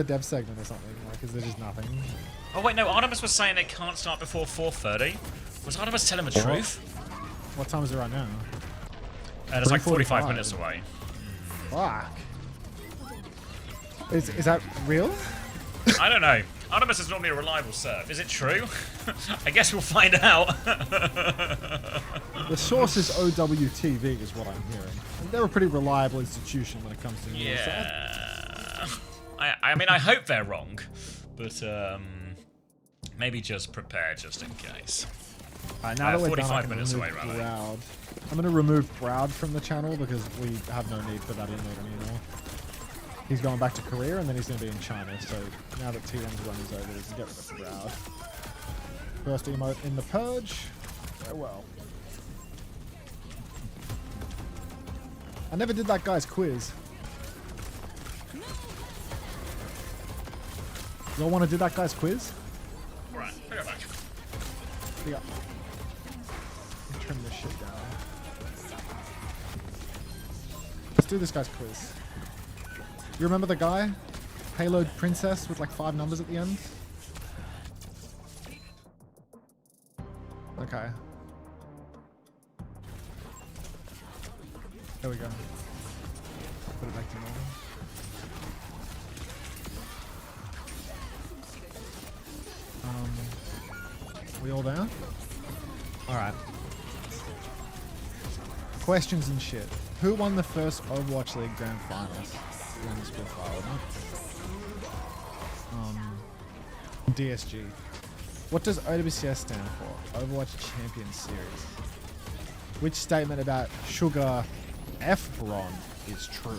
A dev segment or something? Like, is there just nothing? Oh wait, no. Artemis was saying it can't start before 4:30. Was Artemis telling the truth? What time is it right now? It's like 45 minutes away. Fuck. Is that real? I don't know. Artemis is normally a reliable serve. Is it true? I guess we'll find out. The source is OWTV is what I'm hearing. And they're a pretty reliable institution when it comes to news. Yeah. I mean, I hope they're wrong, but maybe just prepare just in case. Alright, now that we're 45 done, minutes away, rather. Broud. I'm going to remove Broud from the channel because we have no need for that emote anymore. He's going back to Korea and then he's going to be in China. So now that T1's run is over, we can get rid of Broud. First emote in the purge. Farewell. I never did that guy's quiz. Y'all want to do that guy's quiz? Alright, I go back. Yeah. Trim this shit down. Let's do this guy's quiz. You remember the guy? Payload Princess with like 5 numbers at the end? Okay. There we go. Put it back to normal. We all down? Alright. Questions and shit. Who won the first Overwatch League Grand Finals? DSG. What does OWCS stand for? Overwatch Champions Series. Which statement about Sugar Efron is true?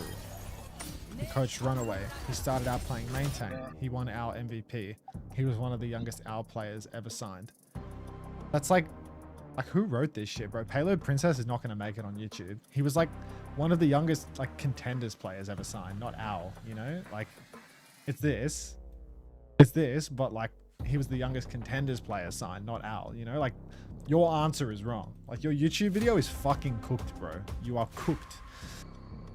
He coached Runaway. He started out playing Maintain. He won our MVP. He was one of the youngest OWL players ever signed. That's like who wrote this shit, bro? Payload Princess is not going to make it on YouTube. He was like one of the youngest like contenders players ever signed, not OWL, you know? Like it's this, but like he was the youngest contenders player signed, not OWL, you know? Like your answer is wrong. Like your YouTube video is fucking cooked, bro. You are cooked.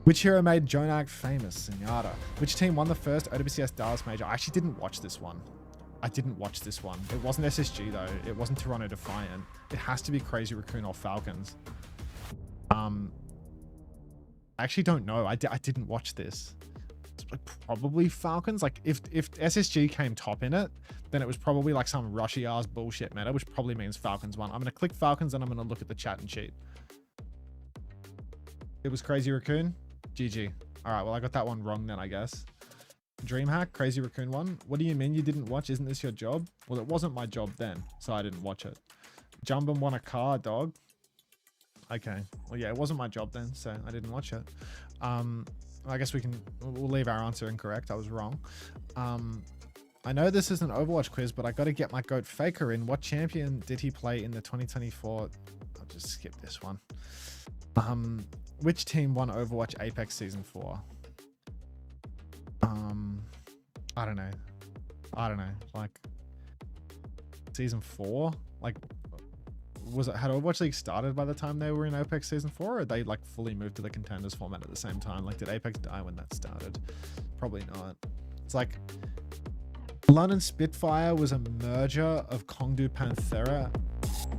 Which hero made Jonag famous? Zenyatta. Which team won the first OWCS Dallas Major? I actually didn't watch this one. It wasn't SSG though. It wasn't Toronto Defiant. It has to be Crazy Raccoon or Falcons. I actually don't know. I didn't watch this. It's probably Falcons. Like if SSG came top in it, then it was probably like some rushy ass bullshit meta, which probably means Falcons won. I'm gonna click Falcons and I'm gonna look at the chat and cheat. It was Crazy Raccoon. GG. All right. Well, I got that one wrong then, I guess. DreamHack, Crazy Raccoon 1. What do you mean you didn't watch? Isn't this your job? Well, it wasn't my job then, so I didn't watch it. Jumbin won a car, dog. Okay. Well, yeah, it wasn't my job then, so I didn't watch it. I guess we'll leave our answer incorrect. I was wrong. I know this is an Overwatch quiz, but I got to get my GOAT Faker in. What champion did he play in the 2024? I'll just skip this one. Which team won Overwatch Apex Season 4? I don't know. Like Season 4? Like had Overwatch League started by the time they were in Apex Season 4, or they like fully moved to the contenders format at the same time? Like did Apex die when that started? Probably not. It's like London Spitfire was a merger of Kongdu Panthera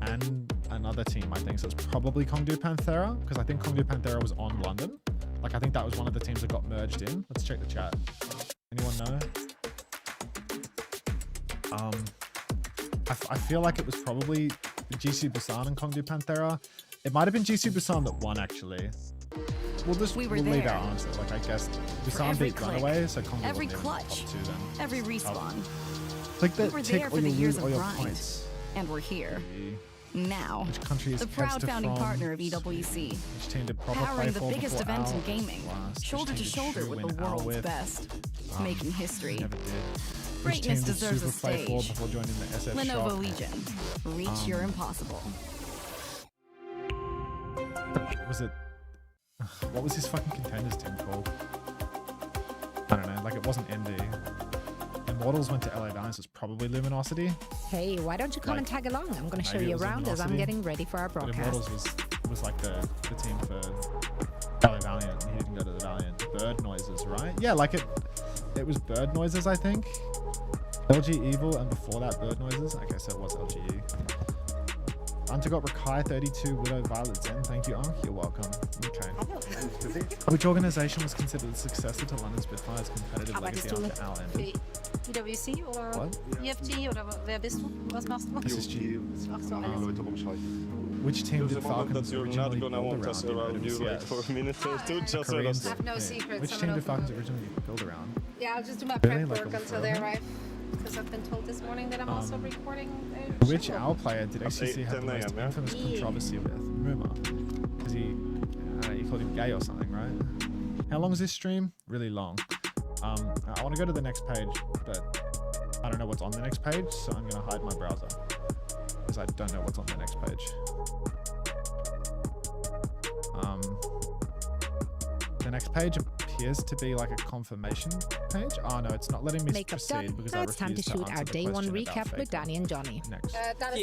and another team, I think. So it's probably Kongdu Panthera, because I think Kongdu Panthera was on London. Like I think that was one of the teams that got merged in. Let's check the chat. Anyone know? I feel like it was probably GC Busan and Kongdu Panthera. It might have been GC Busan that won, actually. We'll leave our answer. Like I guess Busan beat Runaway, so Kongdu every was clutch, top 2 then. every respawn. Click the We were tick there or for the you'll years lose of all your grind. points. And we're here. Now, Which country is the proud Kevster founding from? partner of EWC, Which team did proper powering play the for biggest before event in Owl gaming, last? Which shoulder team to did shoulder Shu with the win Owl world's with? best, making history. Never did. Which Greatness team did deserves a Super play for stage. before joining the SF Lenovo shop? Legion, reach your impossible. Was it? What was his fucking contenders team called? I don't know. Like it wasn't ND. Immortals went to LA Valiant, so it's probably Luminosity. Hey, why don't you come and tag along? I'm going to show maybe you it was around as I'm Luminosity. getting ready for our But broadcast. Immortals was like the team for LA Valiant, and he didn't go to the Valiant. Bird noises, right? Yeah, like it it was bird noises, I think. LG Evil, and before that, bird noises. Okay, so it was LGE. Unter got Rakai 32, Widow, Violet Zen. Thank you, You're welcome. Okay. Which organization was considered the successor to London Spitfire's competitive legacy after Al ended? PwC oder What? EFT oder wer bist du? Was machst du? SSG. Ach so, alles. Which team did There's a moment Falcons that you're originally not gonna build want us around around in you like for a OWCS? minute or two, just so Koreans. that's I have no secrets. Which I'm team an did open Falcons book. originally build around? Yeah, I'll just do my Really? prep Like work a until they forum? arrive. Because I've been told this morning that I'm also recording. Which Shadow. OWL player did XCC have the 10 most AM, yeah? infamous controversy with? Rumor. Because he called him gay or something, right? How long is this stream? Really long. I want to go to the next page, but I don't know what's on the next page, so I'm going to hide my browser. Because I don't know what's on the next page. The next page appears to be like a confirmation page. Oh no, it's not letting me Makeup proceed done. because Now I it's time to refuse shoot answer our the day one question about recap fake with Danny and Johnny. Next. That is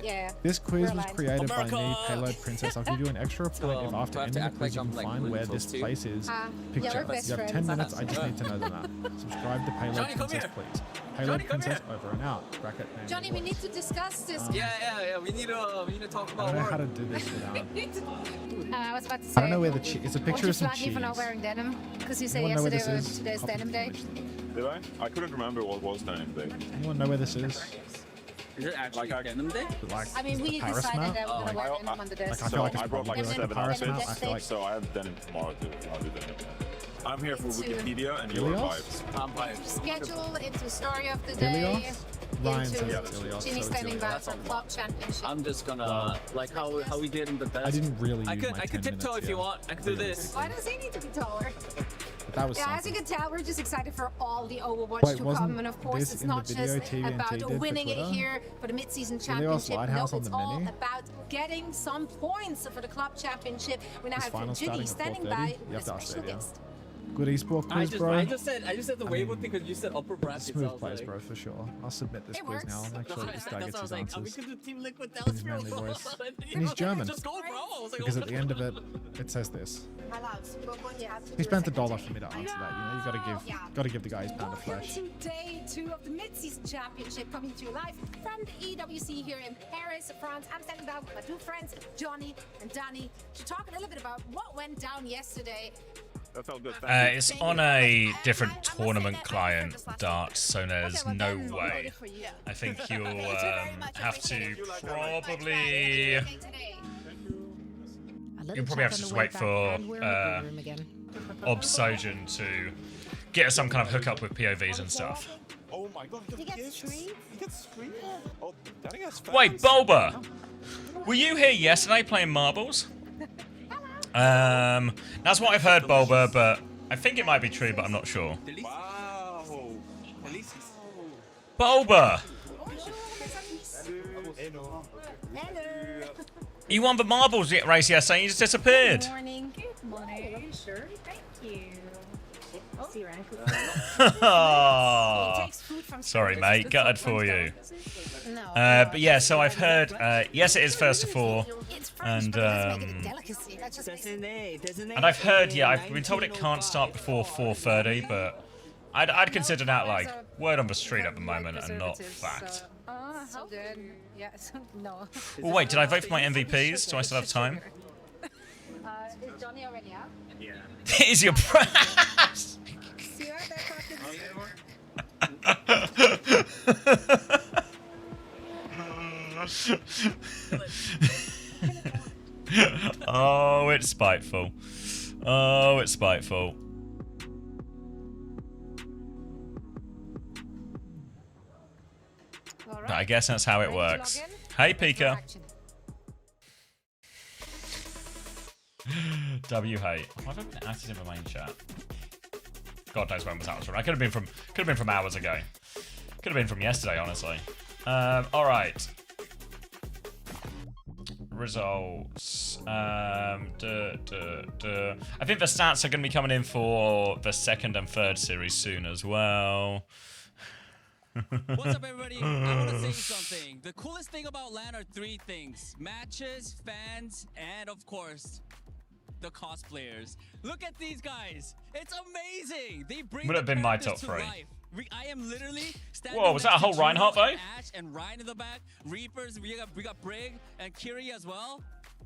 yeah. This quiz was Caroline. created by me, America! Payload Princess. I'll give you an extra point if after do I have ending to the act quiz you like can I'm, like, find really where close this to you? place is. Yeah, Picture. we're best You have 10 friends. minutes. I just need to know the map. Subscribe to Payload Johnny, come Princess, here. please. Payload Johnny, come Princess here. over and out. Bracket name. Johnny, we need to discuss this. Yeah. We need to talk I about don't know work. how to do this without. I was about to say. I don't know where the cheese. It's a picture of some Won't you cheese. flag me for not wearing denim? Because you said Anyone know where yesterday this was is? today's Copy denim day. information. Did I? I couldn't remember what was the name day. Anyone know where this is? Is it actually Like, denim day? Like I mean, we Paris decided map? that we're going to wear I- denim on the Like, I desk. feel So like it's I brought like probably And like a then- Paris and then map. I just feel like So I have denim tomorrow too. I'll do denim. I'm here for Into- Wikipedia and your Ilios? vibes. I'm biased. Schedule into story of the day. Ilios? Ryan says Into it's Ilios, Ginny so it's standing by Ilios. for club championship. I'm just gonna like how we did in the best. I didn't really I use could my 10 tiptoe minutes if you yet. want. I could do this. Why does he need to be taller? But that was Yeah, as you something. can tell, we're just excited for all the Overwatch Wait, to wasn't come, and of course, this it's in the not video just TNT about did for winning it Twitter? here for the mid-season Ilios championship. Lighthouse No, on it's the all mini? about getting some points for the club championship. We now Is have finals Ginny starting at standing 4:30? by You with have a to ask special Zeta. guest. Good esport quiz, bro. I just said the wave mean, because you said upper brackets. I Smooth was plays, like, bro, for sure. I'll submit this It quiz works. now. Make sure this guy that's gets what I his was like. We answers. could do Team Liquid. That In was his really manly voice. cool. And he's German. Just go, bro. I was like, Because oh, at the end of it, it says this. He spent $1 for me to answer that. You know, you gotta give the guy his pound of Welcome flesh. to day 2 of the mid-season championship, coming to you live from the EWC here in Paris, France. I'm standing down with my two friends, Johnny and Danny, to talk a little bit about what went down yesterday. That felt good. Thank you. It's on a different tournament client, Darts, so there's no way. I think you'll have to probably. You'll probably have to just wait for Obsogen to get some kind of hookup with POVs and stuff. Oh my god, you get screen? You get screen? Oh, Danny has fans. Wait, Bulba! Were you here yesterday playing marbles? That's what I've heard, Bulba, but I think it might be true, but I'm not sure. Wow. Bulba! You won the marbles race yesterday and you just disappeared. Good morning. Good morning. Sure. Thank you. Oh, sorry, mate. Gutted for you. But yeah, so I've heard. Yes, it is first to 4, and I've heard. Yeah, I've been told it can't start before 4:30, but I'd consider that like word on the street at the moment and not fact. So good. Yeah, no. Well, wait, did I vote for my MVPs? Do I still have time? Is Johnny already out? Is your press? See you out there, Oh, it's spiteful. Oh, it's spiteful. But I guess that's how it works. Hey, Pika. W hate. Why have I been active in the main chat? God knows when was that from. I could have been from hours ago. Could have been from yesterday, honestly. All right. Results. I think the stats are going to be coming in for the 2nd and 3rd series soon as well. What's up, everybody? I want to say something. The coolest thing about LAN are 3 things: matches, fans, and of course, the cosplayers. Look at these guys. It's amazing. They bring Would the have been my characters top to three. life. I am literally standing Whoa, was that a next to whole Reinhardt Juno vote? and Ash and Ryan in the back. Reapers, we got Brig and Kiri as well.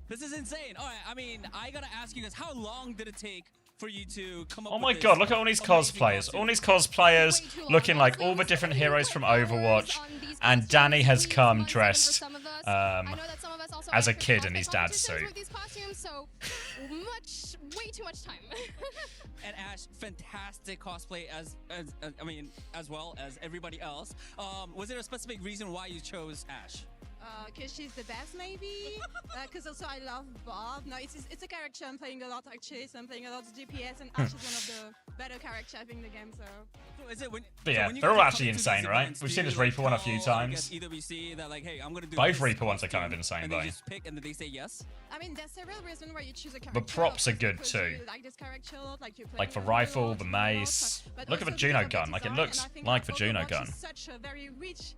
This is insane. All right, I mean, I gotta ask you guys, how long did it take for you to come up Oh with my this god, look at all these amazing cosplayers. costume? All these cosplayers looking like all the different heroes from Overwatch. And Danny has come dressed as a kid in his dad's suit. These costumes, so way too much time. And Ash, fantastic cosplay as well as everybody else. Was there a specific reason why you chose Ash? Because she's the best, maybe. Because also I love Bob. No, it's a character I'm playing a lot actually. So I'm playing a lot of GPS, and Ash is one of the better characters I think in the game. So. Is it when, But so yeah, when you they're all guys actually come to insane, these right? events, We've do seen you, this like, Reaper one a tell, few I guess, times. EWC that like, hey, I'm gonna do Both this Reaper ones are costume, kind of insane, and though. they just pick and then they say yes. I mean, there's several reasons why you choose a character. The props are good because too. You like this character a lot, like you're Like playing the a rifle, lot, the you love, mace. but Look at the also Juno because of gun. the Like it design, looks and I think like the that Juno Overwatch gun. is such a very rich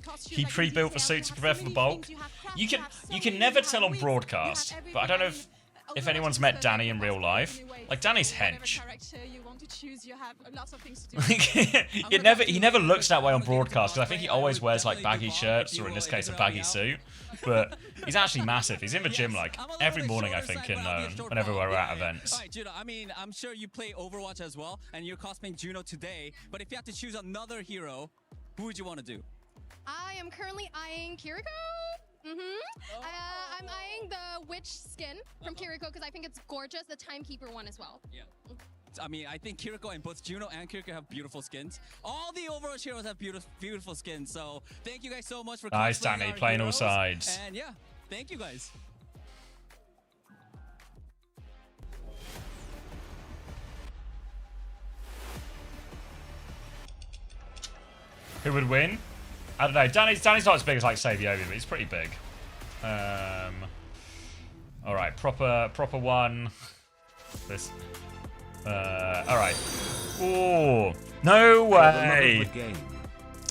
costume, He like, pre-built the details. suit You to have prepare so for the many bulk. things, you have crafts, You can have so you can many, never you tell have on wigs, broadcast, you have but I don't know everything. if Overwatch anyone's is met perfect Danny in for real cosplay life. anyway, Like so Danny's whatever hench. character you want to choose, you have lots of things to do. He never looks that way on broadcast because I think he always wears like baggy shirts or in this case a baggy suit. But he's actually massive. He's in the gym like every morning I think in whenever we're at events. All right, Juno. I mean, I'm sure you play Overwatch as well, and you're cosplaying Juno today. But if you had to choose another hero, who would you want to do? I am currently eyeing Kiriko. I'm eyeing the witch skin from Kiriko because I think it's gorgeous. The timekeeper one as well. Yeah. I mean, I think Kiriko and both Juno and Kiriko have beautiful skins. All the Overwatch heroes have beautiful skins. So thank you guys so much for Nice, cosplaying Danny, our playing all heroes. sides. And yeah, thank you guys. Who would win? I don't know. Danny's not as big as like Saviobi, but he's pretty big. All right, proper one. This. All right. Oh no way!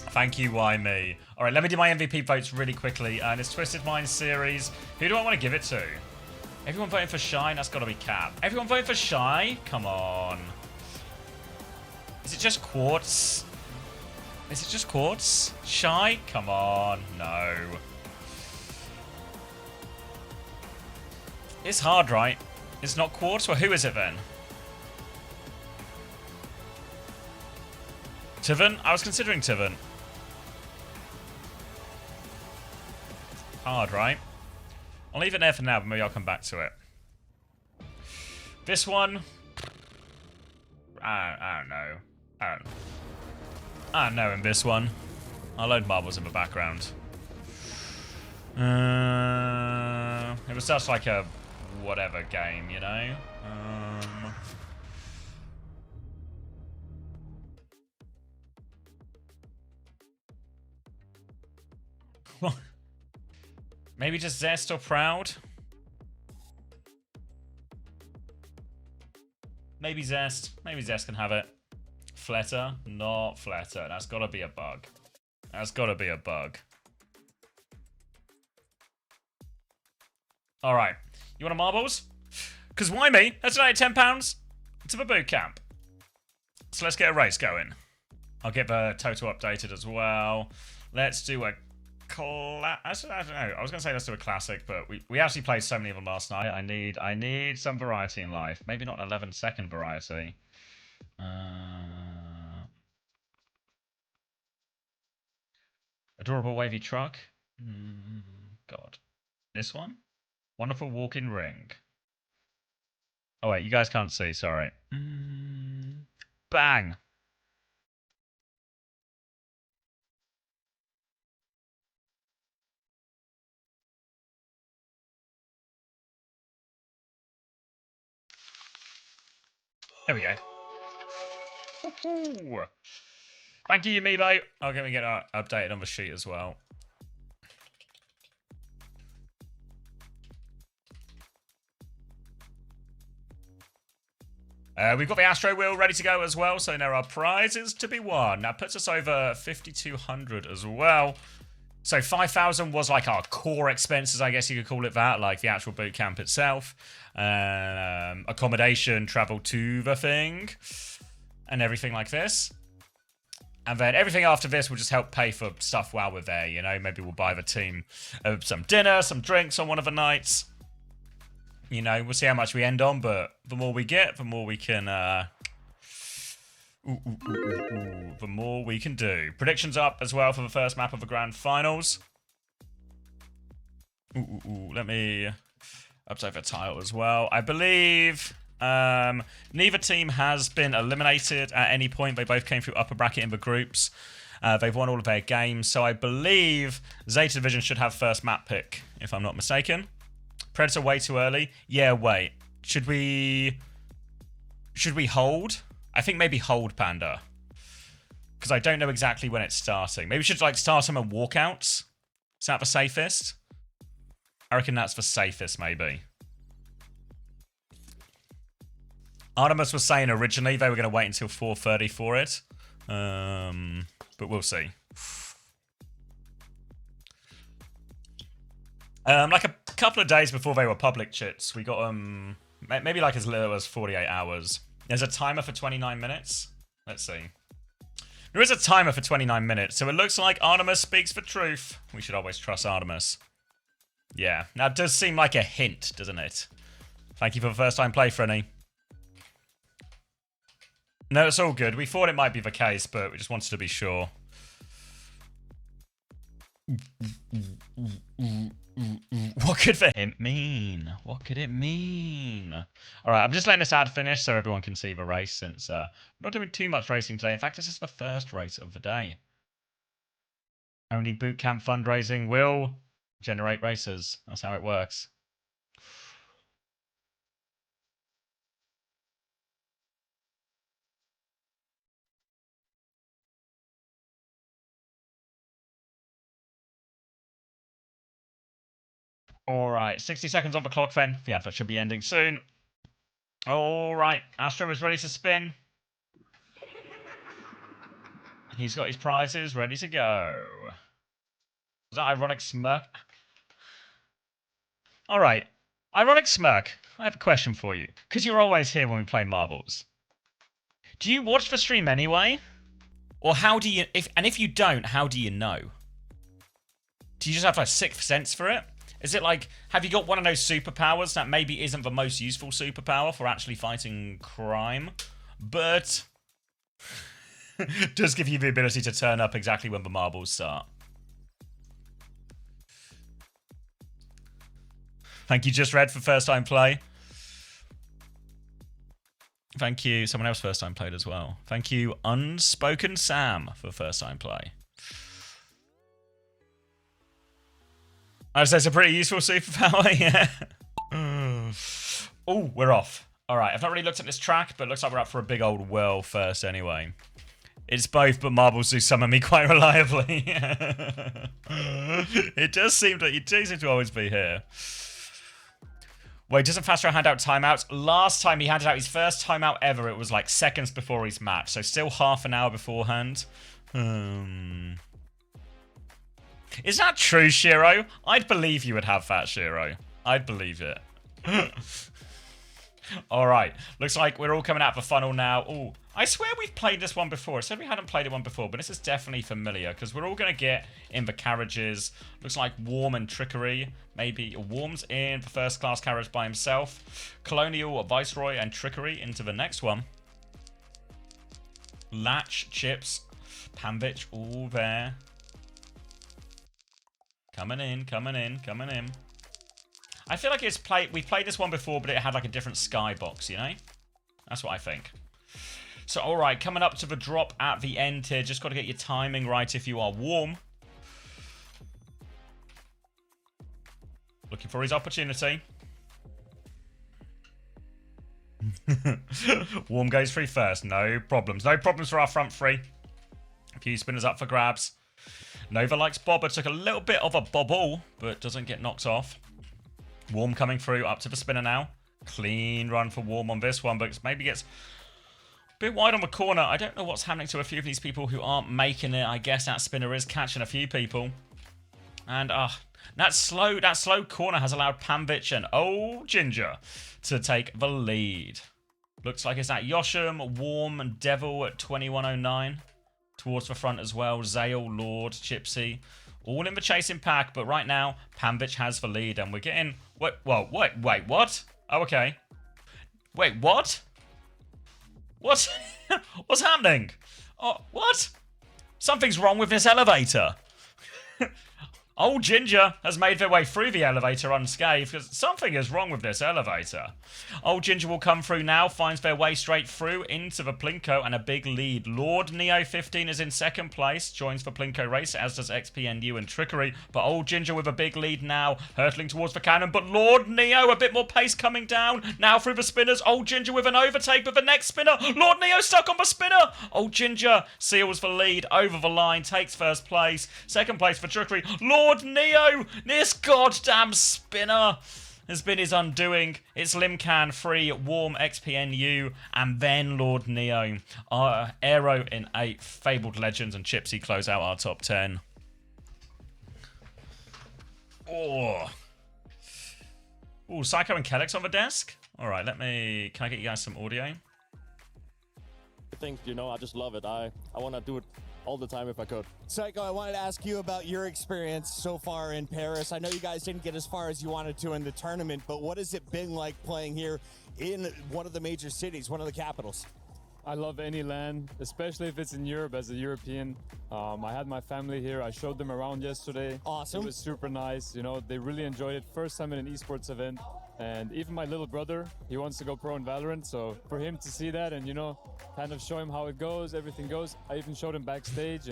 Thank you, why me? All right, let me do my MVP votes really quickly. And it's Twisted Mind series. Who do I want to give it to? Everyone voting for Shy? That's got to be Cap. Everyone voting for Shy? Come on. Is it just Quartz? Is it just Quartz? Shy? Come on. No. It's hard, right? It's not Quartz? Well, who is it then? Tiven? I was considering Tiven. Hard, right? I'll leave it there for now, but maybe I'll come back to it. This one... I don't know. I don't know in this one. I'll load marbles in the background. It was just like a whatever game, you know? Maybe just Zest or Proud? Maybe Zest. Maybe Zest can have it. Fletter? Not Fletter. That's gotta be a bug. That's gotta be a bug. Alright. You want a marbles? Because why me? Let's donate £10 to the boot camp. So let's get a race going. I'll get the total updated as well. Let's do a I don't know. I was going to say let's do a classic, but we actually played so many of them last night. I need some variety in life. Maybe not 11-second variety. Adorable wavy truck. God. This one? Wonderful walking ring. Oh wait, you guys can't see, sorry. Bang! There we go. Woohoo! Thank you, Milo. I'll get updated on the sheet as well. We've got the Astro Wheel ready to go as well, so there are prizes to be won. That puts us over 5,200 as well. So 5,000 was like our core expenses, I guess you could call it that, like the actual boot camp itself, accommodation, travel to the thing, and everything like this. And then everything after this will just help pay for stuff while we're there, you know? Maybe we'll buy the team some dinner, some drinks on one of the nights. You know, we'll see how much we end on, but the more we get, the more we can, the more we can do. Predictions up as well for the first map of the grand finals. Let me update the title as well. I believe neither team has been eliminated at any point. They both came through upper bracket in the groups. They've won all of their games. So I believe Zeta Division should have first map pick, if I'm not mistaken. Predator way too early. Yeah, wait. Should we hold? I think maybe hold Panda. Because I don't know exactly when it's starting. Maybe we should like start them at walkouts. Is that the safest? I reckon that's the safest, maybe. Artemis was saying originally they were going to wait until 4:30 for it. But we'll see. Like a couple of days before they were public chits, we got maybe like as little as 48 hours. There's a timer for 29 minutes. Let's see. There is a timer for 29 minutes, so it looks like Artemis speaks the truth. We should always trust Artemis. Yeah, now it does seem like a hint, doesn't it? Thank you for the first time play, Frenny. No, it's all good. We thought it might be the case, but we just wanted to be sure. What could the hint mean? What could it mean? Alright, I'm just letting this ad finish so everyone can see the race, since we're not doing too much racing today. In fact, this is the first race of the day. Only bootcamp fundraising will generate races. That's how it works. Alright, 60 seconds on the clock then. The advert should be ending soon. Alright, Astro is ready to spin. He's got his prizes ready to go. Was that ironic smirk? Alright, ironic smirk. I have a question for you. Because you're always here when we play marbles. Do you watch the stream anyway? Or how do you... if you don't, how do you know? Do you just have a sixth sense for it? Is it like, have you got one of those superpowers that maybe isn't the most useful superpower for actually fighting crime, but does give you the ability to turn up exactly when the marbles start? Thank you, Just Red, for first time play. Thank you, someone else first time played as well. Thank you, Unspoken Sam, for first time play. I say it's a pretty useful superpower, yeah. Oh, we're off. All right, I've not really looked at this track, but it looks like we're up for a big old whirl first anyway. It's both, but marbles do summon me quite reliably. It does seem that you do seem to always be here. Wait, doesn't Fastro hand out timeouts? Last time he handed out his first timeout ever, it was like seconds before his match, so still half an hour beforehand. Is that true, Shiro? I'd believe you would have that, Shiro. I'd believe it. Alright, looks like we're all coming out of the funnel now. Oh, I swear we've played this one before. I said we hadn't played it one before, but this is definitely familiar, because we're all going to get in the carriages. Looks like Warm and Trickery. Maybe Warm's in the first class carriage by himself. Colonial, Viceroy, and Trickery into the next one. Latch, Chips, Pambitch, all there. Coming in, coming in, coming in. I feel like we've played this one before, but it had like a different skybox, you know? That's what I think. So, alright, coming up to the drop at the end here. Just got to get your timing right if you are Warm. Looking for his opportunity. Warm goes free first. No problems. No problems for our front three. A few spinners up for grabs. Nova likes Bobber. Took a little bit of a bobble, but doesn't get knocked off. Warm coming through up to the spinner now. Clean run for Warm on this one, but maybe gets a bit wide on the corner. I don't know what's happening to a few of these people who aren't making it. I guess that spinner is catching a few people. And that slow corner has allowed Pamvich and Old Ginger to take the lead. Looks like it's at Yosham, Warm, and Devil at 2109. Towards the front as well. Zale, Lord, Chipsy. All in the chasing pack, but right now, Pamvich has the lead, and we're getting... Wait, what? Oh, okay. Wait, what? What? What's happening? Oh, what? Something's wrong with this elevator. Old Ginger has made their way through the elevator unscathed because something is wrong with this elevator. Old Ginger will come through now, finds their way straight through into the Plinko and a big lead. Lord Neo 15 is in second place, joins the Plinko race, as does XPNU and Trickery. But Old Ginger with a big lead now, hurtling towards the cannon. But Lord Neo, a bit more pace coming down. Now through the spinners, Old Ginger with an overtake, but the next spinner, Lord Neo stuck on the spinner. Old Ginger seals the lead over the line, takes first place. Second place for Trickery. Lord Neo, this goddamn spinner has been his undoing. It's Limcan 3, Warm, XPNU, and then Lord Neo. Aero in 8, Fabled Legends, and Chipsy close out our top 10. Oh, Psycho and Kellex on the desk. All right, can I get you guys some audio? I think, I just love it. I want to do it all the time if I could. Psycho, I wanted to ask you about your experience so far in Paris. I know you guys didn't get as far as you wanted to in the tournament, but what has it been like playing here in one of the major cities, one of the capitals? I love any land, especially if it's in Europe as a European. I had my family here. I showed them around yesterday. Awesome. It was super nice. They really enjoyed it. First time in an esports event. And even my little brother, he wants to go pro in Valorant. So for him to see that and, kind of show him how it goes, everything goes. I even showed him backstage,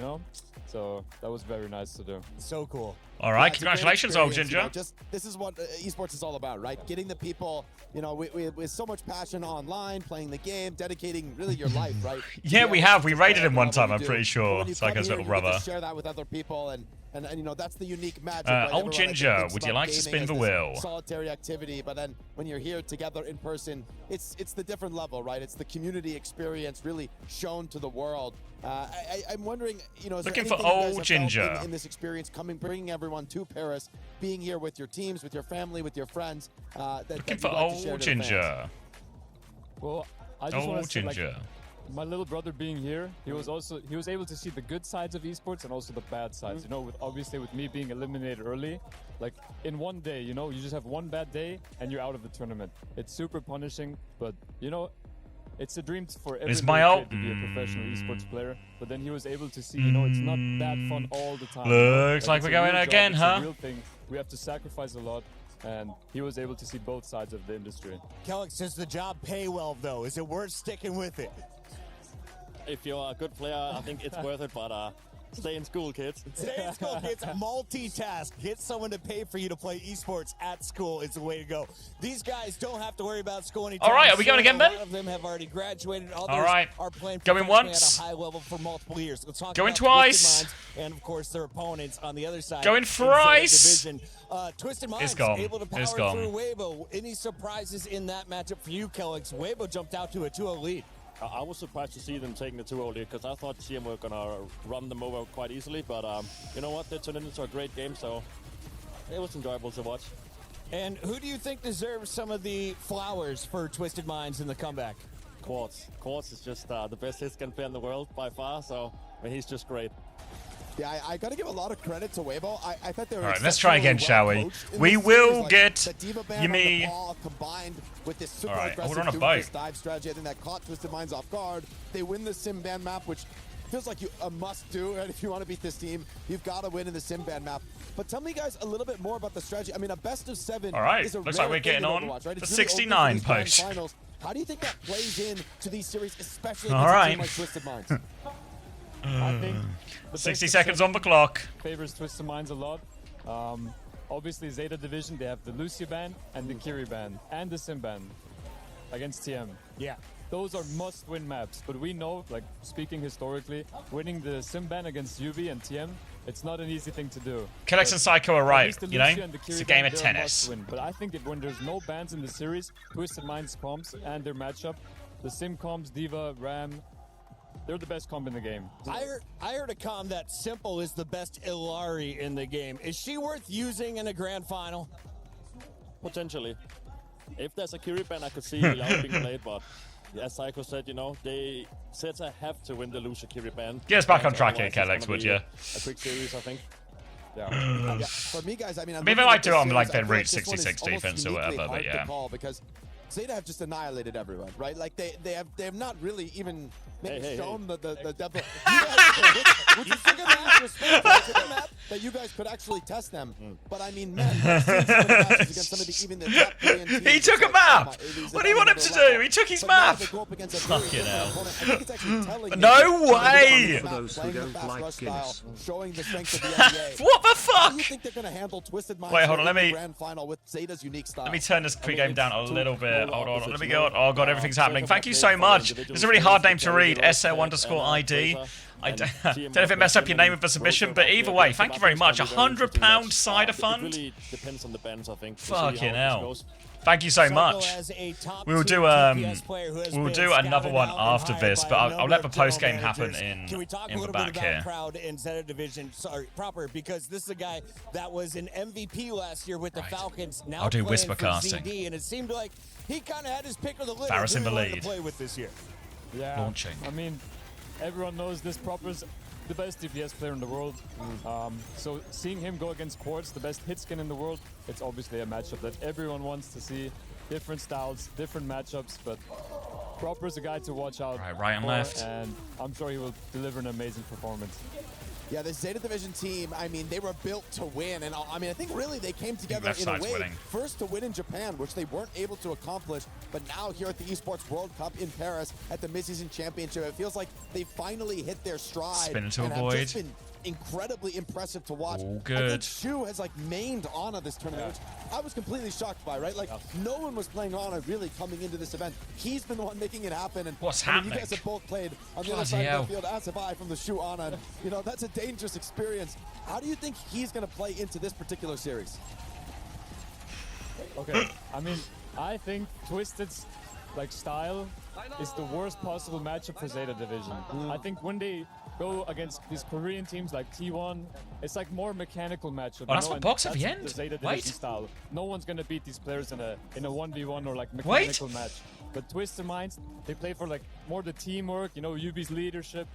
So that was very nice to do. So cool. All right, congratulations, Old Ginger. This is what esports is all about, right? Getting the people, with so much passion online, playing the game, dedicating really your life, right? Yeah, we have. We raided him one time, I'm pretty sure. Psycho's little brother. Share that with other people, and that's the unique magic. Old Ginger, would you like to spin the wheel? Solitary activity, but then when you're here together in person, it's the different level, right? It's the community experience really shown to the world. I'm wondering, looking for Old Ginger in this experience, bringing everyone to Paris, being here with your teams, with your family, with your friends. Looking for Old Ginger. Well, I just want to say, my little brother being here, he was able to see the good sides of esports and also the bad sides. Obviously with me being eliminated early, like in one day, you just have one bad day and you're out of the tournament. It's super punishing, but it's a dream for every kid to be a professional esports player. But then he was able to see, it's not that fun all the time. Looks like we're going again, huh? It's a real thing. We have to sacrifice a lot. And he was able to see both sides of the industry. Kellex, does the job pay well, though? Is it worth sticking with it? If you're a good player, I think it's worth it, but stay in school, kids. Stay in school, kids. Multitask. Get someone to pay for you to play esports at school is the way to go. These guys don't have to worry about school anytime. All right, are we going again, Ben? A lot of them have already graduated. Others all right. Are playing going once. At a high level for multiple years. Let's talk going about twice. And of course, their opponents on the other side. Going thrice. Twisted Minds able to power through Weibo. Any surprises in that matchup for you, Kellex? Weibo jumped out to a 2-0 lead. I was surprised to see them taking the 2-0 lead because I thought TM were going to run them over quite easily. But you know what? They turned it into a great game, so it was enjoyable to watch. And who do you think deserves some of the flowers for Twisted Minds in the comeback? Quartz. Quartz is just the best hitscan player in the world by far, so he's just great. Yeah, I got to give a lot of credit to Weibo. I thought they were. All right, let's try again, shall we? We will get Yumi. Combined with this super hold aggressive on a boat. dive strategy, I think that caught Twisted Minds off guard. They win the Sim ban map, which feels like a must-do. Right? If you want to beat this team, you've got to win in the Sim ban map. But tell me, guys, a little bit more about the strategy. I mean, a best of 7. All right, is a looks like we're getting on Overwatch, right? the It's 69 really post. Finals. How do you think that plays in to these series, especially all against right. a team like Twisted Minds? I think 60 seconds on the clock. Favors Twisted Minds a lot. Obviously, Zeta division, they have the Lucia ban and the Kiri ban and the Sim ban against TM. Yeah. Those are must-win maps, but we know, like speaking historically, winning the Sim ban against UV and TM, it's not an easy thing to do. Kellex and Psycho are right, it's a game of tennis. But I think when there's no bans in the series, Twisted Minds comps and their matchup, the Sim comps, Diva, Ram, they're the best comp in the game. I heard a comm that Simple is the best Illari in the game. Is she worth using in a grand final? Potentially. If there's a Kiri ban, I could see Illari being played, but as Psycho said, they Zeta have to win the loser Kiri ban. Get us back on track here, Kellex, would you? A quick series, I think. Yeah. For me, guys, I mean, Maybe I might do it on like then then reach 66 defense or whatever, but yeah. Because Zeta have just annihilated everyone, right? Like they have not really even maybe shown the depth. Which is a good respect to the map that you guys could actually test them. But I mean, man, I've seen some of the matches against some of the even the top Korean teams. He took a map. What do you want him to do? He took his map. Fucking hell. No way. For those who don't like Guinness. Showing the strength of the NBA. What the fuck? How do you think they're going to handle Twisted Minds? Wait, hold on. Let me. Grand final with Zeta's unique style. Let me turn this pregame down a little bit. Hold on. Let me go. Oh god, everything's happening. Thank you so much. It's a really hard name to read. SL_ID. I don't know if it messed up your name with the submission, but either way, thank you very much. £100 cider fund. It really depends on the bands, I think. Fucking hell. Thank you so much. We'll do another one after this, but I'll let the post game happen in the back here. Proud in Zeta Division, proper, because this is a guy that was an MVP last year with the Falcons. Now I'll do playing whisper for casting. ZD, and it seemed like he kind of had his pick of the litter. Varus in the really wanted lead. to play with this year. Yeah. Launching. I mean, everyone knows this Proper's the best DPS player in the world. So seeing him go against Quartz, the best hit skin in the world, it's obviously a matchup that everyone wants to see. Different styles, different matchups, but Proper's a guy to watch out right and for, left. and I'm sure he will deliver an amazing performance. Yeah, the Zeta Division team, I mean, they were built to win. And I mean, I think really they came together in a way first to win in Japan, which they weren't able to accomplish. But now here at the Esports World Cup in Paris at the mid-season championship, it feels like they finally hit their stride. Spin into and a have void. just been incredibly impressive to watch. Oh, I think good. Shu has like mained Ana this tournament, which I was completely shocked by, right? Like no one was playing Ana really coming into this event. He's been the one making it happen. And what's I mean, happening? You guys have both played on the other side of the field, as have I, from the Shu Ana. And, that's a dangerous experience. How do you think he's going to play into this particular series? Okay, I mean, I think Twisted's style is the worst possible matchup for Zeta Division. I think when they go against these Korean teams like T1, it's like more mechanical matchup. Oh, that's the box at the that's end? The Zeta Division Wait. Style. No one's gonna beat these players in a 1v1 or mechanical match. But Twisted Minds, they play for more the teamwork, UB's leadership,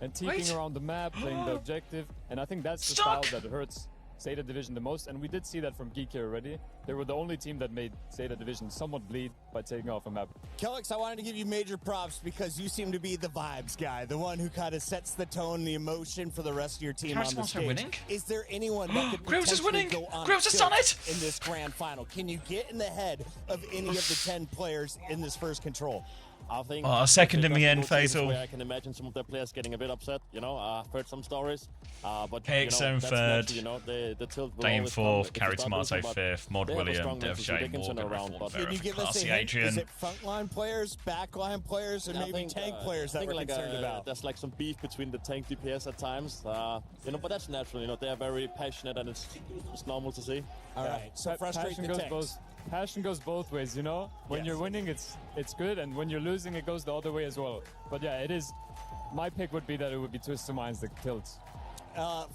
and teaming around the map, playing the objective, and I think that's the style that hurts Zeta Division the most, and we did see that from Geek here already. They were the only team that made Zeta Division somewhat bleed by taking off a map. Kellex, I wanted to give you major props because you seem to be the vibes guy, the one who kind of sets the tone, the emotion for the rest of your team on the stage. Winning? Is there anyone that could Grills is winning. go on Grills has done it in this grand final? Can you get in the head of any of the 10 players in this first control? I think second in the end, Fatal. I can imagine some of their players getting a bit upset. I've heard some stories. But KXM third. The tilt will Dame always fourth, come. Carry It's Tomato doubles, but fifth, Mod they have a William, strong Dev mental, so they J, can turn Morgan, around, Reform, but- Can you give us a Classy hint? Adrian. Is it frontline players, backline players, and maybe tank players that we're concerned about? There's some beef between the tank DPS at times. But that's natural. They are very passionate, and it's normal to see. All right, so frustrate the tanks. Passion goes both ways, When you're winning, it's good, and when you're losing, it goes the other way as well. But yeah, it is. My pick would be that it would be Twisted Minds that tilts.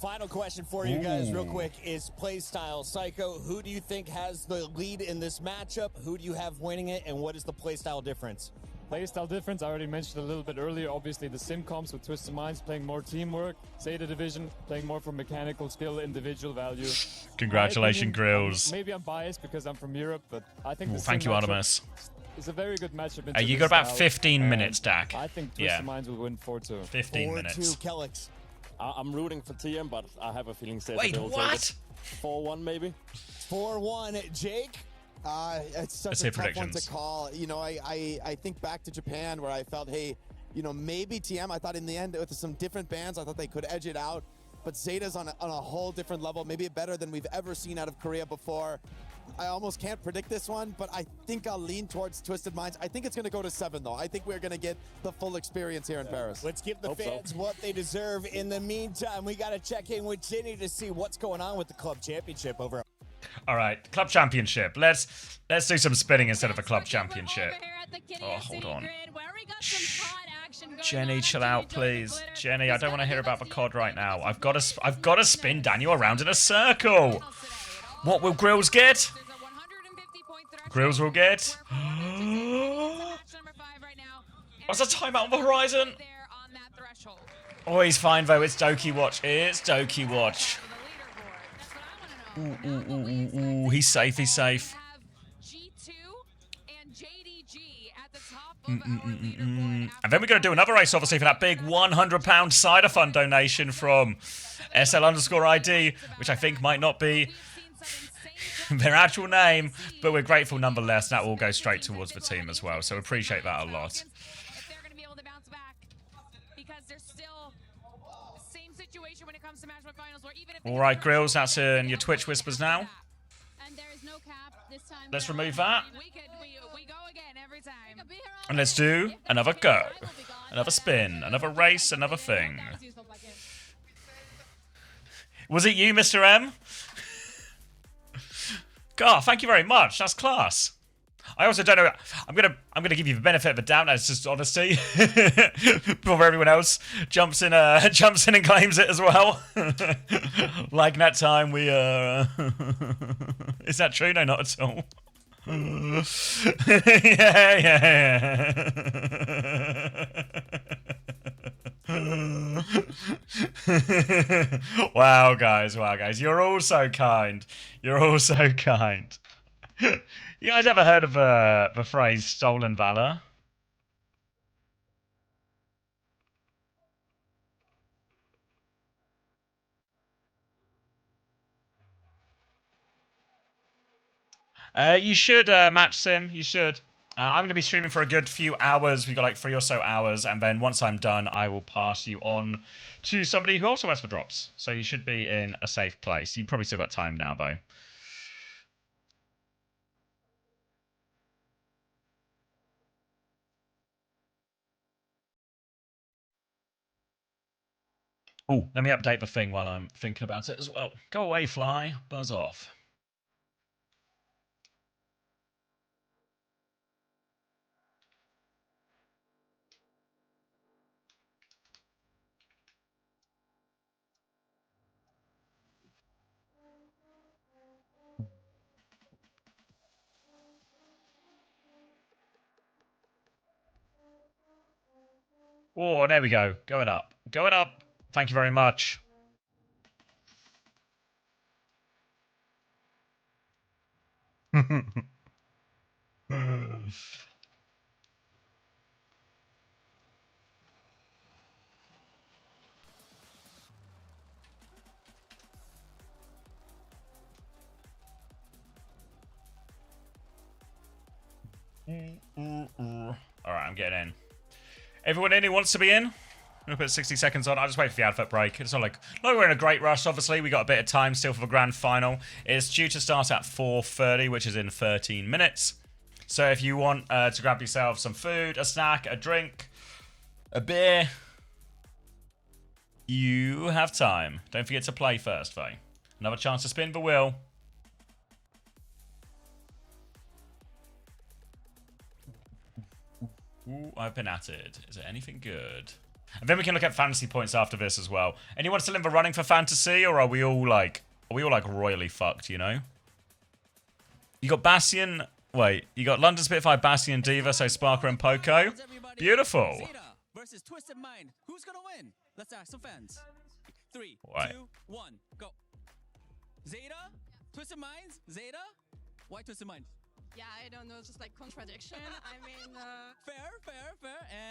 Final question for you guys real quick is play style. Psycho, who do you think has the lead in this matchup? Who do you have winning it, and what is the play style difference? Playstyle difference, I already mentioned a little bit earlier. Obviously, the sim comps with Twisted Minds playing more teamwork. Zeta Division playing more for mechanical skill, individual value. Congratulations, Grills. Maybe I'm biased because I'm from Europe, but I think thank you, Artemis. It's a very good matchup. You got about 15 minutes, Dak. I think Twisted Minds will win 4-2. 15 minutes. 4-2, Kellex. I'm rooting for TM, but I have a feeling Zeta Wait, will what? take it. 4-1 maybe. 4-1, Jake. It's such Let's a say tough predictions. one to call. I think back to Japan where I felt, hey, maybe TM. I thought in the end with some different bands, I thought they could edge it out. But Zeta's on a whole different level, maybe better than we've ever seen out of Korea before. I almost can't predict this one, but I think I'll lean towards Twisted Minds. I think it's going to go to 7, though. I think we're going to get the full experience here in Paris. Let's give the fans what they deserve. In the meantime, we got to check in with Ginny to see what's going on with the club championship over. All right, club championship. Let's do some spinning instead of a club championship. Oh, hold on. Jenny, chill out, please. Jenny, I don't want to hear about the COD right now. I've got to spin Daniel around in a circle. What will Grills get? Grills will get. What's the timeout on the horizon? Oh, he's fine though. It's Doki Watch. It's Doki Watch. Ooh. He's safe. He's safe. And then we're going to do another race, obviously, for that big £100 Cider Fund donation from SL_ID, which I think might not be their actual name, but we're grateful nonetheless. That will go straight towards the team as well, so appreciate that a lot. All right, Grills, that's in your Twitch whispers now. Let's remove that. And let's do another go. Another spin. Another race. Another thing. Was it you, Mr. M? God, thank you very much. That's class. I also don't know. I'm gonna give you the benefit of the doubt. That's just honesty. Before everyone else jumps in and claims it as well. Like that time we Is that true? No, not at all. Yeah. Wow, guys. You're all so kind. You're all so kind. You guys ever heard of the phrase stolen valor? You should, Match Sim. You should. I'm going to be streaming for a good few hours. We've got like 3 or so hours. And then once I'm done, I will pass you on to somebody who also has for drops. So you should be in a safe place. You've probably still got time now, though. Oh, let me update the thing while I'm thinking about it as well. Go away, fly. Buzz off. Oh, there we go. Going up. Going up. Thank you very much. Alright, I'm getting in. Everyone in who wants to be in? I'm going to put 60 seconds on. I'll just wait for the advert break. It's not like we're in a great rush, obviously. We got a bit of time still for the grand final. It's due to start at 4:30, which is in 13 minutes. So if you want to grab yourself some food, a snack, a drink, a beer, you have time. Don't forget to play first, though. Another chance to spin the wheel. Ooh, I've been at it. Is it anything good? And then we can look at fantasy points after this as well. Anyone still in the running for fantasy, or are we all like royally fucked, you know? You got Bastion. Wait, you got London Spitfire, Bastion, Diva, so Sparker and Poco. Beautiful. Zeta versus Twisted Mind. Who's gonna win? Let's ask some fans. 3, 2, 1, go. Zeta? Twisted Minds? Zeta? Why Twisted Minds? Yeah, I don't know, just like contradiction. I mean, fair.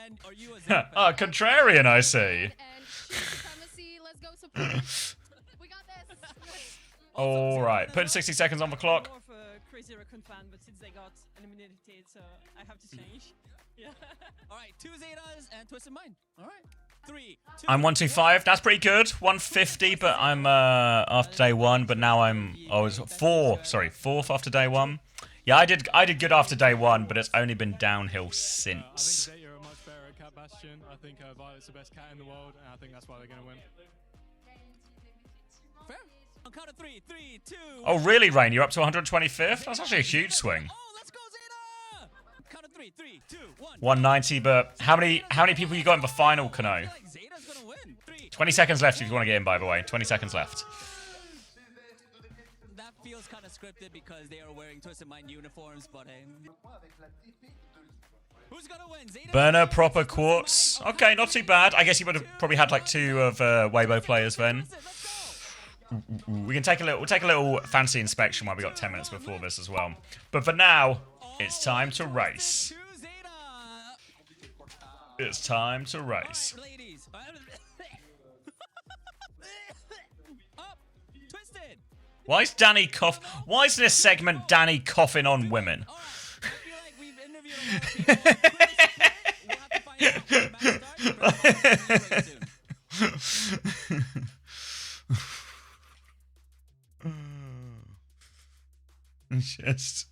And are you a Zeta fan? Contrarian, I see. And supremacy, let's go support. We got this. All right, putting 60 seconds on the clock. I'm more of a Crazy Raccoon fan, but since they got eliminated, so I have to change. Yeah. All right, 2 Zetas and Twisted Mind. All right. 3, 2. I'm 125. That's pretty good. 150, but I'm after day 1. But now it's 4. Sorry, 4th after day 1. Yeah, I did good after day 1, but it's only been downhill since. I think Zeta are much better at Cat Bastion. I think Violet's the best cat in the world, and I think that's why they're gonna win. Fair. On count of 3, 3, 2. Oh, really, Rain? You're up to 125th? That's actually a huge swing. Oh, let's go, Zeta! Count of 3. 3, 2, 1. 190, but how many people you got in the final, Kano? 20 seconds left if you want to get in, by the way. 20 seconds left. That feels kind of scripted because they are wearing Twisted Mind uniforms, but who's gonna win? Zeta? Burner, proper quartz. Okay, not too bad. I guess you would have probably had like 2 of Weibo players then. We can take a little fancy inspection while we got 10 minutes before this as well. But for now, it's time to race. It's time to race. Ladies. Up. Twisted. Why is Danny Why is this segment Danny coughing on women? I feel like we've interviewed a lot of people. We'll have to find out Just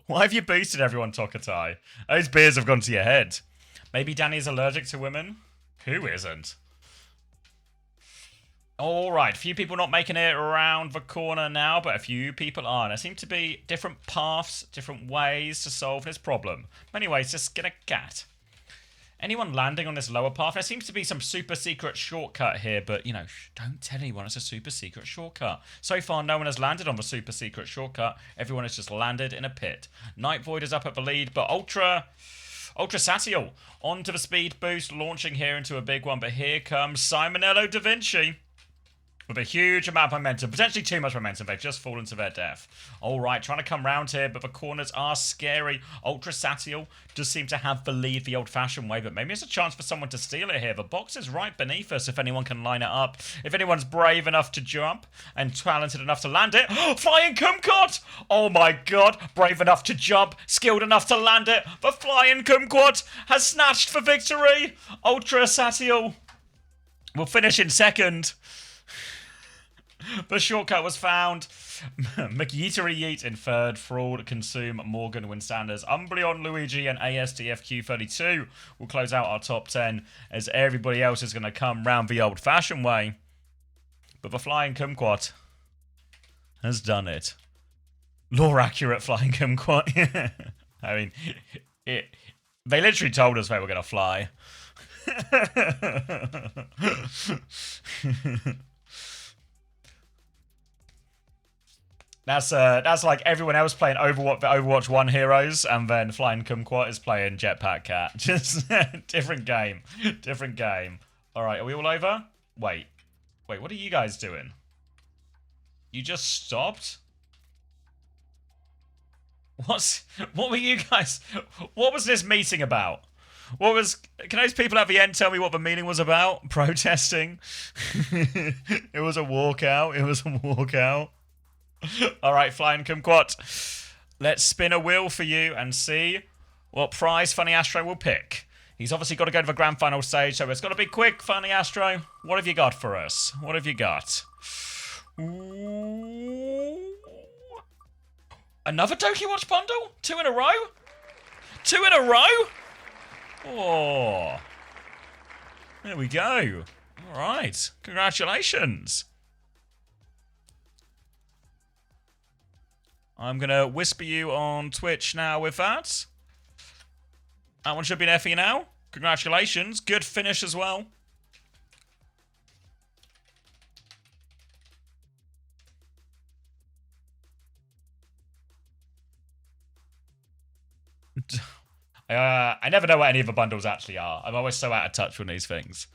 why have you boosted everyone, Tokatai? Those beers have gone to your head. Maybe Danny's allergic to women? Who isn't? Alright, a few people not making it around the corner now, but a few people are. There seem to be different paths, different ways to solve this problem. Many ways to skin a cat. Anyone landing on this lower path? There seems to be some super secret shortcut here, but, you know, don't tell anyone it's a super secret shortcut. So far, no one has landed on the super secret shortcut. Everyone has just landed in a pit. Night Void is up at the lead, but Ultra Satial onto the speed boost, launching here into a big one. But here comes Simonello Da Vinci with a huge amount of momentum. Potentially too much momentum. They've just fallen to their death. All right, trying to come round here, but the corners are scary. Ultra Satial does seem to have the lead the old-fashioned way, but maybe it's a chance for someone to steal it here. The box is right beneath us if anyone can line it up. If anyone's brave enough to jump and talented enough to land it. Flying Kumquat! Oh my god. Brave enough to jump, skilled enough to land it. The Flying Kumquat has snatched the victory. Ultra Satial will finish in second. The shortcut was found. McYeetery Yeet in third. Fraud, Consume, Morgan, Winsanders, Umbreon, Luigi, and ASDFQ32 will close out our top 10 as everybody else is going to come round the old-fashioned way. But the Flying Kumquat has done it. Lore-accurate Flying Kumquat. I mean, they literally told us they were going to fly. That's like everyone else playing Overwatch 1 heroes, and then Flying Kumquat is playing Jetpack Cat. Just different game. Different game. Alright, are we all over? Wait, what are you guys doing? You just stopped? What were you guys... What was this meeting about? Can those people at the end tell me what the meeting was about? Protesting? It was a walkout. It was a walkout. Alright, Flying Kumquat. Let's spin a wheel for you and see what prize Funny Astro will pick. He's obviously got to go to the grand final stage, so it's got to be quick, Funny Astro. What have you got for us? What have you got? Ooh. Another Doki Watch bundle? 2 in a row? 2 in a row? Oh. There we go. Alright. Congratulations. I'm going to whisper you on Twitch now with that. That one should be there for you now. Congratulations. Good finish as well. I never know what any of the bundles actually are. I'm always so out of touch with these things.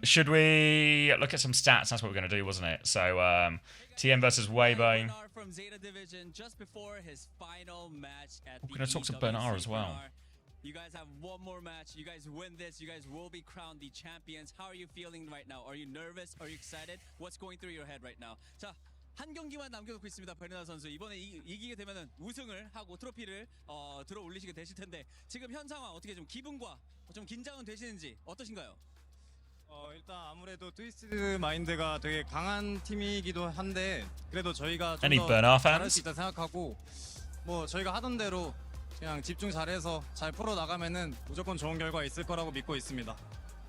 Should we look at some stats? That's what we're going to do, wasn't it? So, TM versus Weibo. From Zeta Division just before his final match at We're going to talk to Bernard as well. You guys have one more match. You guys win this. You guys will be crowned the champions. How are you feeling right now? Are you nervous? Are you excited? What's going through your head right now? 자, 한 경기만 남겨놓고 있습니다. 베르나 선수 이번에 이기게 되면은 우승을 하고 트로피를 들어 올리시게 되실 텐데 지금 현 상황 어떻게 좀 기분과 좀 긴장은 되시는지 어떠신가요? 일단 아무래도 트위스트 마인드가 되게 강한 팀이기도 한데 그래도 저희가 좀 더 잘할 수 있다 생각하고 뭐 저희가 하던 대로 그냥 집중 잘해서 잘 풀어 나가면은 무조건 좋은 결과 있을 거라고 믿고 있습니다.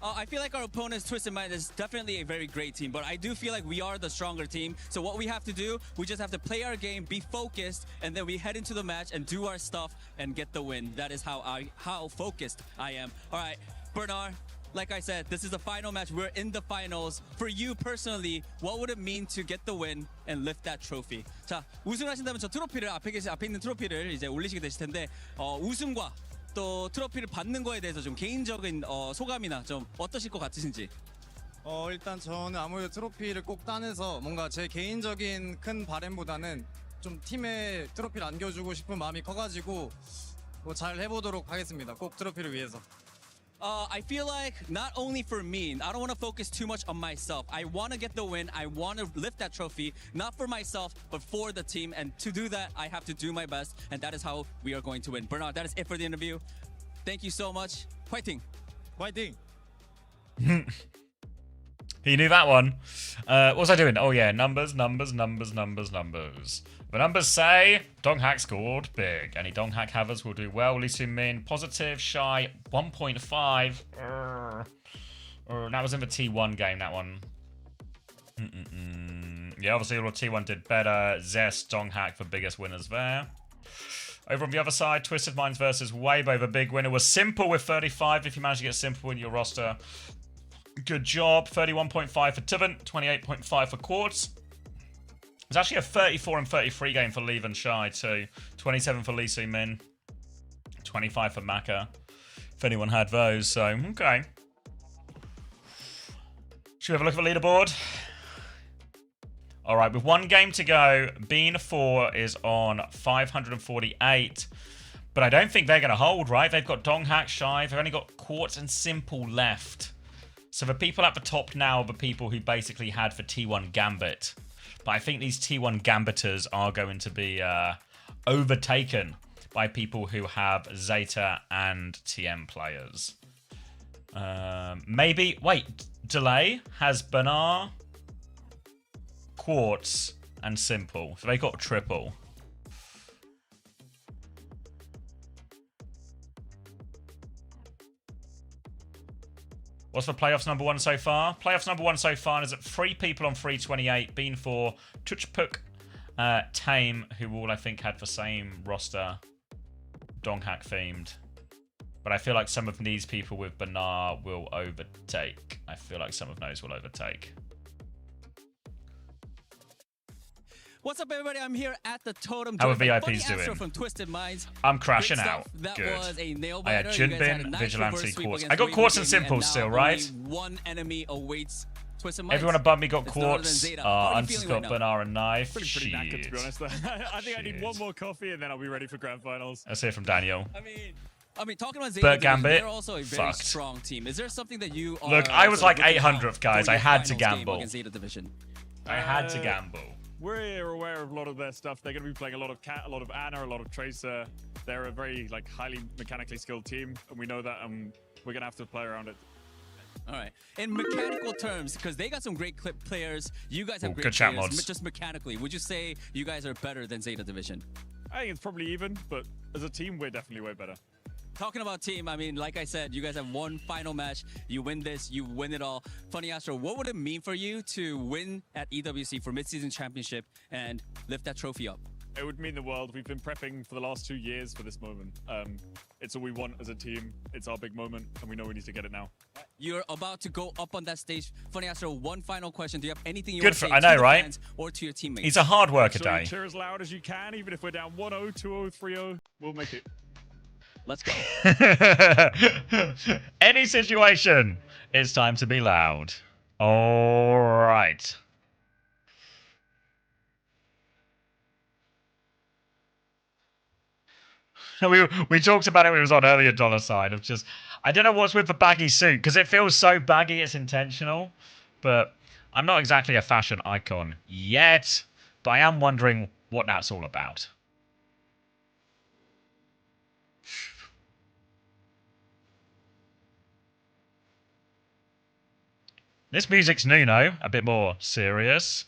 I feel like our opponent's Twisted Mind is definitely a very great team, but I do feel like we are the stronger team. So what we have to do, we just have to play our game, be focused, and then we head into the match and do our stuff and get the win. That is how focused I am. All right, Bernard, like I said, this is the final match. We're in the finals. For you personally, what would it mean to get the win and lift that trophy? 자, 우승하신다면 저 트로피를 앞에 있는 트로피를 이제 올리시게 되실 텐데 우승과 또 트로피를 받는 거에 대해서 좀 개인적인 소감이나 좀 어떠실 것 같으신지? 일단 저는 아무래도 트로피를 꼭 따내서 뭔가 제 개인적인 큰 바램보다는 좀 팀에 트로피를 안겨주고 싶은 마음이 커가지고 잘 해보도록 하겠습니다. 꼭 트로피를 위해서. I feel like not only for me, I don't want to focus too much on myself. I want to get the win. I want to lift that trophy, not for myself, but for the team. And to do that, I have to do my best. And that is how we are going to win. Bernard, that is it for the interview. Thank you so much. Fighting. Fighting. He knew that one. What was I doing? Oh yeah, numbers. The numbers say Donghack scored big. Any Donghack havers will do well. Lee Min, positive, shy, 1.5. That was in the T1 game, that one. Yeah, obviously all of T1 did better. Zest, Donghack, the biggest winners there. Over on the other side, Twisted Minds versus Weibo, the big winner was Simple with 35. If you manage to get Simple in your roster, good job. 31.5 for Tibant, 28.5 for Quartz. It's actually a 34 and 33 game for Leave and Shy too. 27 for Lee Min, 25 for Maka. If anyone had those, so okay. Should we have a look at the leaderboard? All right, with one game to go, Bean 4 is on 548. But I don't think they're going to hold, right? They've got Donghack, Shy. They've only got Quartz and Simple left. So the people at the top now are the people who basically had for T1 Gambit. But I think these T1 Gambiters are going to be overtaken by people who have Zeta and TM players. Maybe... Wait, Delay has Bernard, Quartz, and Simple. So they got triple. What's the playoffs number one so far? Playoffs number one so far is at 3 people on 328. Bean 4, Tuchpuk, Tame, who all I think had the same roster, Donghack themed. But I feel like some of these people with Bernard will overtake. I feel like some of those will overtake. What's up, everybody? I'm here at the Totem. How are VIPs doing? From Twisted Minds. I'm crashing out. That Good. Was a nail I had biter. Junbin, Vigilante, Quartz. I got Quartz and Simple still, right? One enemy awaits Twisted Minds. Everyone above me got Quartz. Hunter's got Bernard and Knife. Pretty knackered, to be honest. I think I need one more coffee and then I'll be ready for grand finals. Let's hear from Daniel. I mean, talking about Zeta, Gambit, they're also a very strong team. Is there something that you are... Look, I was like 800th, guys. I had to gamble. Zeta division? I had to gamble. We're aware of a lot of their stuff. They're going to be playing a lot of Cat, a lot of Ana, a lot of Tracer. They're a very highly mechanically skilled team, and we know that, and we're going to have to play around it. All right. In mechanical terms, because they got some great clip players, you guys have great good players. chat mods. Just mechanically, would you say you guys are better than Zeta Division? I think it's probably even, but as a team, we're definitely way better. Talking about team, I mean, like I said, you guys have one final match. You win this, you win it all. Funny Astro, what would it mean for you to win at EWC for mid-season championship and lift that trophy up? It would mean the world. We've been prepping for the last 2 years for this moment. It's all we want as a team. It's our big moment, and we know we need to get it now. You're about to go up on that stage. Funny Astro, one final question. Do you have anything you Good want to say I to know, the right? fans or to your teammates? He's a hard worker, So Day. cheer as loud as you can, even if we're down 1-0, 2-0, 3-0. We'll make it. Let's go. Any situation, it's time to be loud. All right. We talked about it when it was on earlier, dollar sign, of just, I don't know what's with the baggy suit, because it feels so baggy it's intentional, but I'm not exactly a fashion icon yet, but I am wondering what that's all about. This music's Nuno, a bit more serious.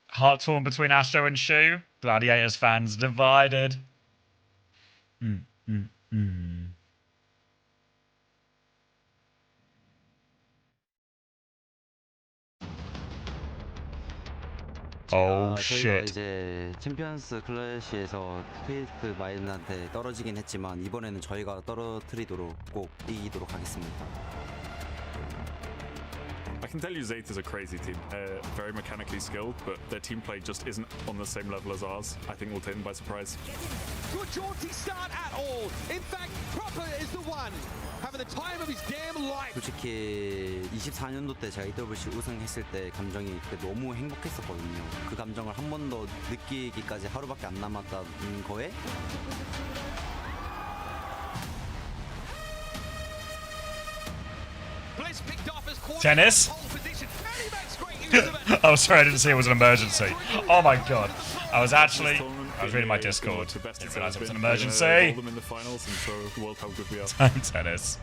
Heart torn between Astro and Shu. Gladiators fans divided. Oh 저희가 shit. 이제 챔피언스 클래시에서 페이크 마인한테 떨어지긴 했지만 이번에는 저희가 떨어뜨리도록 꼭 이기도록 하겠습니다. I can tell you Zeta's a crazy team. Very mechanically skilled, but their team play just isn't on the same level as ours. I think we'll take them by surprise. Good jaunty start at all. In fact, Proper is the one having the time of his damn life. 솔직히 24년도 때 제가 EWC 우승했을 때 감정이 그때 너무 행복했었거든요. 그 감정을 한 번 더 느끼기까지 하루밖에 안 남았다는 거에 Tennis? Oh, sorry, I didn't see it was an emergency. Oh my god. I was reading my Discord. Didn't realize it was an emergency. Time tennis.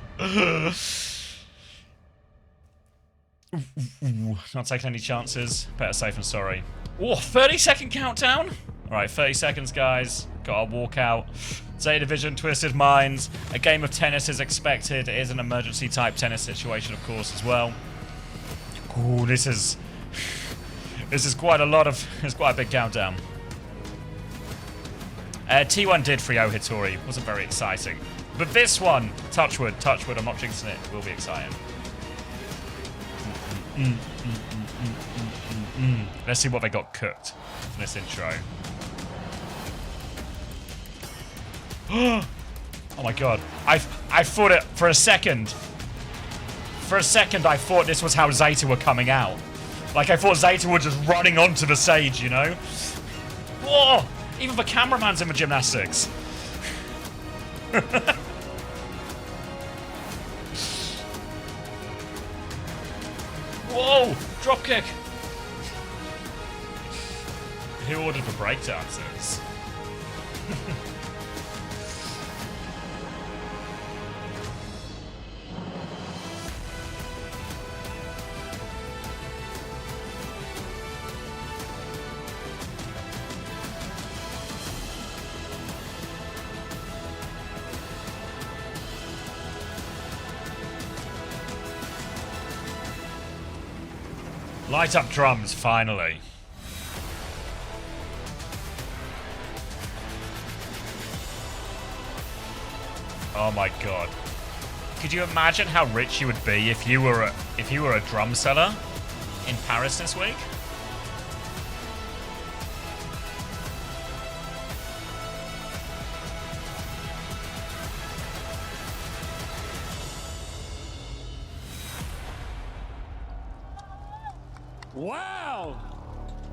Not taking any chances. Better safe than sorry. Oh, 30-second countdown. Alright, 30 seconds, guys. Got our walkout. Zeta Division, Twisted Minds. A game of tennis is expected. It is an emergency type tennis situation, of course, as well. Ooh, this is quite a lot of. It's quite a big countdown. T1 did 3-0 Hitori. Wasn't very exciting. But this one, touchwood, I'm not jinxing it. Will be exciting. Let's see what they got cooked in this intro. Oh my god. I thought it for a second. For a second I thought this was how Zeta were coming out. Like I thought Zeta were just running onto the stage, you know? Whoa! Even the cameraman's in the gymnastics. Whoa! Dropkick! Who ordered the breakdances? Light up drums, finally. Oh my god. Could you imagine how rich you would be if you were a drum seller in Paris this week? Wow!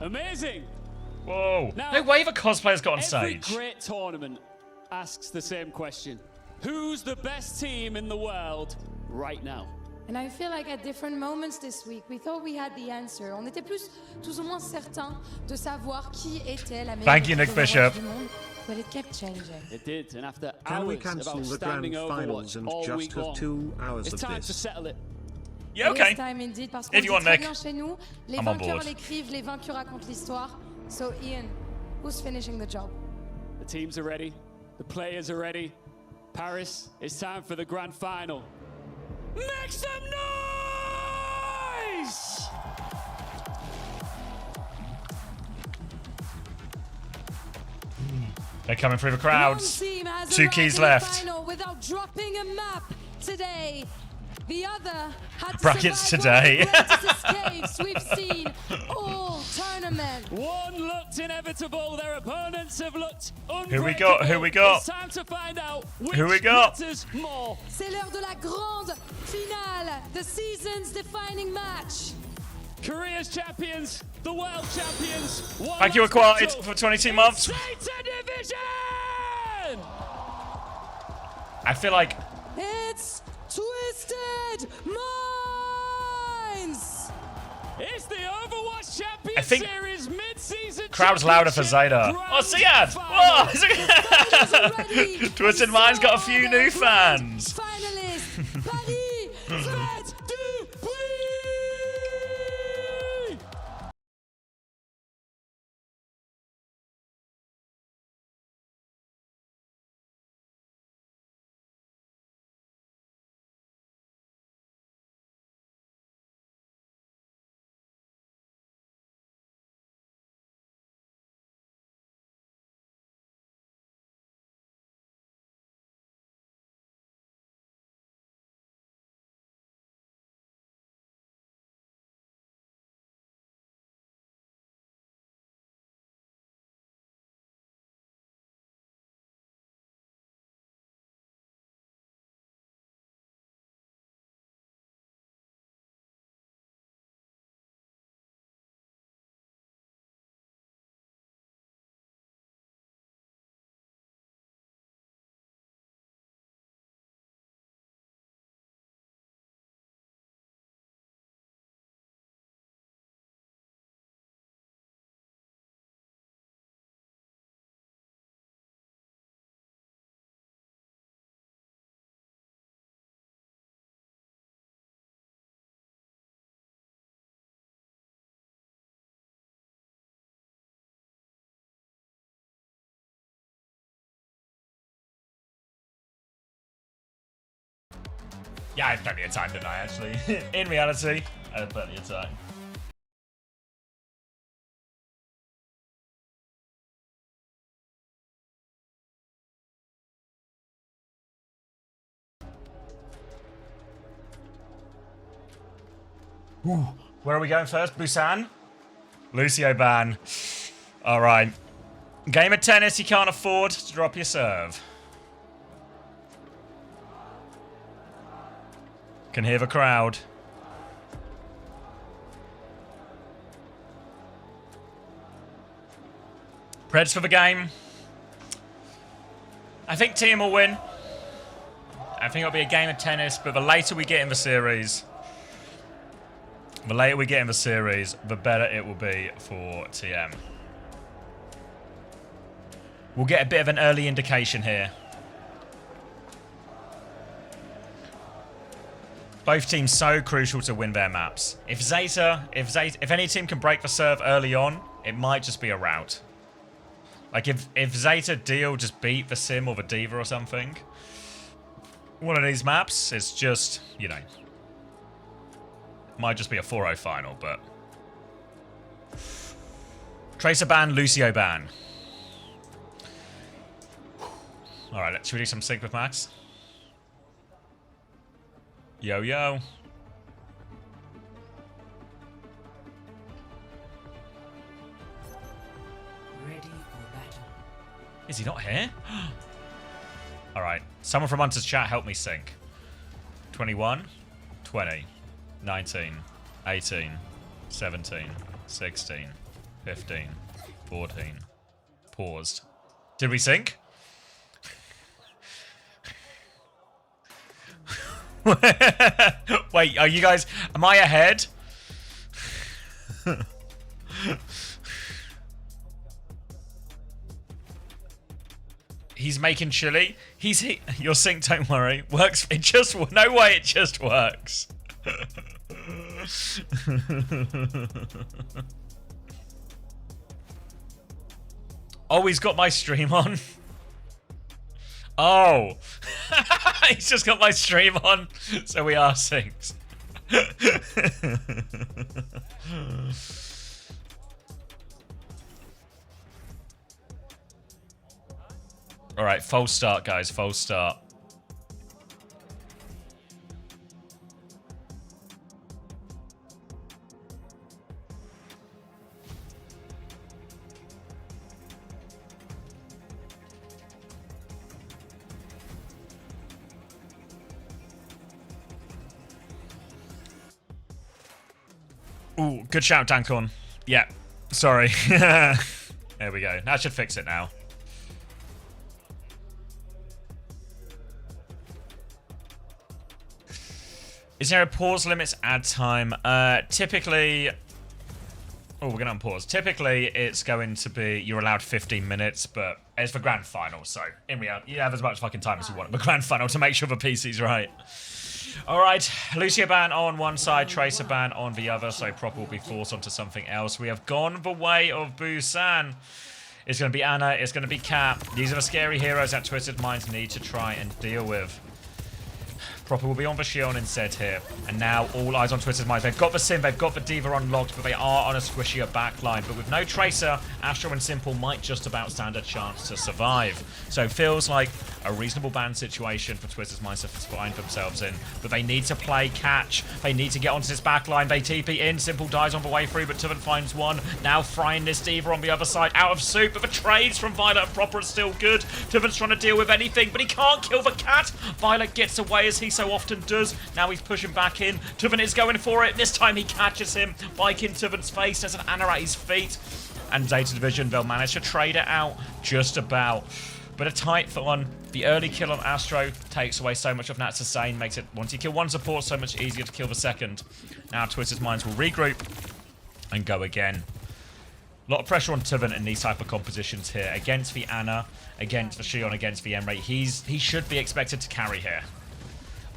Amazing! Whoa! Now, No way the cosplayers got on stage. Every great tournament asks the same question. Who's the best team in the world right now? And I feel like at different moments this week, we thought we had the answer. On était plus ou moins certain de savoir qui était la meilleure Thank you, équipe Nick de Bishop. du monde, but it kept changing. It did, and after Can we hours cancel of the outstanding grand finals Overwatch and all just week have long, 2 hours it's of time to this? settle it. Yeah, okay. This time indeed, parce qu'on If dit you want, très Nick. bien chez nous, les I'm on vainqueurs board. l'écrivent, les vaincus racontent l'histoire. So Ian, who's finishing the job? The teams are ready. The players are ready. Paris, it's time for the grand final. Make some noise! They're coming through the crowds. One team has 2 arrived keys in the left. final without dropping a map today. The other had to Brackets survive today. one of the greatest escapes we've seen all tournament. One looked inevitable. Their opponents have looked unbreakable. Who we got? Who we got? It's time to find out which Who we got? matters more. C'est l'heure de la grande finale, the season's defining match. Korea's champions, the world champions. One Thank you, last Acquired, battle. for 22 months. It's Zeta Division! I feel like It's Twisted Minds! It's the Overwatch Champions I think Series mid-season crowd's louder for Zeta. Oh, Siad! Whoa! Twisted Mind's got a few new fans. Finalist, Paris, Yeah, I had plenty of time, didn't I, actually? In reality, I had plenty of time. Ooh. Where are we going first? Busan? Lucio ban. Alright. Game of tennis, you can't afford to drop your serve. Can hear the crowd. Preds for the game. I think team will win. I think it'll be a game of tennis, but the later we get in the series, the better it will be for TM. We'll get a bit of an early indication here. Both teams so crucial to win their maps. If any team can break the serve early on, it might just be a rout. Like if Zeta deal just beat the Sim or the Diva or something, one of these maps, it's just, you know, might just be a 4-0 final, but Tracer ban, Lucio ban. Alright, let's do some sync with Max. Yo, yo. Ready for battle. Is he not here? Alright, someone from Unter's chat help me sync. 21, 20, 19, 18, 17, 16, 15, 14. Paused. Did we sync? Wait, are you guys... Am I ahead? He's making chili. Your sync, don't worry. Works. It just... No way it just works. Oh, he's got my stream on. Oh. He's just got my stream on. So we are synced. Alright, false start, guys. False start. Ooh, good shout, Dankorn. Yeah, sorry. There we go. That should fix it now. Is there a pause limits ad time? Typically... Oh, we're going to unpause. Typically, it's going to be... You're allowed 15 minutes, but it's for grand final, so in reality, you have as much fucking time as you want. But grand final to make sure the PC's right. Alright, Lucio ban on one side, Tracer ban on the other, so Prop will be forced onto something else. We have gone the way of Busan. It's going to be Anna, it's going to be Cat. These are the scary heroes that Twisted Minds need to try and deal with. Proper will be on the Shion instead here. And now all eyes on Twisted Minds. They've got the Sim, they've got the Diva unlocked, but they are on a squishier backline. But with no Tracer, Astro and Simple might just about stand a chance to survive. So it feels like a reasonable ban situation for Twisted Minds to find themselves in. But they need to play catch. They need to get onto this backline. They TP in. Simple dies on the way through, but Tuvan finds one. Now frying this Diva on the other side. Out of soup, but the trades from Violet and Proper are still good. Tuvan's trying to deal with anything, but he can't kill the cat. Violet gets away as he so often does. Now he's pushing back in. Tuvan is going for it. This time he catches him. Bike in Tuvan's face. There's an Anna at his feet. And Zeta Division, they'll manage to trade it out just about. But a tight one. The early kill on Astro takes away so much of Nat's sustain. Makes it, once you kill one support, so much easier to kill the second. Now Twisted Minds will regroup and go again. A lot of pressure on Tuvan in these type of compositions here. Against the Anna, against the Shion, against the Emre. He should be expected to carry here.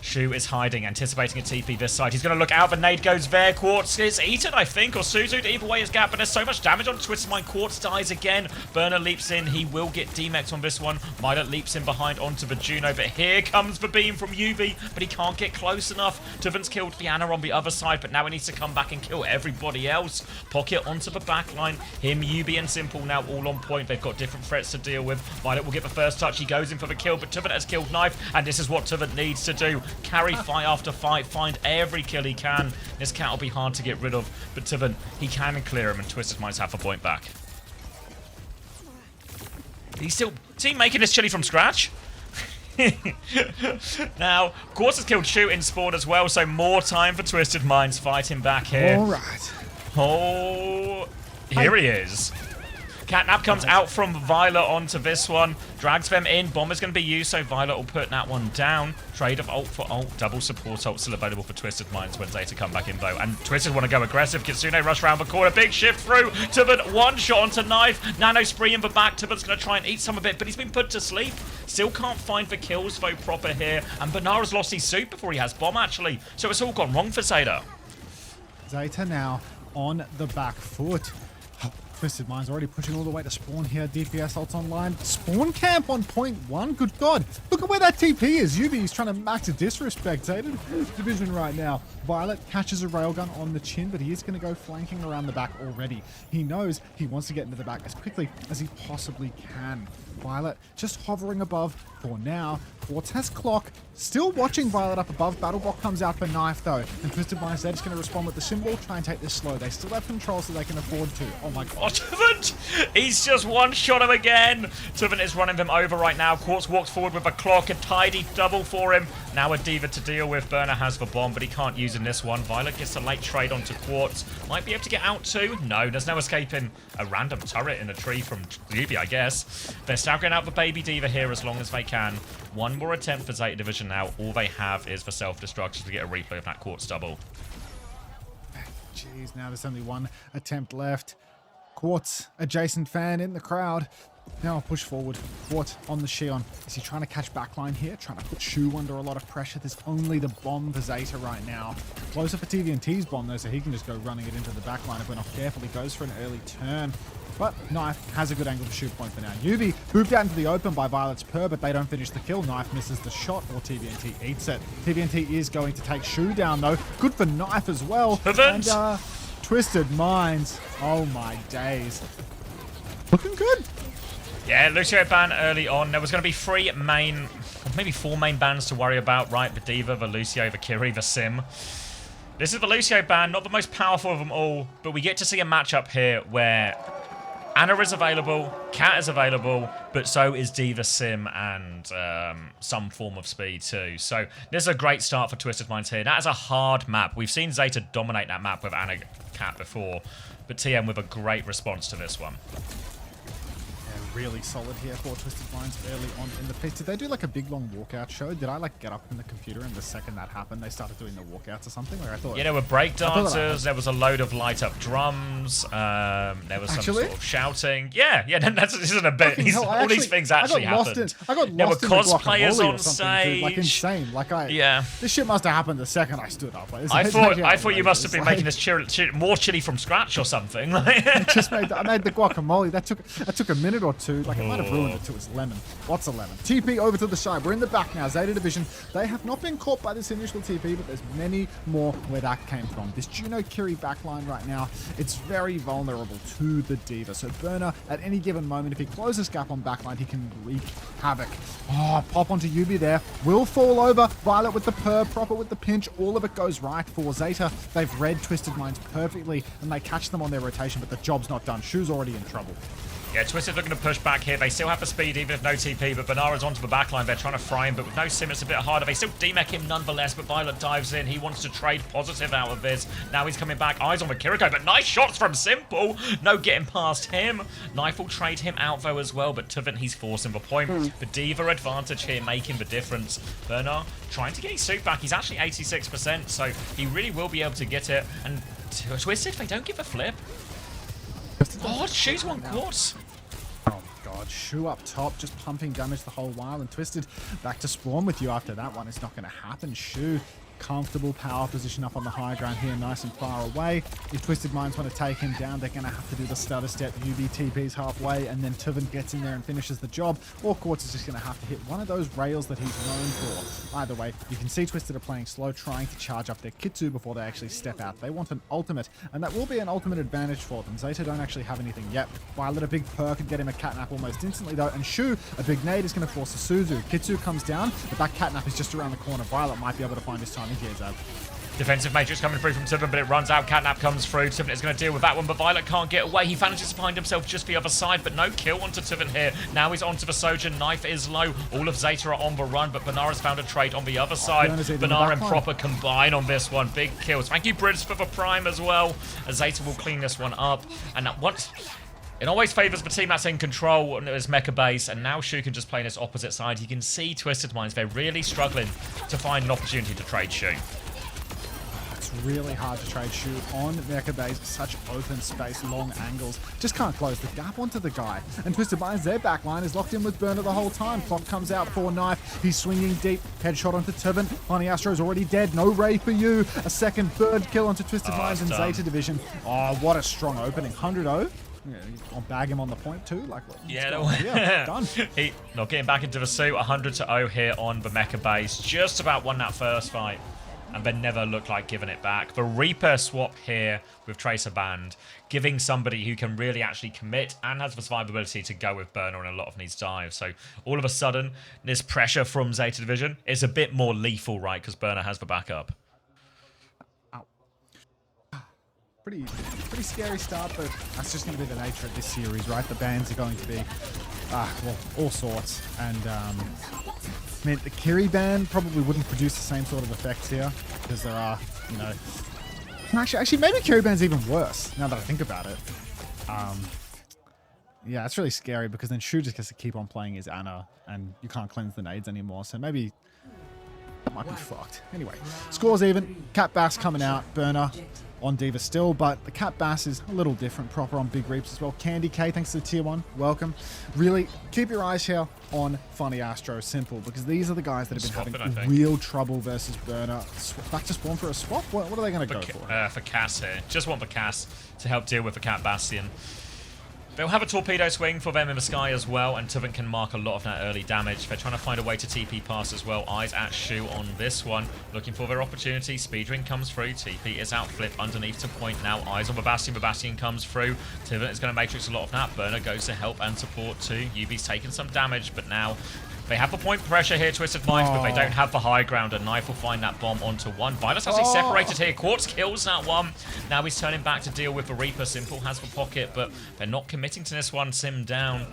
Shu is hiding, anticipating a TP this side. He's going to look out, but nade goes there. Quartz is eaten, I think, or Suzu to either way his gap, but there's so much damage on Twisted Mind. Quartz dies again. Burner leaps in. He will get DMX on this one. Violet leaps in behind onto the Juno, but here comes the beam from Yubi, but he can't get close enough. Tuvin's killed the Ana on the other side, but now he needs to come back and kill everybody else. Pocket onto the backline. Him, Yubi, and Simple now all on point. They've got different threats to deal with. Violet will get the first touch. He goes in for the kill, but Tuvin has killed Knife, and this is what Tuvin needs to do. Carry fight after fight, find every kill he can. This cat will be hard to get rid of, but Tuvin, he can clear him, and Twisted Minds have a point back. He's still... Is he making this chili from scratch? Now, Quartz has killed Shu in Spawn as well, so more time for Twisted Minds fighting back here. All right. Oh, here he is. Catnap comes out from Violet onto this one. Drags them in. Bomb is going to be used, so Violet will put that one down. Trade of ult for ult. Double support ult still available for Twisted Minds when Zeta come back in, though. And Twisted want to go aggressive. Kitsune rush around the corner. Big shift through. Tubin, one shot onto Knife. Nano spree in the back. Tubin's going to try and eat some of it, but he's been put to sleep. Still can't find the kills, though, proper here. And Banara's lost his suit before he has Bomb, actually. So it's all gone wrong for Zeta. Zeta now on the back foot. Twisted Mind's already pushing all the way to Spawn here. DPS ults online. Spawn camp on point 1. Good God. Look at where that TP is. Yubi's trying to max disrespect Zeta division right now. Violet catches a railgun on the chin, but he is going to go flanking around the back already. He knows he wants to get into the back as quickly as he possibly can. Violet just hovering above for now. Quartz has clock. Still watching Violet up above. Battlebot comes out for Knife though. And Twisted Minds, they're just going to respond with the symbol. Try and take this slow. They still have control so they can afford to. Oh my God. Tuvin! He's just one-shot him again. Tuvin is running them over right now. Quartz walks forward with a clock. A tidy double for him. Now a Diva to deal with. Burner has the bomb, but he can't use in this one. Violet gets a late trade onto Quartz. Might be able to get out too. No, there's no escaping a random turret in a tree from Yubi, I guess. They're staggering out the baby Diva here as long as they can. One more attempt for Zeta Division now. All they have is for self-destruction to get a replay of that Quartz double. Jeez, now there's only one attempt left. Quartz, adjacent fan in the crowd. Now push forward. Quartz on the Shion. Is he trying to catch backline here? Trying to put Shu under a lot of pressure. There's only the bomb for Zeta right now. Closer for TVNT's bomb though, so he can just go running it into the backline if we're not careful. He goes for an early turn. But Knife has a good angle to shoot point for now. Yubi moved out into the open by Violet's Purr, but they don't finish the kill. Knife misses the shot, or TVNT eats it. TVNT is going to take Shu down, though. Good for Knife as well. Event. And Twisted Minds. Oh, my days. Looking good. Yeah, Lucio ban early on. There was going to be 3 main, maybe 4 main bans to worry about, right? The Diva, the Lucio, the Kiri, the Sim. This is the Lucio ban, not the most powerful of them all, but we get to see a matchup here where Ana is available, Cat is available, but so is Diva, Sim, and some form of speed too. So this is a great start for Twisted Minds here. That is a hard map. We've seen Zeta dominate that map with Ana Cat before, but TM with a great response to this one. Really solid here for Twisted Minds early on in the piece. Did they do like a big long walkout show? Did I like get up in the computer and the second that happened they started doing the walkouts or something? Like I thought. Yeah, there were break dancers, there was a load of light up drums, there was some sort of shouting. Yeah, this isn't a bit. All these things actually happened. I got lost there were in cosplayers on stage. Dude, like insane. Like this shit must have happened the second I stood up. Like, I thought you must have been making this more chili from scratch or something. I made the guacamole. That took a minute or two. Like, it might have ruined it to its lemon. What's a lemon? TP over to the side. We're in the back now. Zeta Division, they have not been caught by this initial TP, but there's many more where that came from. This Juno Kiri backline right now, it's very vulnerable to the Diva. So Burner, at any given moment, if he closes gap on backline, he can wreak havoc. Oh, pop onto Yubi there. Will fall over. Violet with the Purr, proper with the pinch. All of it goes right for Zeta. They've read Twisted Minds perfectly, and they catch them on their rotation, but the job's not done. Shu's already in trouble. Yeah, Twisted looking to push back here. They still have the speed, even if no TP, but Banara's onto the backline. They're trying to fry him, but with no sim, it's a bit harder. They still demech him nonetheless, but Violet dives in. He wants to trade positive out of this. Now he's coming back. Eyes on the Kiriko, but nice shots from Simple. No getting past him. Knife will trade him out, though, as well, but Tuvin, he's forcing the point. The Diva advantage here, making the difference. Bernard trying to get his suit back. He's actually 86%, so he really will be able to get it. And Twisted, they don't give a flip. Oh, choose one Quartz. Oh, God. god. Shu up top, just pumping damage the whole while, and Twisted back to spawn with you after that one. It's not going to happen. Shu, comfortable power position up on the high ground here, nice and far away. If Twisted Minds want to take him down, they're going to have to do the stutter step. UBTP's halfway, and then Tuven gets in there and finishes the job. Or Quartz is just going to have to hit one of those rails that he's known for. Either way, you can see Twisted are playing slow, trying to charge up their Kitsu before they actually step out. They want an ultimate, and that will be an ultimate advantage for them. Zeta don't actually have anything yet. Violet, a big perk, could get him a catnap almost instantly though, and Shu, a big nade, is going to force a Suzu. Kitsu comes down, but that catnap is just around the corner. Violet might be able to find his timing here, Zab. Defensive Matrix coming through from Tuven, but it runs out. Catnap comes through. Tuven is going to deal with that one, but Violet can't get away. He manages to find himself just the other side, but no kill onto Tuven here. Now he's onto the Sojourn. Knife is low. All of Zeta are on the run, but Banara's found a trade on the other side. Banara and Proper combine on this one. Big kills. Thank you, Brids, for the prime as well. As Zeta will clean this one up. And once... It always favours the team that's in control on his mecha base, and now Shu can just play on his opposite side. You can see Twisted Minds, they're really struggling to find an opportunity to trade Shu. It's really hard to trade Shu on mecha base, such open space, long angles. Just can't close the gap onto the guy. And Twisted Minds, their backline is locked in with Burner the whole time. Clock comes out for Knife. He's swinging deep. Headshot onto Tuven. Honey Astro's already dead. No Ray for you. A second bird kill onto Twisted Minds and Zeta Division. Oh, what a strong opening. 100-0. Yeah, I'll bag him on the point too. Like, yeah, done. He not getting back into the suit. 100-0 here on the mecha base. Just about won that first fight, and then never looked like giving it back. The Reaper swap here with Tracer Band, giving somebody who can really actually commit and has the survivability to go with Burner on a lot of these dives. So all of a sudden, this pressure from Zeta Division is a bit more lethal, right? Because Burner has the backup. Pretty scary start, but that's just going to be the nature of this series, right? The bans are going to be, well, all sorts. And, I mean, the Kiri ban probably wouldn't produce the same sort of effects here, because there are, you know... Actually, maybe Kiri ban's even worse, now that I think about it. Yeah, it's really scary, because then Shu just gets to keep on playing his Anna, and you can't cleanse the nades anymore, so maybe... that might be fucked. Anyway, scores even. Cat Bass coming out. Burner on Diva still, but the Cat Bass is a little different. Proper on Big Reaps as well. Candy K, thanks to the tier 1. Welcome. Really, keep your eyes here on Funny Astro. Simple, because these are the guys that have been having real trouble versus Burner. Back to spawn for a swap? What are they going to go for? For Cass here. Just want the Cass to help deal with the Cat Bastion. They'll have a torpedo swing for them in the sky as well, and Tuven can mark a lot of that early damage. They're trying to find a way to TP pass as well. Eyes at Shu on this one, looking for their opportunity. Speedring comes through. TP is out, flip underneath to point now. Eyes on the Bastion. The Bastion comes through. Tuven is going to matrix a lot of that. Burner goes to help and support too. UB's taking some damage, but now they have the point pressure here, Twisted Minds, but they don't have the high ground. A Knife will find that bomb onto one. Violet's actually separated here. Quartz kills that one. Now he's turning back to deal with the Reaper. Simple has the pocket, but they're not committing to this one. Sim down.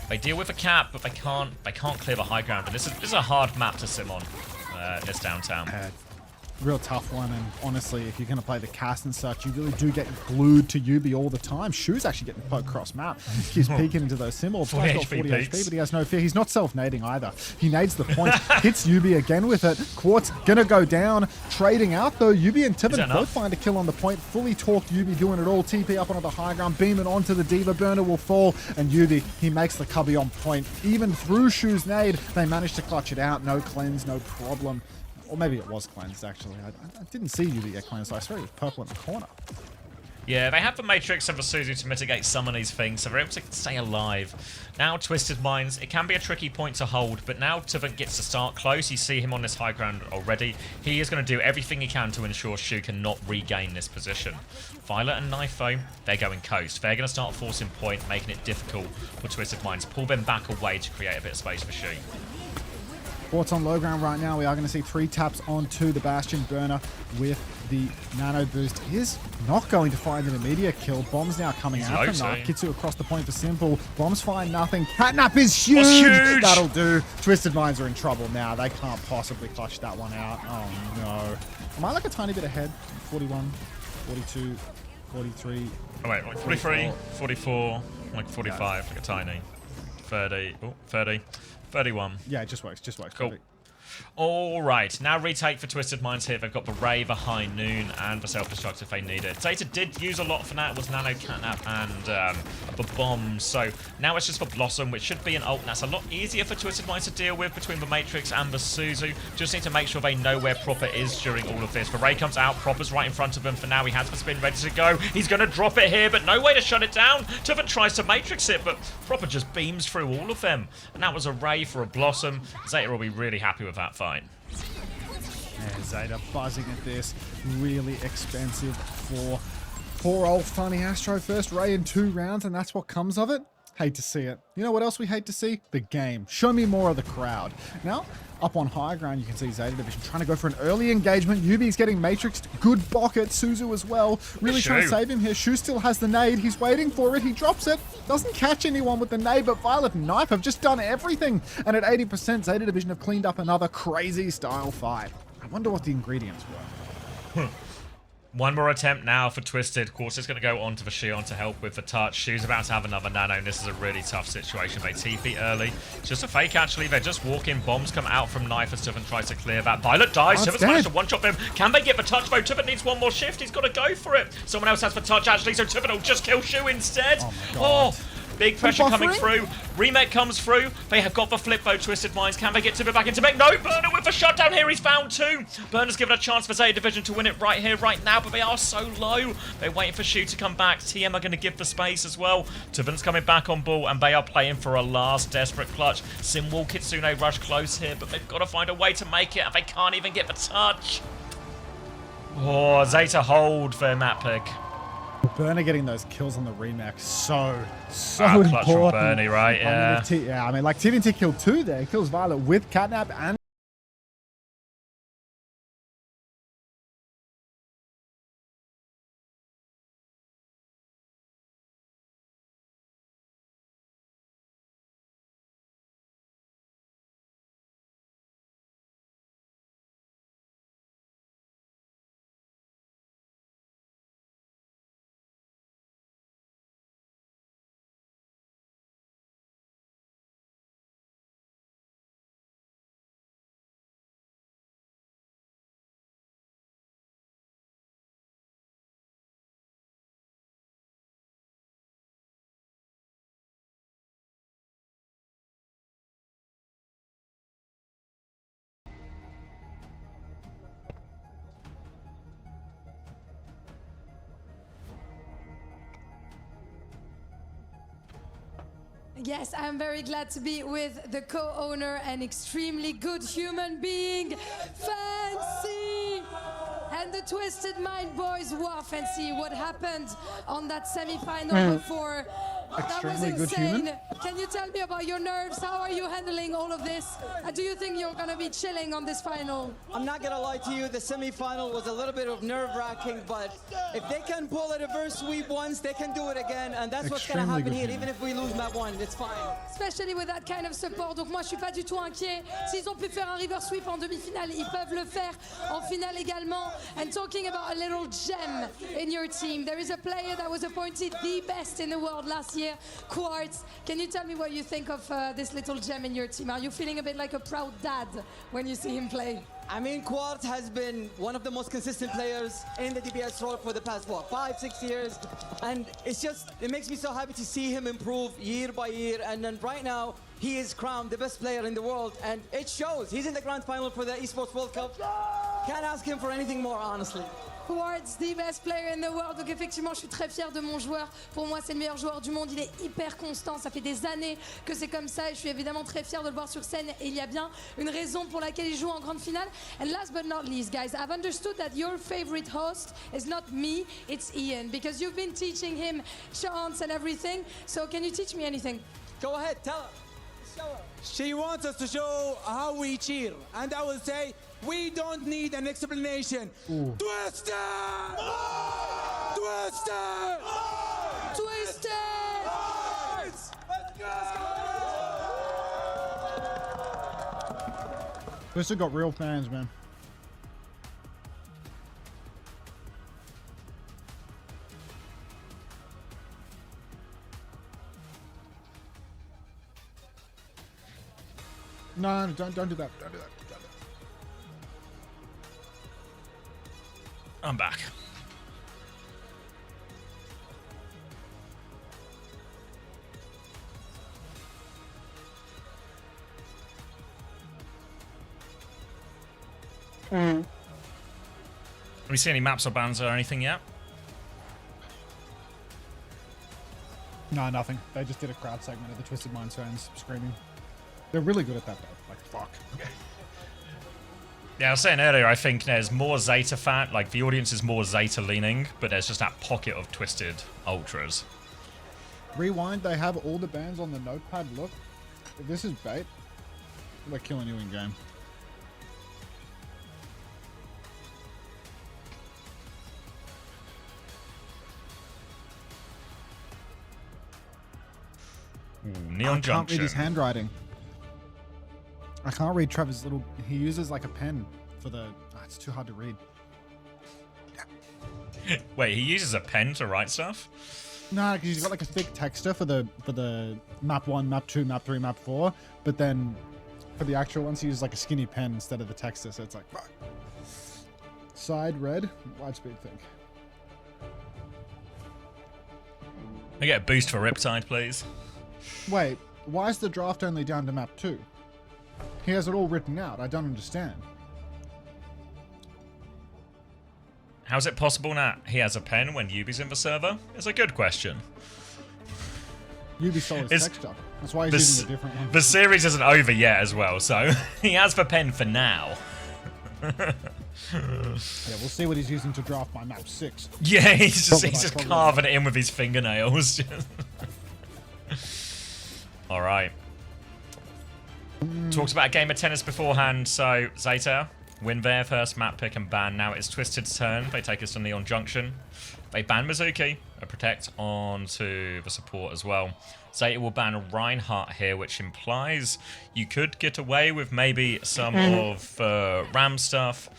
They deal with a Cat, but they can't clear the high ground. And this is a hard map to sim on this downtown. Real tough one, and honestly, if you're going to play the cast and such, you really do get glued to Yubi all the time. Shu's actually getting poked cross map. He's peeking into those symbols. 40 got 40 HP, but he has no fear. He's not self-nading either. He nades the point, hits Yubi again with it. Quartz gonna go down, trading out though. Yubi and Tuven both find a kill on the point. Fully torqued Yubi doing it all. TP up onto the high ground, beaming onto the Diva. Burner will fall, and Yubi, he makes the cubby on point. Even through Shu's nade, they manage to clutch it out. No cleanse, no problem. Or maybe it was cleansed, actually. I didn't see Yubi get cleansed. I swear he was purple in the corner. Yeah, they have the Matrix and the Suzu to mitigate some of these things, so they're able to stay alive. Now, Twisted Minds, it can be a tricky point to hold, but now Tuven gets to start close. You see him on this high ground already. He is going to do everything he can to ensure Shu cannot regain this position. Violet and Knife, though, they're going coast. They're going to start forcing point, making it difficult for Twisted Minds. Pull them back away to create a bit of space for Shu. Quartz on low ground right now. We are going to see 3 taps onto the Bastion. Burner with the nano boost is not going to find an immediate kill. Bombs now coming out from Knife. Kitsu across the point for Simple. Bombs find nothing. Catnap is huge! That'll do. Twisted Minds are in trouble now. They can't possibly clutch that one out. Oh no. Am I like a tiny bit ahead? 41, 42, 43. Oh wait, like 43, 44, like 45, like a tiny. 30, oh, 30. 31. Yeah, it just works. Cool. All right, now retake for Twisted Minds here. They've got the Ray, the High Noon, and the Self-Destruct if they need it. Zeta did use a lot for that. It was Nano, Catnap, and the Bomb. So now it's just for Blossom, which should be an ult. That's a lot easier for Twisted Minds to deal with between the Matrix and the Suzu. Just need to make sure they know where Proper is during all of this. The Ray comes out, Proper's right in front of him. For now, he has the spin ready to go. He's going to drop it here, but no way to shut it down. Tuvan tries to Matrix it, but Proper just beams through all of them. And that was a Ray for a Blossom. Zeta will be really happy with that fight. Yeah, Zeta buzzing at this. Really expensive for poor old Funny Astro. First Ray in 2 rounds, and that's what comes of it. Hate to see it. You know what else we hate to see? The game. Show me more of the crowd. Now, up on high ground, you can see Zeta Division trying to go for an early engagement. Yubi's getting matrixed. Good block at Suzu as well. Really trying to save him here. Shu still has the nade. He's waiting for it. He drops it. Doesn't catch anyone with the nade, but Violet and Knife have just done everything. And at 80%, Zeta Division have cleaned up another crazy style fight. I wonder what the ingredients were. One more attempt now for Twisted. Of course, it's going to go on to the Shion to help with the touch. Shu's about to have another nano, and this is a really tough situation. They TP early. It's just a fake, actually. They're just walking. Bombs come out from Knife as Tuvan tries to clear that. Violet dies. Tuvan's managed to one-shot him. Can they get the touch, though? Tuvan needs one more shift. He's got to go for it. Someone else has the touch, actually, so Tuvan will just kill Shu instead. Oh, my God. Big pressure coming through. Remake comes through. They have got the flip though, Twisted Minds. Can they get Tuvan back into mech? No, Burner with the shutdown here. He's found 2. Burner's given a chance for Zeta Division to win it right here, right now, but they are so low. They're waiting for Shu to come back. TM are going to give the space as well. Tuvan's coming back on ball, and they are playing for a last desperate clutch. Simwall, Kitsune rush close here, but they've got to find a way to make it, and they can't even get the touch. Oh, Zeta hold their map pick. Burner getting those kills on the remake, so clutch important. from Bernie, right? Yeah. I mean, like TNT killed 2 there. He kills Violet with Catnap and Yes, I'm very glad to be with the co-owner and extremely good human being, Fancy! And the Twisted Mind boys, wow, Fancy, what happened on that semi-final before? That was Extremely good insane. human. Can you tell me about your nerves? How are you handling all of this? Do you think you're going to be chilling on this final? I'm not going to lie to you, the semi-final was a little bit of nerve-wracking, but if they can pull a reverse sweep once, they can do it again, and that's what's going to happen here. Even if we lose map 1, it's fine. Especially with that kind of support. Donc moi, je suis pas du tout inquiet. S'ils ont pu faire un reverse sweep en demi-finale, ils peuvent le faire en finale également. And talking about a little gem in your team, there is a player that was appointed the best in the world last year, Quartz. Can you tell me what you think of this little gem in your team? Are you feeling a bit like a proud dad when you see him play? I mean, Quartz has been one of the most consistent players in the DPS role for the past, what, 5-6 years? And it makes me so happy to see him improve year by year. And then right now, he is crowned the best player in the world. And it shows. He's in the grand final for the Esports World Cup. Can't ask him for anything more, honestly. Quartz, the best player in the world. Donc effectivement, je suis très fière de mon joueur. Pour moi, c'est le meilleur joueur du monde. Il est hyper constant. Ça fait des années que c'est comme ça. Et je suis évidemment très fière de le voir sur scène. Et il y a bien une raison pour laquelle il joue en grande finale. And last but not least, guys, I've understood that your favorite host is not me, it's Ian. Because you've been teaching him chants and everything. So can you teach me anything? Go ahead, tell her. Show her. She wants us to show how we cheer. And I will say, we don't need an explanation. Twisted! Twisted! Twisted! Let's go! Twisted got real fans, man. No, don't do that. Don't do that. I'm back. Have we seen any maps or bans or anything yet? No, nothing. They just did a crowd segment of the Twisted Minds fans screaming. They're really good at that though. Like, fuck. Yeah, I was saying earlier, I think there's more Zeta fan, like the audience is more Zeta leaning, but there's just that pocket of Twisted Ultras. Rewind, they have all the bands on the notepad. Look, if this is bait, they're killing you in game. Ooh, Neon I can't Junction. read his handwriting. I can't read Trevor's little... He uses like a pen for the... Oh, it's too hard to read. Wait, he uses a pen to write stuff? No, because he's got like a thick texture for the map 1, map 2, map 3, map 4. But then for the actual ones, he uses like a skinny pen instead of the texture. So it's like... Side red, wide speed think. I get a boost for Riptide, please. Wait, why is the draft only down to map 2? He has it all written out. I don't understand. How's it possible that he has a pen when Yubi's in the server? It's a good question. Yubi stole his texture. That's why he's using a different one. The series isn't over yet as well, so he has the pen for now. Yeah, we'll see what he's using to draft by map 6. Yeah, he's just carving it in with his fingernails. All right. Talked about a game of tennis beforehand, so Zeta win their first map pick and ban. Now it's Twisted's turn. They take us to Neon Junction. They ban Mizuki, a protect onto the support as well. Zeta will ban Reinhardt here, which implies you could get away with maybe some of Ram stuff.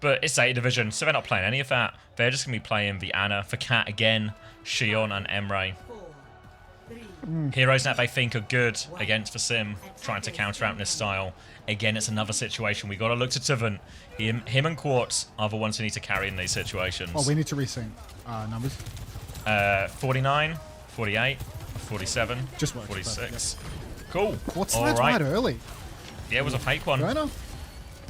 But it's Zeta Division, so they're not playing any of that. They're just going to be playing the Ana for Cat again, Shion and Emre. Heroes that they think are good against the Sim, trying to counter out in this style. Again, it's another situation. We got to look to Tiven. Him and Quartz are the ones who need to carry in these situations. Oh, we need to resync numbers. 49, 48, 47, just 46. Cool. Quartz All slides right. right early. Yeah, it was a fake one. Burner.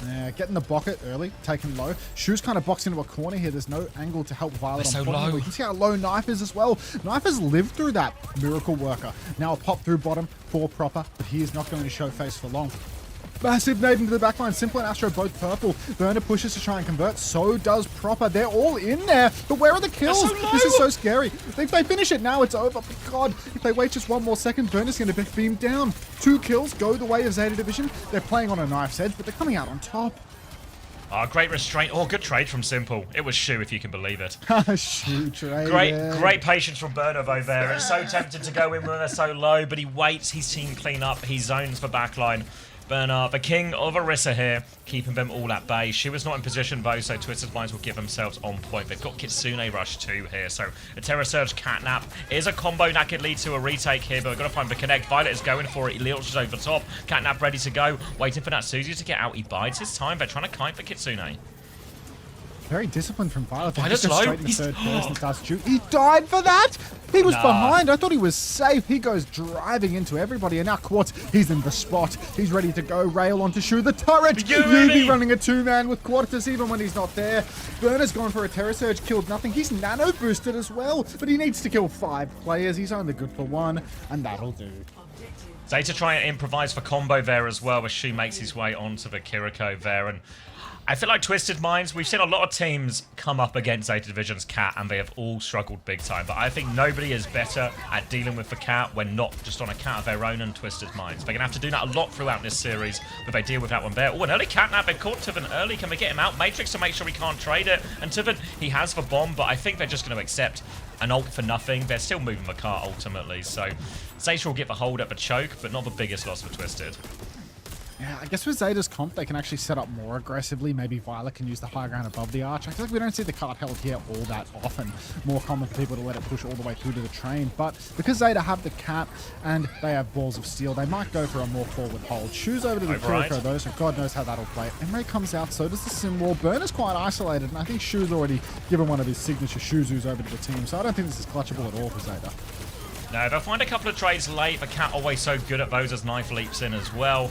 Yeah, getting the bucket early, taken low. Shoe's kind of boxed into a corner here. There's no angle to help Violet They're on so bottom. low. We can see how low Knife is as well. Knife has lived through that Miracle Worker. Now a pop through bottom for Proper, but he is not going to show face for long. Massive nade into the backline. Simple and Astro both purple. Burner pushes to try and convert. So does Proper. They're all in there. But where are the kills? So this is so scary. If they finish it now, it's over. But God, if they wait just one more second, Burner's going to be beamed down. 2 kills go the way of Zeta Division. They're playing on a knife's edge, but they're coming out on top. Oh, great restraint. Oh, good trade from Simple. It was Shoe, if you can believe it. Shoe trade. Great patience from Burner over there. It's so tempting to go in when they're so low, but he waits. He's seen clean up. He zones for backline. Burner, the king of Orisa here, keeping them all at bay. She was not in position though, so Twisted Minds will give themselves on point. They've got Kitsune Rush 2 here, so a Terra Surge Catnap is a combo that could lead to a retake here, but we've got to find the connect. Violet is going for it. He launches over the top. Catnap ready to go, waiting for that Suzy to get out. He bides his time. They're trying to kite for Kitsune. Very disciplined from Violet. Violet's Just low. straight in the third person, starts to shoot. He died for that. He was behind. I thought he was safe. He goes driving into everybody, and now Quartz, he's in the spot. He's ready to go. Rail onto Shu. The turret. Yubi running a 2-man with Quartz even when he's not there. Burner's gone for a Terra Surge, killed nothing. He's nano boosted as well, but he needs to kill 5 players. He's only good for 1, and that'll do. Zeta try and improvise for combo there as well, as Shu makes his way onto the Kiriko there, and I feel like Twisted Minds, we've seen a lot of teams come up against Zeta Division's Cat, and they have all struggled big time. But I think nobody is better at dealing with the Cat when not just on a Cat of their own and Twisted Minds. They're going to have to do that a lot throughout this series, but they deal with that one there. Oh, an early Catnap. They caught Tiven early. Can they get him out? Matrix to make sure we can't trade it. And Tiven, he has the bomb, but I think they're just going to accept an ult for nothing. They're still moving the cart ultimately. So Zeta will get the hold at the choke, but not the biggest loss for Twisted. Yeah, I guess with Zeta's comp, they can actually set up more aggressively. Maybe Violet can use the high ground above the arch. I feel like we don't see the card held here all that often. More common for people to let it push all the way through to the train. But because Zeta have the cap and they have balls of steel, they might go for a more forward hold. Shoes over to the Kiriko though, so God knows how that'll play. Emre comes out, so does the Sim Wall. Burner's quite isolated, and I think Shoe's already given one of his signature Shuzus over to the team. So I don't think this is clutchable at all for Zeta. No, they'll find a couple of trades late. The Cat always so good at those as Knife leaps in as well.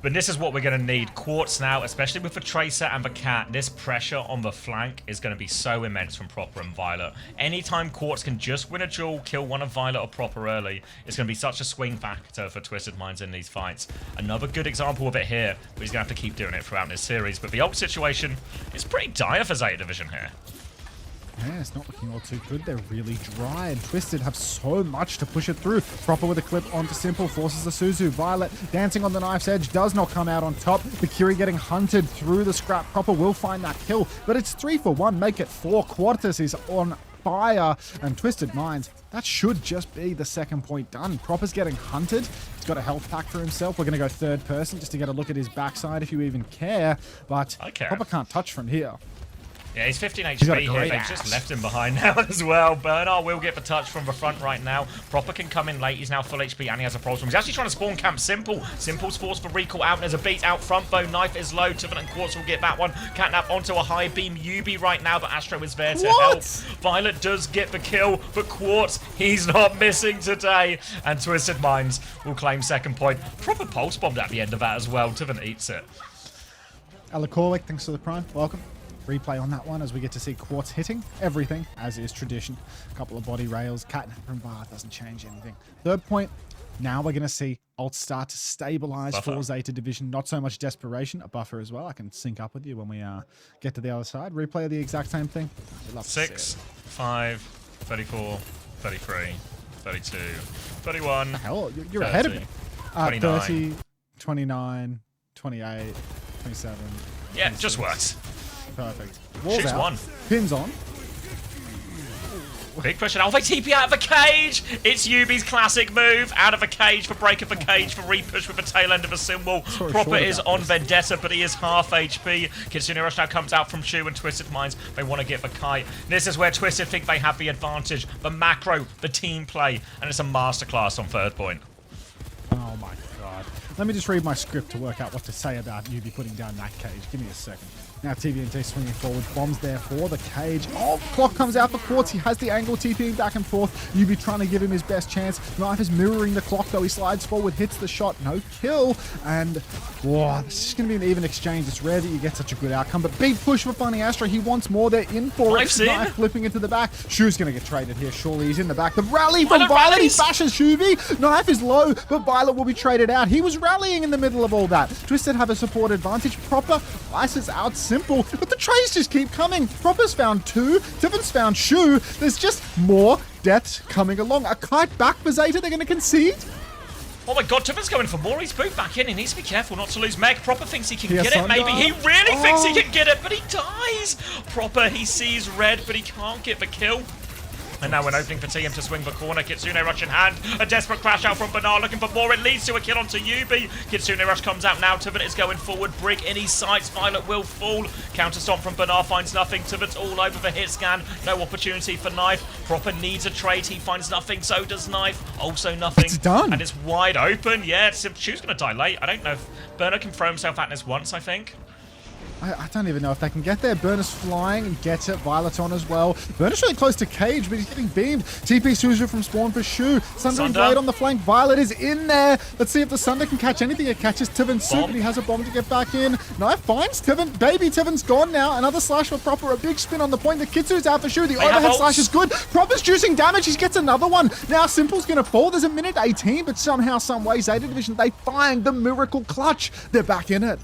But this is what we're going to need. Quartz now, especially with the Tracer and the Cat, this pressure on the flank is going to be so immense from Proper and Violet. Anytime Quartz can just win a duel, kill one of Violet or Proper early, it's going to be such a swing factor for Twisted Minds in these fights. Another good example of it here, but he's going to have to keep doing it throughout this series. But the ult situation is pretty dire for Zeta Division here. Yeah, it's not looking all too good. They're really dry, and Twisted have so much to push it through. Proper with a clip onto Simple, forces the Suzu. Violet dancing on the knife's edge, does not come out on top. The Kiri getting hunted through the scrap. Proper will find that kill, but it's 3 for 1. Make it 4. Quartus is on fire, and Twisted Minds, that should just be the second point done. Proper's getting hunted. He's got a health pack for himself. We're going to go third person just to get a look at his backside if you even care, but Proper can't touch from here. Yeah, he's 15 HP here. They've just left him behind now as well. Bernard will get the touch from the front right now. Proper can come in late. He's now full HP and he has a problem. He's actually trying to spawn camp Simple. Simple's forced for recall out. There's a beat out front though. Knife is low. Tiven and Quartz will get that one. Catnap onto a high beam. Yubi right now, but Astro is there to help. Violet does get the kill, but Quartz, he's not missing today. And Twisted Minds will claim second point. Proper pulse bombed at the end of that as well. Tiven eats it. Alakorlik, thanks for the prime. Welcome. Replay on that one as we get to see Quartz hitting everything, as is tradition. A couple of body rails. Catnap from Bar doesn't change anything. Third point, now we're going to see ults start to stabilize for Zeta Division. Not so much desperation. A buffer as well. I can sync up with you when we get to the other side. Replay of the exact same thing. 6, 5, 34, 33, 32, 31. Hell, you're ahead of me. 29. 30, 29, 28, 27. Yeah, it just works. Perfect. Walls Shoots out. one. Pins on. Big pressure now. They TP out of the cage. It's Yubi's classic move. Out of the cage for break of the cage for repush with the tail end of a symbol. Proper is on Vendetta, but he is half HP. Kitsune Rush now comes out from Shu and Twisted Minds. They want to get the kite. This is where Twisted think they have the advantage. The macro, the team play, and it's a masterclass on third point. Oh my god. Let me just read my script to work out what to say about Yubi putting down that cage. Give me a second. Now TVNT swinging forward. Bombs there for the cage. Oh, clock comes out for Quartz. He has the angle, TPing back and forth. Yubi trying to give him his best chance. Knife is mirroring the clock though. He slides forward, hits the shot. No kill. And, whoa, this is going to be an even exchange. It's rare that you get such a good outcome. But big push for Funny Astro. He wants more. They're in for it. Knife flipping into the back. Shu's going to get traded here. Surely he's in the back. The rally from Violet. He bashes Shuvi. Knife is low, but Violet will be traded out. He was rallying in the middle of all that. Twisted have a support advantage. Proper ices out Simple. But the trades just keep coming. Proper's found 2. Tiven's found Shu. There's just more deaths coming along. A kite back for Zeta. They're going to concede. Oh my god, Tiven's going for more. He's moved back in. He needs to be careful not to lose Meg. Proper thinks he can get it, maybe. He really thinks he can get it, but he dies. Proper, he sees red, but he can't get the kill. And now an opening for TM to swing the corner. Kitsune Rush in hand. A desperate crash out from Bernard looking for more. It leads to a kill onto Yubi. Kitsune Rush comes out now. Tiven is going forward. Brig in his sights. Violet will fall. Counter stomp from Bernard finds nothing. Tiven's all over the hit scan. No opportunity for Knife. Proper needs a trade. He finds nothing. So does Knife. Also nothing. It's done. And it's wide open. Yeah, Shu's going to die late. I don't know if Bernard can throw himself at this once, I think. I don't even know if they can get there. Burner's flying and gets it. Violet's on as well. Burner's really close to cage, but he's getting beamed. TP Suzu from spawn for Shu. Sunder and Blade on the flank. Violet is in there. Let's see if the Sunder can catch anything. It catches Tiven Soup, but he has a bomb to get back in. Knife finds Tiven. Baby Tiven's gone now. Another slash for Proper. A big spin on the point. The Kitsu's out for Shu. The overhead slash is good. Proper's juicing damage. He gets another one. Now Simple's going to fall. There's a minute 18, but somehow, some way, Zeta Division, they find the miracle clutch. They're back in it.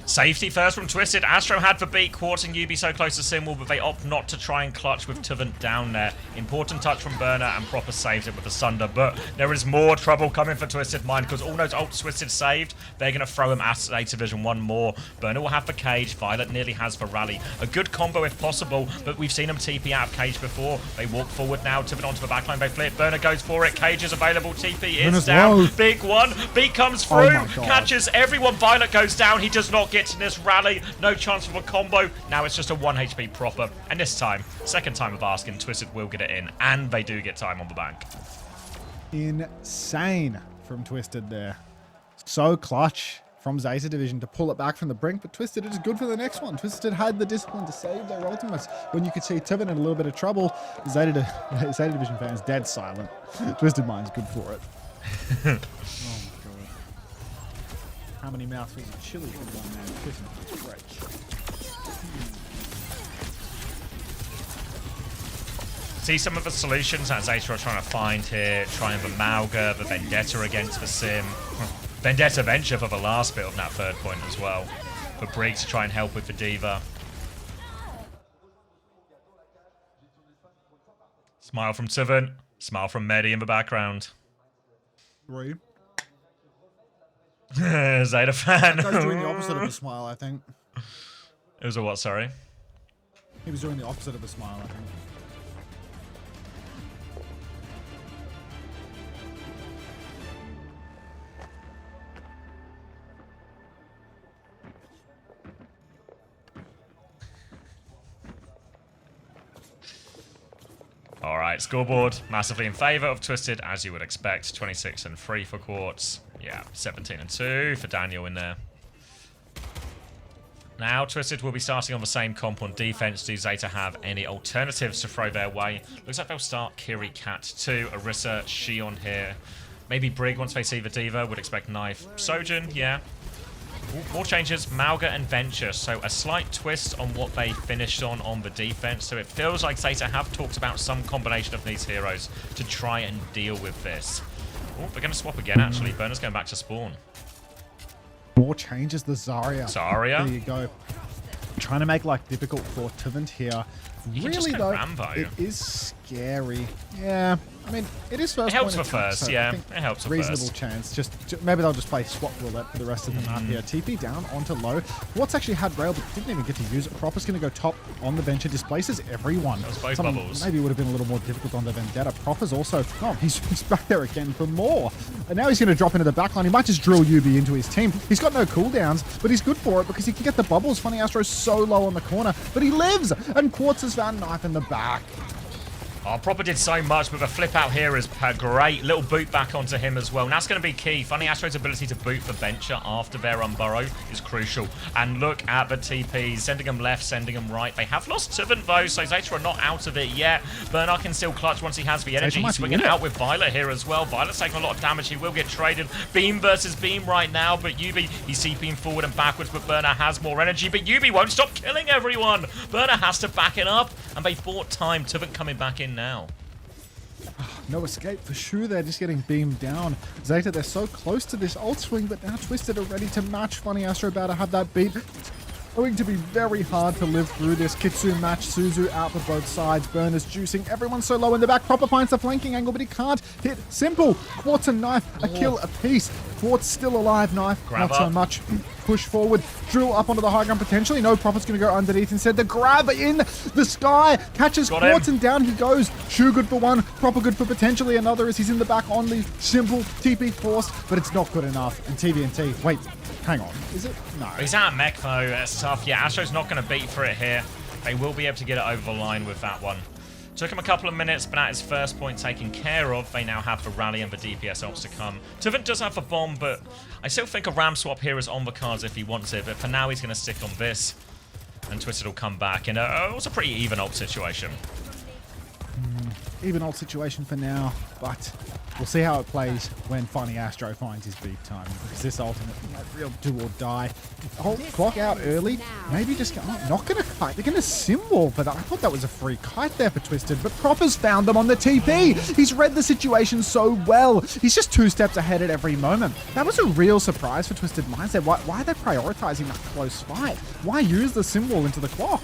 Safety first from Twisted. Astro had for beat. Quartz and Yubi so close to Simwell, but they opt not to try and clutch with Tuvant down there. Important touch from Burner, and Proper saves it with the Sunder. But there is more trouble coming for Twisted Mind, because all those ults Twisted saved, they're going to throw him at Zeta Vision one more. Burner will have for Cage. Violet nearly has for Rally. A good combo if possible, but we've seen him TP out of Cage before. They walk forward now. Tuvant onto the backline. They flip. Burner goes for it. Cage is available. TP is down. Low. Big one. Beat comes through. Catches everyone. Violet goes down. He does not get to this Rally. No chance of a combo. Now it's just a 1 HP Proper. And this time, second time of asking, Twisted will get it in. And they do get time on the bank. Insane from Twisted there. So clutch from Zeta Division to pull it back from the brink, but Twisted is good for the next one. Twisted had the discipline to save their ultimates. When you could see Tuvant in a little bit of trouble, Zeta Division fans dead silent. Twisted Mind's good for it. Oh my god. How many mouthfuls of chili can one man Twisted break? See some of the solutions that Zeta are trying to find here. Trying the Mauga, the Vendetta against the Sim. Vendetta Venture for the last bit of that third point as well. For Briggs to try and help with the Diva. Smile from Tuvant. Smile from Medi in the background. Three. Zeta fan. That guy's doing the opposite of a smile, I think. It was a what, sorry? He was doing the opposite of a smile, I think. Alright, scoreboard massively in favour of Twisted, as you would expect. 26 and 3 for Quartz. Yeah, 17 and 2 for Daniel in there. Now, Twisted will be starting on the same comp on defense. Do Zeta have any alternatives to throw their way? Looks like they'll start Kiri, Cat 2, Orisa, Shion here. Maybe Brig once they see the Diva. Would expect Knife. Sojin, yeah. Ooh, more changes, Mauga and Venture. So a slight twist on what they finished on the defense. So it feels like Zeta have talked about some combination of these heroes to try and deal with this. Oh, they're going to swap again, actually. Burner's going back to spawn. More changes, the Zarya. Zarya? There you go. Trying to make life difficult for Tuvant here. Really, though, Rambo. it is scary. Yeah, I mean, it is first. It helps point for attack, first, so yeah. I think It helps for reasonable first. chance. Just maybe they'll just play swap roulette for the rest of the map here. TP down onto low. What's actually had rail, but didn't even get to use it. Proper's going to go top on the Venture. Displaces everyone. That was both Something bubbles. maybe would have been a little more difficult on the Vendetta. Proper's also. Oh, he's back there again for more. And now he's going to drop into the backline. He might just drill UB into his team. He's got no cooldowns, but he's good for it because he can get the bubbles. Funny Astro's so low on the corner, but he lives. And Quartz has found Knife in the back. Oh, Proper did so much, but the flip out here is great. Little boot back onto him as well. And that's going to be key. Funny Astro's ability to boot the Venture after their Unburrow is crucial. And look at the TPs. Sending them left, sending them right. They have lost Tuvant though, so Zeta are not out of it yet. Bernard can still clutch once he has the energy. He's swinging out with Violet here as well. Violet's taking a lot of damage. He will get traded. Beam versus Beam right now, but Yubi, he's CPing forward and backwards, but Bernard has more energy. But Yubi won't stop killing everyone. Bernard has to back it up, and they bought time. Tuvant coming back in now. No escape for sure. They're just getting beamed down. Zeta, they're so close to this ult swing, but now Twisted are ready to match. Funny Astro about to have that beat. Going to be very hard to live through this. Kitsu match, Suzu out for both sides. Burner's juicing. Everyone's so low in the back. Proper finds the flanking angle, but he can't hit. Simple. Quartz and Knife, a kill apiece. Quartz still alive. Knife, Grab not so up. much. Push forward. Drill up onto the high ground potentially. No, Prophet's going to go underneath instead. The grab in the sky. Catches Got Quartz him. and down he goes. Shu good for one. Proper good for potentially another as he's in the back on the simple TP forced, but it's not good enough. And TVNT, wait, hang on. Is it? No. He's out of mech though. That's tough. Yeah, Astro's not going to beat for it here. They will be able to get it over the line with that one. Took him a couple of minutes, but at his first point taken care of, they now have the rally and the DPS ops to come. Tuvant does have the bomb, but I still think a ram swap here is on the cards if he wants it. But for now, he's going to stick on this, and Twisted will come back. And it was a pretty even ult situation. even ult situation for now, but we'll see how it plays when finally Astro finds his beat time, because this ultimate, real do or die. Hold clock out early, maybe just go, not going to kite, they're going to symbol, but I thought that was a free kite there for Twisted, but Proper's found them on the TP. He's read the situation so well. He's just 2 steps ahead at every moment. That was a real surprise for Twisted Minds there. Why are they prioritizing that close fight? Why use the symbol into the clock?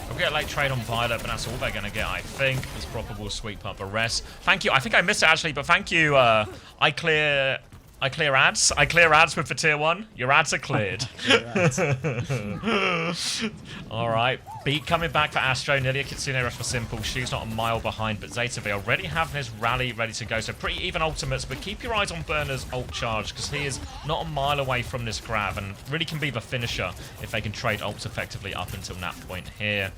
We'll get a late trade on Violet, but that's all they're going to get, I think. This Proper will sweep up the rest. Thank you. I think I missed it, actually, but thank you. I clear ads. I clear ads with the tier 1. Your ads are cleared. All right. Beat coming back for Astro. Nearly a Kitsune rush for Simple. Shu's not a mile behind, but Zeta, they already have his rally ready to go. So pretty even ultimates, but keep your eyes on Burner's ult charge, because he is not a mile away from this grab and really can be the finisher if they can trade ults effectively up until that point here.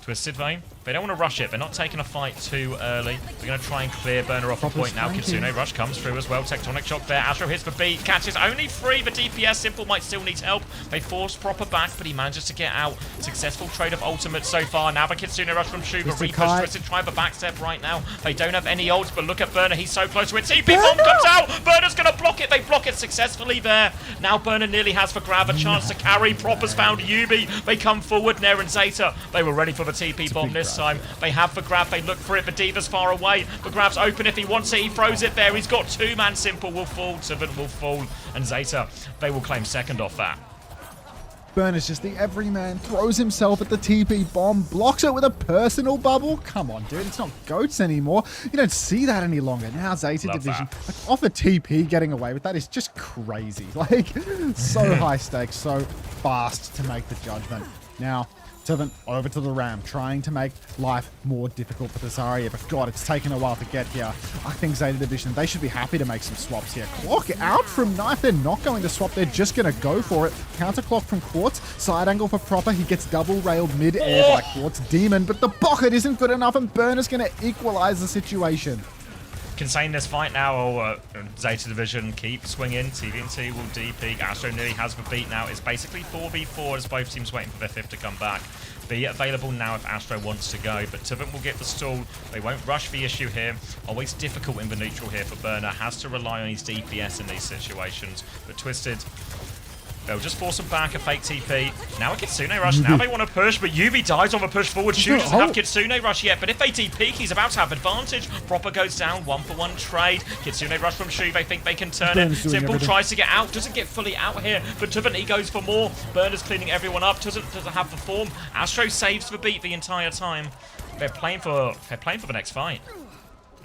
Twisted Vein, they don't want to rush it. They're not taking a fight too early. They're going to try and clear Burner off the point now. Kitsune Rush comes through as well. Tectonic Shock there. Astro hits the beat. Catches only 3. The DPS Simple might still need help. They force Proper back, but he manages to get out. Successful trade of ultimates so far. Now the Kitsune Rush from Shu. The Reaper's Twisted trying the backstep right now. They don't have any ults, but look at Burner. He's so close to it. TP bomb comes out. Burner's going to block it. They block it successfully there. Now Burner nearly has for grab a chance to carry. Proper's found Yubi. They come forward. Nair and Zeta. They were ready for the TP bomb this time. They have the grab. They look for it. The Diva's far away. The grab's open. If he wants it, he throws it there. He's got 2-man Simple will fall. Tibet will fall. And Zeta, they will claim second off that. Burner's just the everyman, throws himself at the TP bomb, blocks it with a personal bubble. Come on, dude, it's not GOATS anymore. You don't see that any longer. Now Zeta Division, like, off a TP, getting away with that is just crazy. Like, so high stakes, so fast to make the judgment. Now, Tibet over to the Ram, trying to make life more difficult for this Zarya, but God, it's taken a while to get here. I think Zeta Division, they should be happy to make some swaps here. Clock out from Knife, they're not going to swap, they're just going to go for it. Counter clock from Quartz, side angle for Proper, he gets double railed mid-air by Quartz Demon, but the bucket isn't good enough and Burner's going to equalize the situation. Contain this fight now, or Zeta Division keep swinging. TVNT will DP. Astro nearly has the beat now. It's basically 4v4 as both teams waiting for their 5th to come back. Be available now if Astro wants to go, but Tibet will get the stall. They won't rush the issue here. Always difficult in the neutral here for Burner. Has to rely on his DPS in these situations, but Twisted, they'll just force him back, a fake TP. Now a Kitsune Rush. Now they want to push, but Yubi dies on the push forward. Shu doesn't have Kitsune Rush yet, but if they DP, he's about to have advantage. Proper goes down, 1-for-1 trade. Kitsune Rush from Shu, they think they can turn it. Simple tries to get out, doesn't get fully out here, but Tuvani goes for more. Burner's cleaning everyone up, doesn't have the form. Astro saves the beat the entire time. They're playing for the next fight.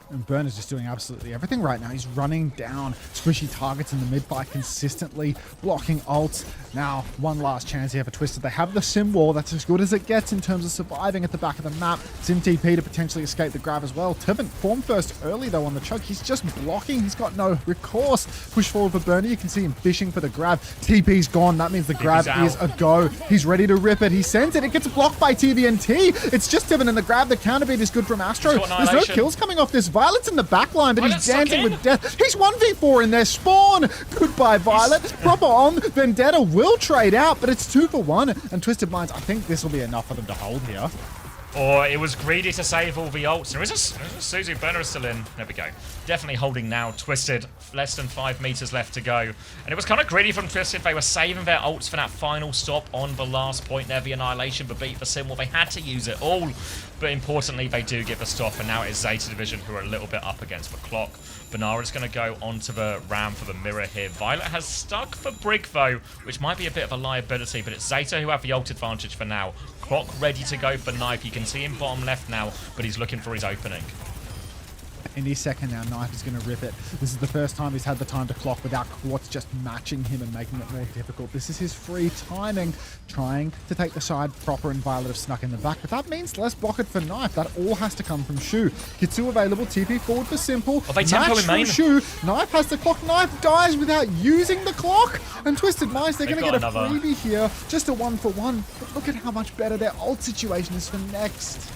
And Burner's just doing absolutely everything right now. He's running down squishy targets in the mid-fight consistently, blocking ults. Now, one last chance here for Twisted. They have the Sim Wall. That's as good as it gets in terms of surviving at the back of the map. Sim TP to potentially escape the grab as well. Tibet form first early, though, on the choke. He's just blocking. He's got no recourse. Push forward for Burner. You can see him fishing for the grab. TP's gone. That means the grab is a go. He's ready to rip it. He sends it. It gets blocked by TVNT. It's just Tibet in the grab. The counter beat is good from Astro. There's no kills coming off this. Violet's in the back line, but he's dancing with death. He's 1v4 in their spawn. Goodbye, Violet. Proper on. Vendetta will trade out, but it's 2-for-1. And Twisted Minds, I think this will be enough for them to hold here. Or it was greedy to save all the ults. There is a Suzu. Burner is still in. There we go. Definitely holding now. Twisted. Less than 5 meters left to go. And it was kind of greedy from Twisted. They were saving their ults for that final stop on the last point there. The Annihilation, but beat the Symbol. They had to use it all. But importantly, they do get the stop. And now it's Zeta Division who are a little bit up against the clock. Banara's going to go onto the Ram for the mirror here. Violet has stuck for Brig, though, which might be a bit of a liability, but it's Zeta who have the ult advantage for now. Clock ready to go for Knife. You can see him bottom left now, but he's looking for his opening. Any second now, Knife is going to rip it. This is the first time he's had the time to clock without Quartz just matching him and making it more difficult. This is his free timing, trying to take the side. Proper and Violet have snuck in the back, but that means less block it for Knife. That all has to come from Shu. Kitsu available, TP forward for Simple. Oh, they tempo in main. Shu. Knife has the clock. Knife dies without using the clock. And Twisted Minds, they're going to get a freebie here. Just a 1-for-1. But look at how much better their ult situation is for next.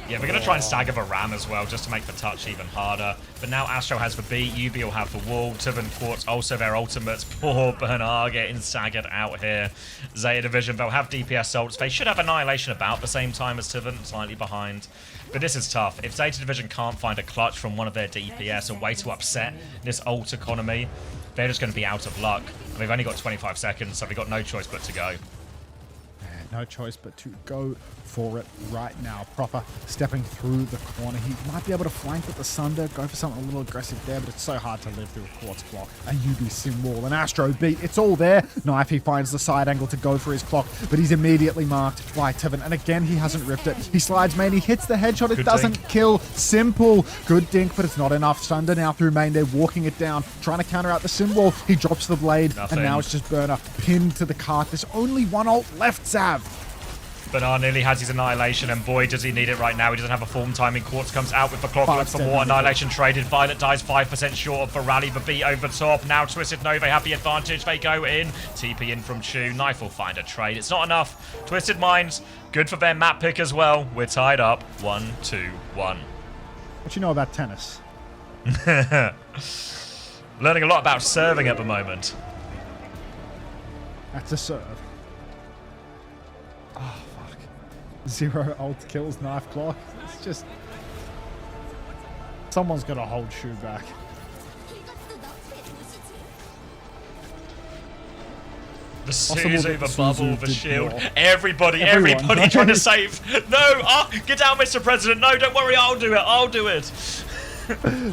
Yeah, we're going to try and stagger the Ram as well, just to make the touch even harder. But now Astro has the beat, Yubi will have the wall, Tiv and Quartz also their ultimates. Poor Bernard getting staggered out here. Zeta Division, they'll have DPS ults. They should have Annihilation about the same time as Tiv, slightly behind. But this is tough. If Zeta Division can't find a clutch from one of their DPS, a way to upset this ult economy, they're just going to be out of luck. And we've only got 25 seconds, so we've got no choice but to go. No choice but to go for it right now. Proper stepping through the corner. He might be able to flank with the Sunder, go for something a little aggressive there, but it's so hard to live through a Quartz block, a UB sim wall, an Astro beat. It's all there. Knife, he finds the side angle to go for his clock, but he's immediately marked by Tivin. And again, he hasn't ripped it. He slides main, he hits the headshot. It doesn't kill. Simple. Good dink, but it's not enough. Sunder now through main. They're walking it down, trying to counter out the sim wall. He drops the blade, and now it's just Burner pinned to the cart. There's only one ult left, Zav. Bernard nearly has his Annihilation, and boy, does he need it right now. He doesn't have a form timing. Quartz comes out with the clock, looks for more. Annihilation traded. Violet dies 5% short of the rally, but beat over top. Now Twisted Nova have the advantage. They go in. TP in from Chu. Knife will find a trade. It's not enough. Twisted Minds, good for their map pick as well. We're tied up. 1-2-1. What you know about tennis? Learning a lot about serving at the moment. That's a serve. Oh, fuck. 0 ult kills Knife clock. It's just... Someone's got to hold Shu back. The Suzu, the bubble, the shield. Everybody trying to save. No! Oh, get down, Mr. President. No, don't worry. I'll do it. I'll do it.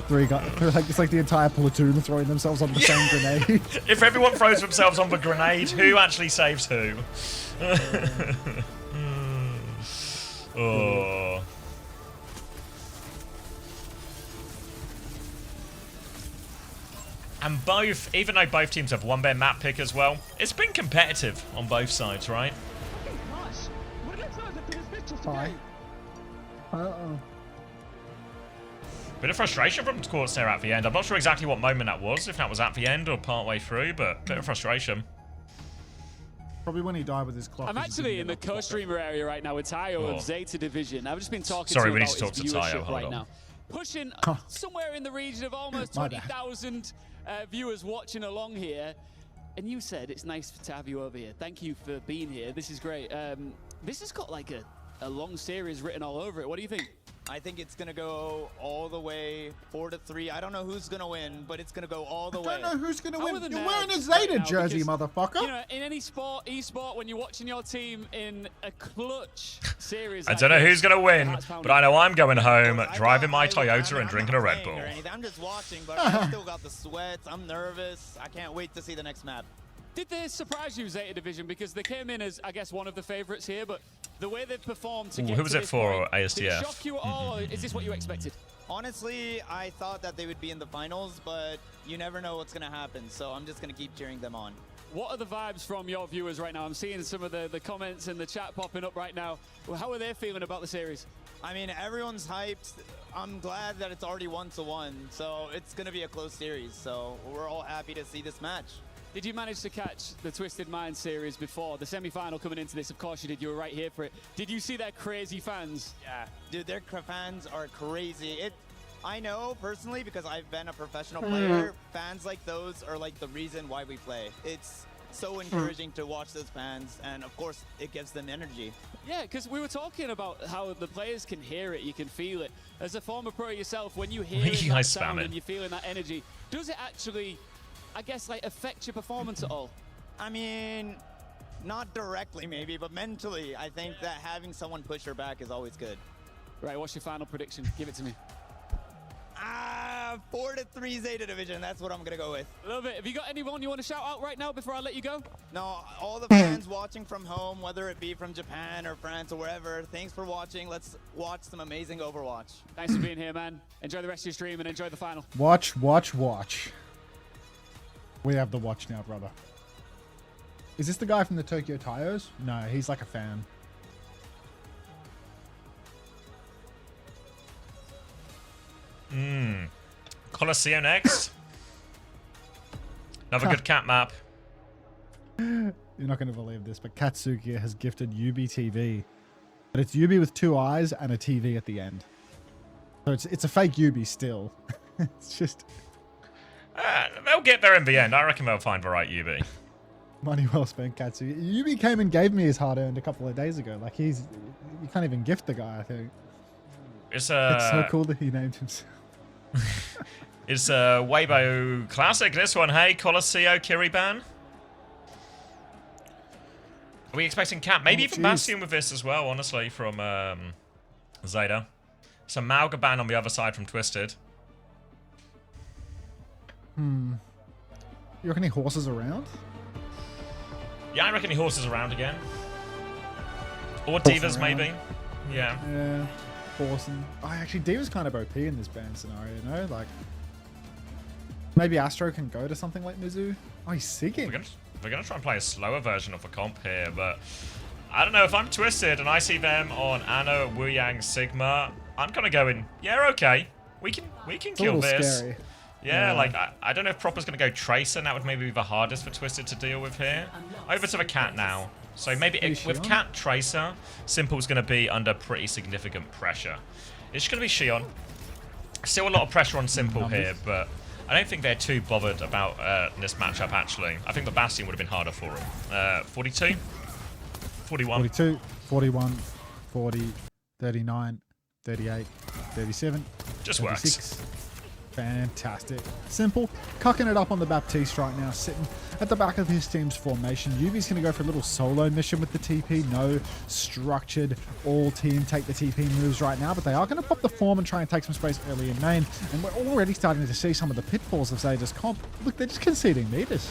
Three guys. It's like the entire platoon throwing themselves on the same grenade. If everyone throws themselves on the grenade, who actually saves who? Oh. And both, even though both teams have won their map pick as well, it's been competitive on both sides, right? Hi. Uh-oh. Bit of frustration from Quartz there at the end. I'm not sure exactly what moment that was, if that was at the end or part way through, but bit of frustration. Probably when he died with his clock. I'm actually in the co-streamer area right now with Tayo of Zeta Division. I've just been talking Sorry, to we him need about to his talk to Tayo. viewership Hold right on. now. Pushing somewhere in the region of almost 20,000 viewers watching along here. And you said it's nice to have you over here. Thank you for being here. This is great. This has got like a long series written all over it. What do you think? I think it's going to go all the way 4-3. I don't know who's going to win, but it's going to go all the way. I don't know who's going to How win. are the You're wearing a nerves Zeta right now? jersey, Because, motherfucker. You know, in any sport, esport, when you're watching your team in a clutch series, I don't know who's going to win, but I know I'm going home, driving my Toyota and drinking a Red Bull. I'm just watching, but I still got the sweats. I'm nervous. I can't wait to see the next map. Did they surprise you, Zeta Division? Because they came in as, I guess, one of the favorites here, but the way they've performed to get Who was to it this for, point, ASTF? did it shock you at all, or is this what you expected? Honestly, I thought that they would be in the finals, but you never know what's going to happen, so I'm just going to keep cheering them on. What are the vibes from your viewers right now? I'm seeing some of the comments in the chat popping up right now. Well, how are they feeling about the series? I mean, everyone's hyped. I'm glad that it's already 1-1, so it's going to be a close series, so we're all happy to see this match. Did you manage to catch the Twisted Mind series before? The semi-final coming into this, of course you did. You were right here for it. Did you see their crazy fans? Yeah, dude, their fans are crazy. I know personally because I've been a professional player. Fans like those are like the reason why we play. It's so encouraging to watch those fans, and of course it gives them energy. Yeah, because we were talking about how the players can hear it, you can feel it. As a former pro yourself, when you hear that sound and you're feeling that energy, does it actually, I guess, like affect your performance at all? I mean, not directly maybe, but mentally, I think that having someone push your back is always good. Right, what's your final prediction? Give it to me. 4-3 Zeta Division, that's what I'm going to go with. Love it. Have you got anyone you want to shout out right now before I let you go? No, all the fans watching from home, whether it be from Japan or France or wherever, thanks for watching. Let's watch some amazing Overwatch. Thanks for being here, man. Enjoy the rest of your stream and enjoy the final. Watch, watch, watch. We have the watch now, brother. Is this the guy from the Tokyo Tires? No, he's like a fan. Colosseum next. Another good cat map. You're not going to believe this, but Katsuki has gifted Yubi TV. But it's Yubi with 2 eyes and a TV at the end. So it's a fake Yubi still. It's just... They'll get there in the end. I reckon they'll find the right UB. Money well spent, Katsuki. Yubi came and gave me his hard-earned a couple of days ago. Like, you can't even gift the guy, I think. It's so cool that he named himself. It's Weibo Classic, this one. Hey, Colosseo Kiriban. Are we expecting Cap? Maybe even Bastion with this as well, honestly, from Zeta. Some Malgaban on the other side from Twisted. You reckon he horses around? Yeah, I reckon he horses around again. Or Divas, maybe. Yeah. Yeah. Horsing. Oh, actually, Diva's kind of OP in this ban scenario, you know? Like, maybe Astro can go to something like Mizu. Oh, he's seeking. We're gonna try and play a slower version of a comp here, but I don't know. If I'm Twisted and I see them on Anna, Wu Yang, Sigma, I'm kind of going, yeah, okay. We can kill this. Scary. Yeah, like, I don't know if Proper's going to go Tracer, and that would maybe be the hardest for Twisted to deal with here. Over to the Cat now. So maybe with Cat Tracer, Simple's going to be under pretty significant pressure. It's going to be Shion. Still a lot of pressure on Simple here, but I don't think they're too bothered about this matchup, actually. I think the Bastion would have been harder for him. 42? 41? 42, 41, 40, 39, 38, 37, Just 36. works. Fantastic. Simple. Cucking it up on the Baptiste right now, sitting at the back of his team's formation. Yuvi's going to go for a little solo mission with the TP. No structured all-team take the TP moves right now, but they are going to pop the form and try and take some space early in main. And we're already starting to see some of the pitfalls of Zeta's comp. Look, they're just conceding meters.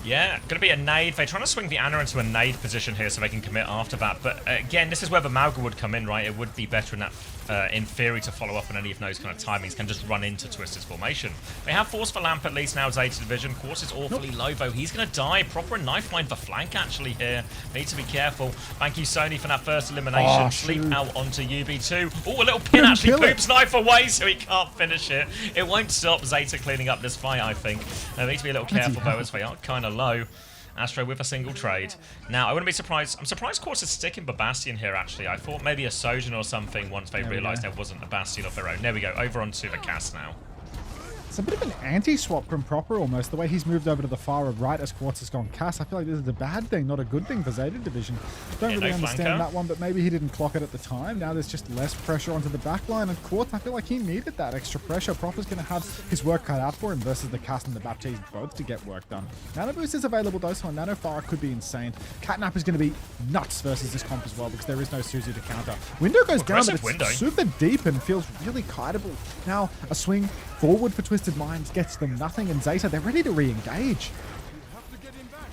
Yeah, going to be a nade. They're trying to swing the Anna into a nade position here so they can commit after that. But again, this is where the Malga would come in, right? It would be better in that, in theory, to follow up on any of those kind of timings. Can just run into Twisted's formation. They have force for Lamp at least now. Zeta Division. Quartz is awfully low, though. He's going to die. Proper knife line for flank, actually, here. Need to be careful. Thank you, Sony, for that first elimination. Oh, Sleep out onto UB2. Oh, a little pin actually poops knife away, so he can't finish it. It won't stop Zeta cleaning up this fight, I think. They need to be a little careful, though, as they are kind of low. Astro with a single trade. Now, I wouldn't be surprised. I'm surprised Quartz is sticking Bastion here, actually. I thought maybe a Sojourn or something once they realised there wasn't a Bastion of their own. There we go. Over onto the cast now. It's a bit of an anti-swap from Proper almost, the way he's moved over to the far right as Quartz has gone cast. I feel like this is a bad thing, not a good thing for Zeta Division. Don't really understand that one, but maybe he didn't clock it at the time. Now there's just less pressure onto the back line, and Quartz, I feel like he needed that extra pressure. Proper's going to have his work cut out for him versus the cast and the Baptiste both to get work done. Nano Boost is available though, so a Nano Fire could be insane. Catnap is going to be nuts versus this comp as well because there is no Suzu to counter. Window goes down, but it's super deep and feels really kiteable. Now a swing forward for Twisted Minds gets them nothing, and Zeta, they're ready to re-engage.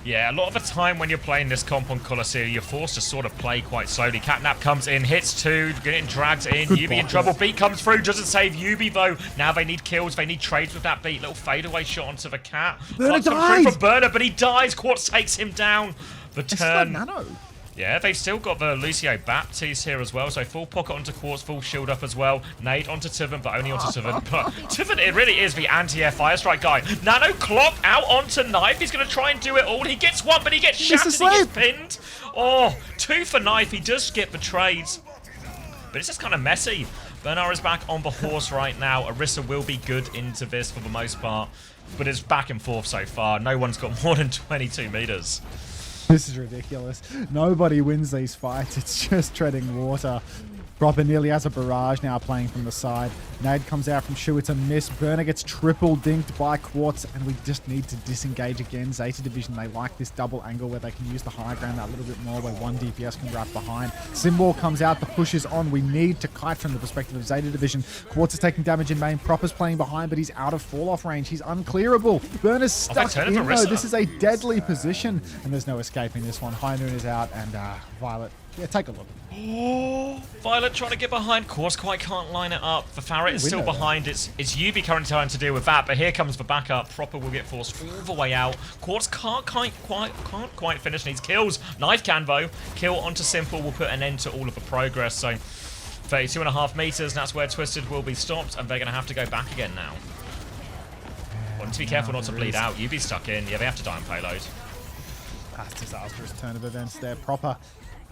Yeah, a lot of the time when you're playing this comp on Colosseo, you're forced to sort of play quite slowly. Catnap comes in, hits two, getting dragged in. Yubi in trouble. Beat comes through, doesn't save Yubi though. Now they need kills, they need trades with that beat. Little fadeaway shot onto the cat. Clutch comes through for Burner, but he dies. Quartz takes him down. The turn. Nano. Yeah, they've still got the Lucio Baptiste here as well, so full pocket onto Quartz, full shield up as well. Nade onto Tiven, but only onto Tiven. But Tiven, it really is the anti-air fire strike guy. Nano clock out onto Knife. He's going to try and do it all. He gets one, but he gets shattered. He gets pinned. Oh, two for Knife. He does get the trades. But it's just kind of messy. Bernard is back on the horse right now. Orisa will be good into this for the most part. But it's back and forth so far. No one's got more than 22 meters. This is ridiculous. Nobody wins these fights. It's just treading water. Proper nearly has a barrage now playing from the side. Nade comes out from Shu. It's a miss. Burner gets triple dinked by Quartz, and we just need to disengage again. Zeta Division, they like this double angle where they can use the high ground that little bit more, where one DPS can wrap behind. Symbol comes out. The push is on. We need to kite from the perspective of Zeta Division. Quartz is taking damage in main. Proper's playing behind, but he's out of fall-off range. He's unclearable. Burner's stuck in, though. This is a deadly position, and there's no escaping this one. High Noon is out, and Violet. Yeah, take a look. Oh, Violet trying to get behind. Quartz quite can't line it up. The Farret is still behind. It's Yubi currently trying to deal with that, but here comes the backup. Proper will get forced all the way out. Quartz can't quite finish. Needs kills. Knife can though. Kill onto Simple will put an end to all of the progress. So 32.5 meters. That's where Twisted will be stopped, and they're going to have to go back again now. Want to be careful not to bleed out. Yubi's stuck in. Yeah, they have to die on payload. That's disastrous turn of events there. Proper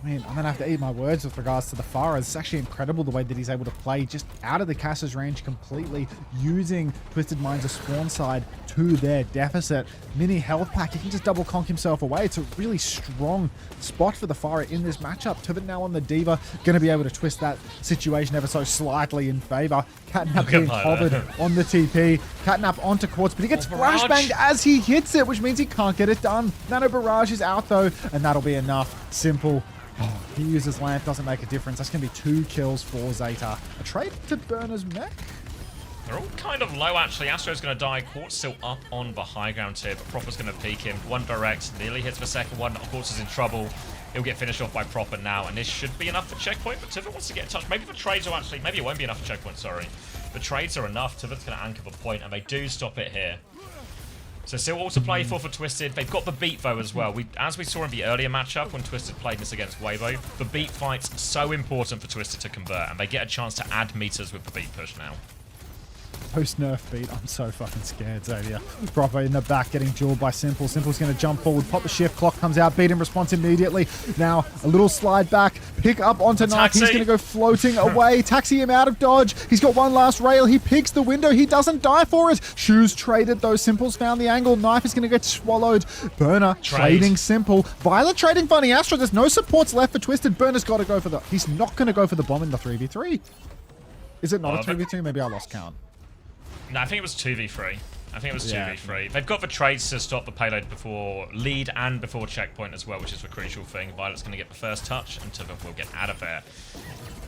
I mean, I'm going to have to eat my words with regards to the Farah. It's actually incredible the way that he's able to play just out of the caster's range completely, using Twisted Minds' spawn side to their deficit. Mini health pack, he can just double conk himself away. It's a really strong spot for the Farah in this matchup. Tivit now on the Diva, going to be able to twist that situation ever so slightly in favor. Catnap being hovered on the TP. Catnap onto Quartz, but he gets flashbanged as he hits it, which means he can't get it done. Nano Barrage is out though, and that'll be enough. Simple. Oh, he uses Lamp, doesn't make a difference. That's going to be 2 kills for Zeta. A trade to Burner's mech. They're all kind of low, actually. Astro's going to die. Quartz still up on the high ground tip. Proper's going to peek him. One direct. Nearly hits the second one. Quartz is in trouble. He'll get finished off by Proper now, and this should be enough for checkpoint, but Tivit wants to get in touch. Maybe the trades are actually... Maybe it won't be enough for checkpoint, sorry. The trades are enough. Tivit's going to anchor the point, and they do stop it here. So still all to play for Twisted. They've got the beat though as well. As we saw in the earlier matchup when Twisted played this against Weibo, the beat fight's so important for Twisted to convert, and they get a chance to add meters with the beat push now. Post-nerf beat, I'm so fucking scared, Xavier. Proper in the back, getting dueled by Simple. Simple's going to jump forward, pop the shift, clock comes out, beat in response immediately. Now, a little slide back, pick up onto Knife. He's going to go floating away, taxi him out of dodge. He's got one last rail, he picks the window, he doesn't die for it. Shoes traded though, Simple's found the angle. Knife is going to get swallowed. Burner trading Simple. Violet trading Funny Astro. There's no supports left for Twisted. Burner's got to go for the... He's not going to go for the bomb in the 3v3. Is it not a 3v2? Maybe I lost count. No, I think it was 2v3. I think it was 2v3. They've got the trades to stop the payload before lead and before checkpoint as well, which is the crucial thing. Violet's going to get the first touch, and Tivit will get out of there.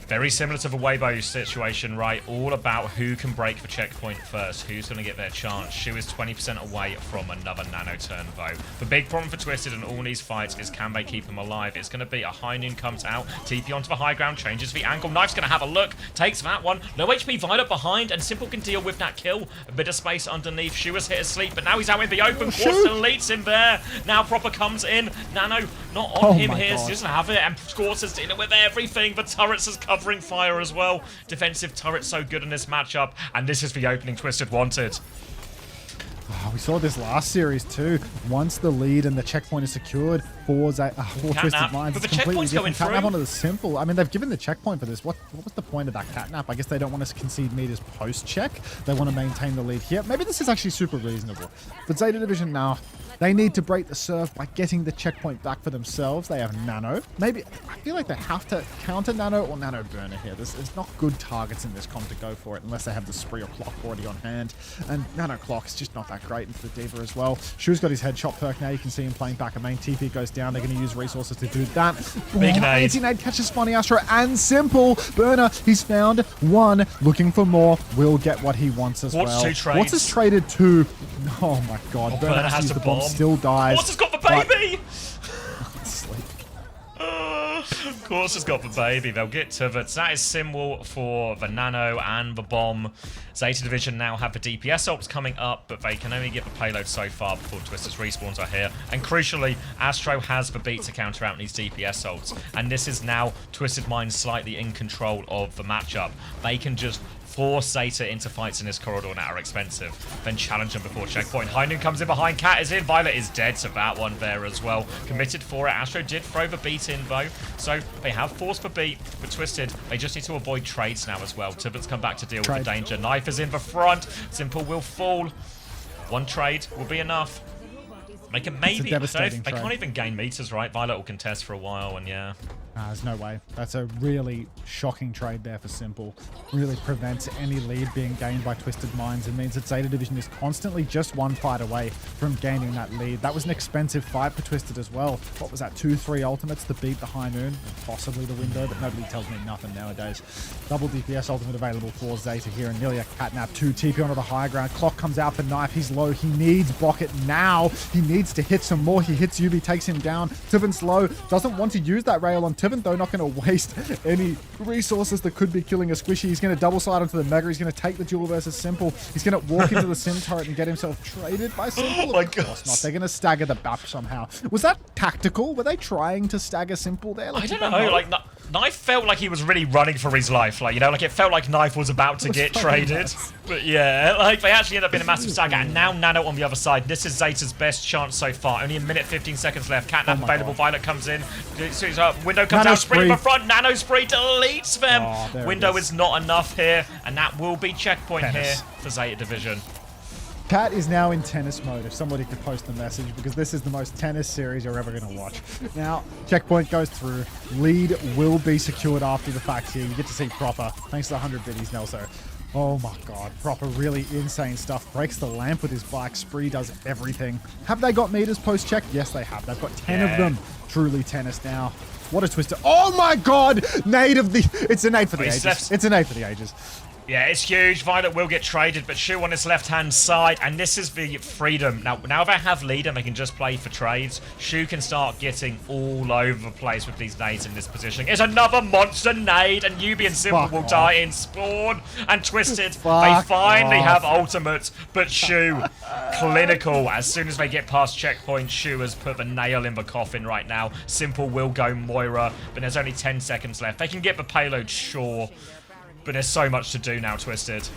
Very similar to the Weibo situation, right? All about who can break the checkpoint first, who's going to get their chance. Shu is 20% away from another nano turn, though. The big problem for Twisted in all these fights is can they keep him alive? It's going to be a high noon comes out, TP onto the high ground, changes the angle. Knife's going to have a look, takes that one. No HP Violet behind, and Simple can deal with that kill. A bit of space underneath. Shu has hit his sleep, but now he's out in the open. Quartz deletes him there. Now Proper comes in. Nano not on him here, so he doesn't have it, and Quartz is dealing with everything. The turrets is covering fire as well. Defensive turret so good in this matchup, and this is the opening Twisted wanted. Oh, we saw this last series too. Once the lead and the checkpoint is secured for Twisted Minds, it's completely different. Catnap onto the Simple. I mean, they've given the checkpoint for this. What was the point of that Catnap? I guess they don't want to concede meters post-check. They want to maintain the lead here. Maybe this is actually super reasonable. But Zeta Division now, they need to break the serve by getting the checkpoint back for themselves. They have Nano. Maybe, I feel like they have to counter Nano or Nano Burner here. There's not good targets in this comp to go for it unless they have the Spree or Clock already on hand. And Nano Clock's just not that great into the Diva as well. Shu's got his headshot perk now. You can see him playing back a main. TP goes down. They're going to use resources to do that. Big nade. Anti-nade catches Funny Astro and Simple. Burner, he's found one. Looking for more. Will get what he wants as well. Quartz has traded two. Oh my god. Burner has the bomb. Still dies. Quartz has got the baby! Quartz has got the baby. They'll get to the... That is Simwell for the Nano and the bomb. Zeta Division now have the DPS ults coming up, but they can only get the payload so far before Twisted's respawns are here. And crucially, Astro has the beat to counter out these DPS ults. And this is now Twisted Minds slightly in control of the matchup. They can just force Zeta into fights in this corridor that are expensive, then challenge them before checkpoint. High Noon comes in behind, Cat is in, Violet is dead, so that one there as well. Committed for it. Astro did throw the beat in though, so they have forced the beat, but Twisted, they just need to avoid trades now as well. Tivit's come back to deal with the danger. Knife is in the front, Simple will fall. One trade will be enough. They can maybe, they can't even gain meters, right? Violet will contest for a while, and yeah. There's no way. That's a really shocking trade there for Simple. Really prevents any lead being gained by Twisted Minds. It means that Zeta Division is constantly just one fight away from gaining that lead. That was an expensive fight for Twisted as well. What was that, 2-3 ultimates to beat the High Noon? And possibly the window, but nobody tells me nothing nowadays. Double DPS ultimate available for Zeta here, and nearly a catnap. 2 TP onto the high ground. Clock comes out for Knife. He's low. He needs Bucket now. He needs to hit some more. He hits Yubi, takes him down. Tivin's low. Doesn't want to use that rail on Tivin, though. Not going to waste any resources that could be killing a squishy. He's going to double slide onto the Mega. He's going to take the duel versus Simple. He's going to walk into the Sim turret and get himself traded by Simple. Oh my god. Not. They're going to stagger the BAP somehow. Was that tactical? Were they trying to stagger Simple there? I don't know. Like, Knife felt like he was really running for his life. Like, you know, like it felt like Knife was about to get traded. But yeah, like they actually end up being a massive saga. And now Nano on the other side. This is Zeta's best chance so far. Only a minute 15 seconds left. Catnap available. Violet comes in. Window comes out. Spree in the front. Nano Spree deletes them. Window is not enough here. And that will be checkpoint here for Zeta Division. Cat is now in tennis mode, if somebody could post a message, because this is the most tennis series you're ever going to watch. Now, checkpoint goes through. Lead will be secured after the fact here. You get to see Proper, thanks to the 100 biddies, Nelso. Oh my god, Proper, really insane stuff. Breaks the lamp with his bike. Spree does everything. Have they got meters post-check? Yes, they have. They've got 10 of them. Truly tennis now. What a twister. Oh my god! Nade of the... It's a nade for the ages. It's a nade for the ages. Yeah, it's huge. Violet will get traded, but Shu on his left-hand side, and this is the freedom. Now they have lead and they can just play for trades, Shu can start getting all over the place with these nades in this position. It's another monster nade, and Yubi and Simple will die in spawn, and Twisted, they finally have ultimates, but Shu, clinical. As soon as they get past checkpoint, Shu has put the nail in the coffin right now. Simple will go Moira, but there's only 10 seconds left. They can get the payload, sure. But there's so much to do now, Twisted.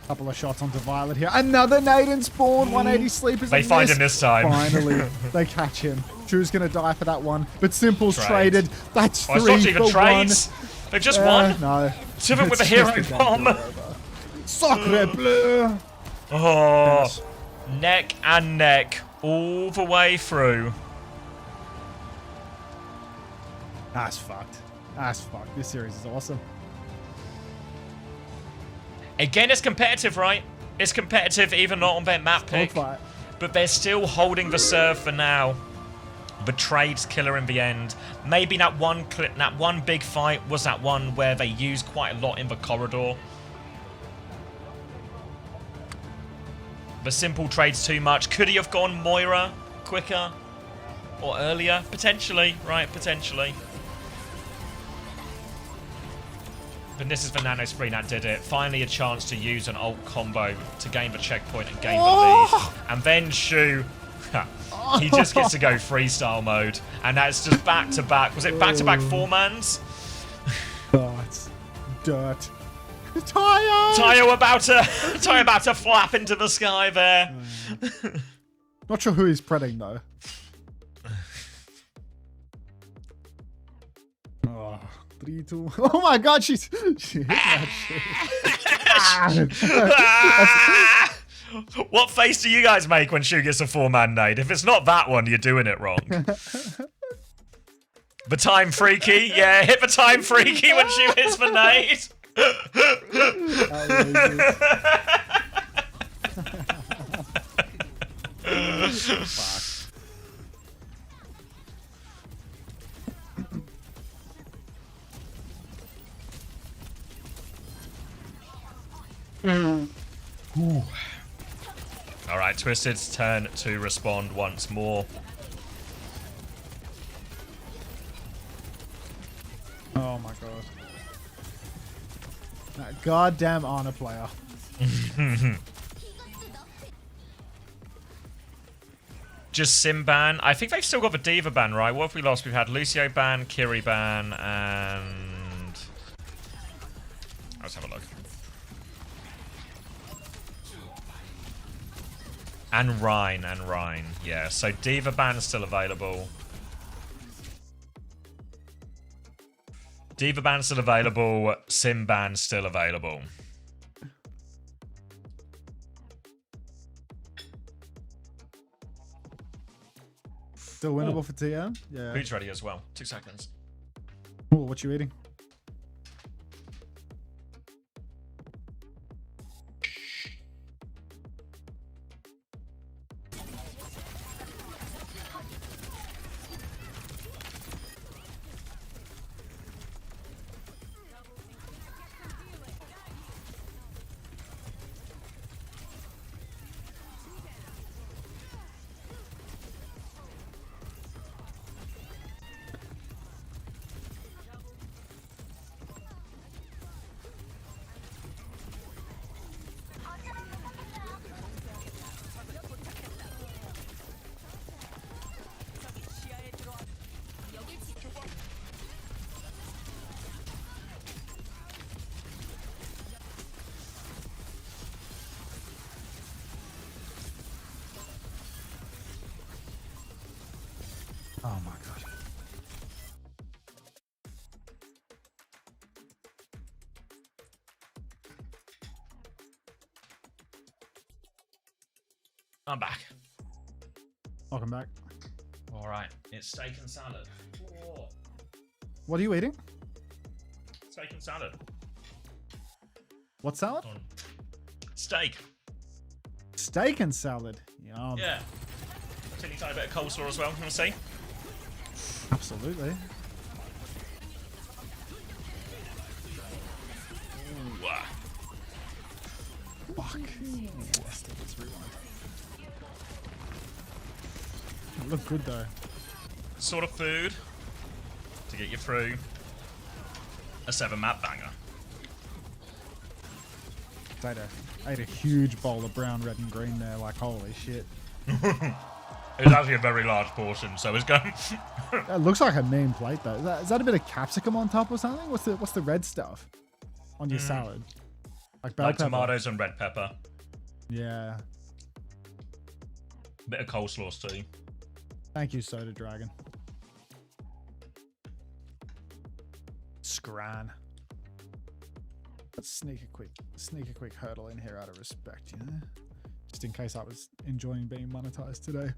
Couple of shots onto Violet here. Another nade in spawn. 180 sleepers. They find him this time. Finally, they catch him. Drew's going to die for that one. But Simple's traded. That's 3 it's not even for trades. 1. They've just won. No. Tiffin with a hero bomb. Sacre bleu. Oh. Neck and neck all the way through. That's fucked. That's fucked. This series is awesome. Again, it's competitive, right? It's competitive, even not on their map pick. But they're still holding the serve for now. The trade's killer in the end. Maybe that one big fight was that one where they used quite a lot in the corridor. The Simple trade's too much. Could he have gone Moira quicker or earlier? Potentially, right? Potentially. But this is the Nano Spree that did it. Finally a chance to use an ult combo to gain the checkpoint and gain the lead. And then Shu, he just gets to go freestyle mode. And that's just back-to-back. Was it back-to-back 4-mans? Oh, it's dirt. Tayo! Tayo about to flap into the sky there. Not sure who he's predding, though. Oh. 3, 2. Oh my god, she hit that shit. What face do you guys make when Shu gets a 4-man nade? If it's not that one, you're doing it wrong. The time freaky? Yeah, hit the time freaky when Shu hits the nade. Fuck. All right, Twisted's turn to respond once more. Oh my god. That goddamn Honor player. Just Sim ban. I think they've still got the Diva ban, right? What have we lost? We've had Lucio ban, Kiri ban, and... Let's have a look. And Rhine. Yeah, so Diva ban is still available. Diva ban still available. Sim ban still available. Still winnable for TM? Yeah. Food's ready as well. 2 seconds. Ooh, what you eating? I'm back. Welcome back. All right, it's steak and salad. Oh. What are you eating? Steak and salad. What salad? Steak. Steak and salad. Yum. Yeah. Teeny tiny bit of coleslaw as well. You want to see? Absolutely. Ooh. Fuck. Yes, let's rewind. It looked good though. Sort of food to get you through a 7-map banger. Zeta, I ate a huge bowl of brown, red, and green there. Like, holy shit. It was actually a very large portion, so it's going. That looks like a mean plate though. Is that a bit of capsicum on top or something? What's the red stuff on your salad? Like bell Like pepper? tomatoes and red pepper. Yeah. Bit of coleslaw too. Thank you, Soda Dragon. Scran. Let's sneak a quick hurdle in here out of respect, you know? Just in case I was enjoying being monetized today.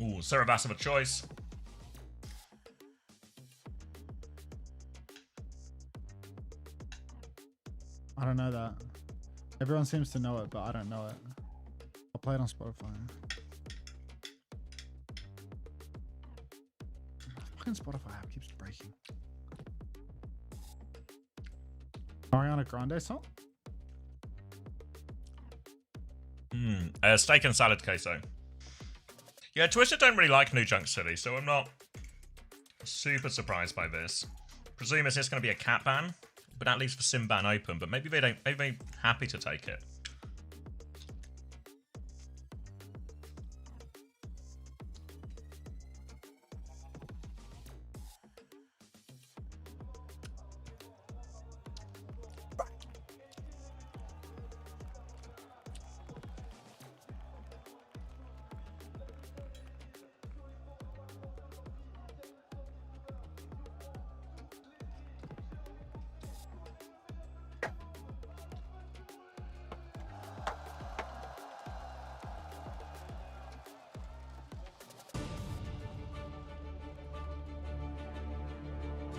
Ooh, Cerebas of a choice. I don't know that. Everyone seems to know it, but I don't know it. I'll play it on Spotify. Fucking Spotify app keeps breaking. Ariana Grande song? Steak and salad queso. Yeah, Twisted don't really like New Junk City, so I'm not super surprised by this. Presume it's just going to be a cat ban, but at least for Sim ban open. But maybe they don't. Maybe they're happy to take it.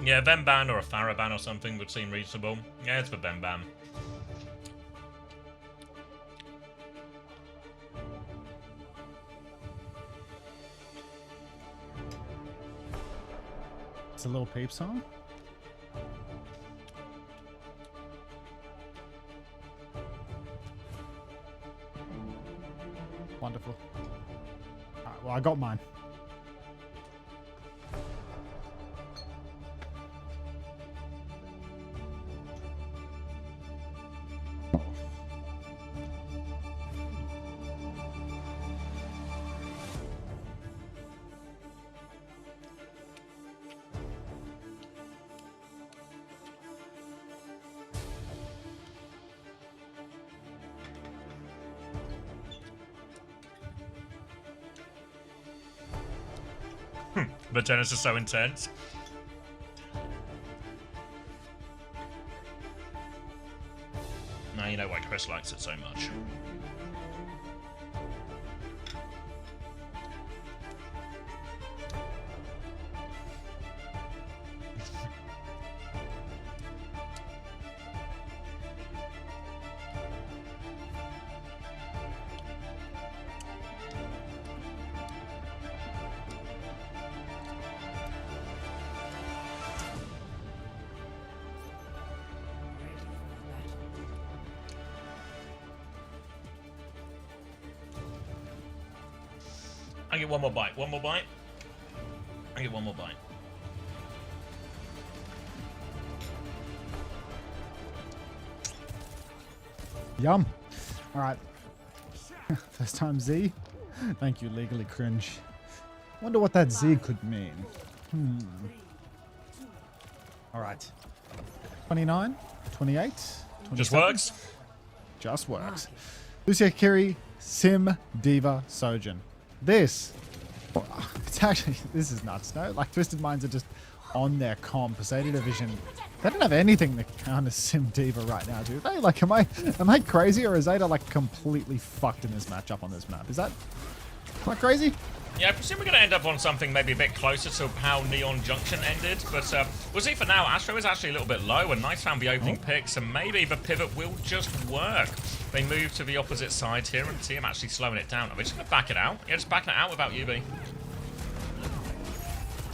Yeah, Venban or a Faraban or something would seem reasonable. Yeah, it's for Venban. It's a Lil Peep song? Wonderful. Alright, well, I got mine. But Genesis is so intense. Now you know why Chris likes it so much. I get one more bite. One more bite. I get one more bite. Yum. All right. First time Z. Thank you, Legally Cringe. Wonder what that Z could mean. All right. 29, 28, 27. Just works. Just works. Lucia Kiri, Sim, Diva, Sojin. It's actually, this is nuts, no? Like, Twisted Minds are just on their comp. Zeta Division, they don't have anything to counter Sim Diva right now, do they? Like, am I crazy, or is Zeta, like, completely fucked in this matchup on this map? Am I crazy? Yeah, I presume we're going to end up on something maybe a bit closer to how Neon Junction ended, but we'll see for now. Astro is actually a little bit low, and Nice found the opening picks, and maybe the pivot will just work. They move to the opposite side here, and see him actually slowing it down. Are we just going to back it out? Yeah, just backing it out without UB.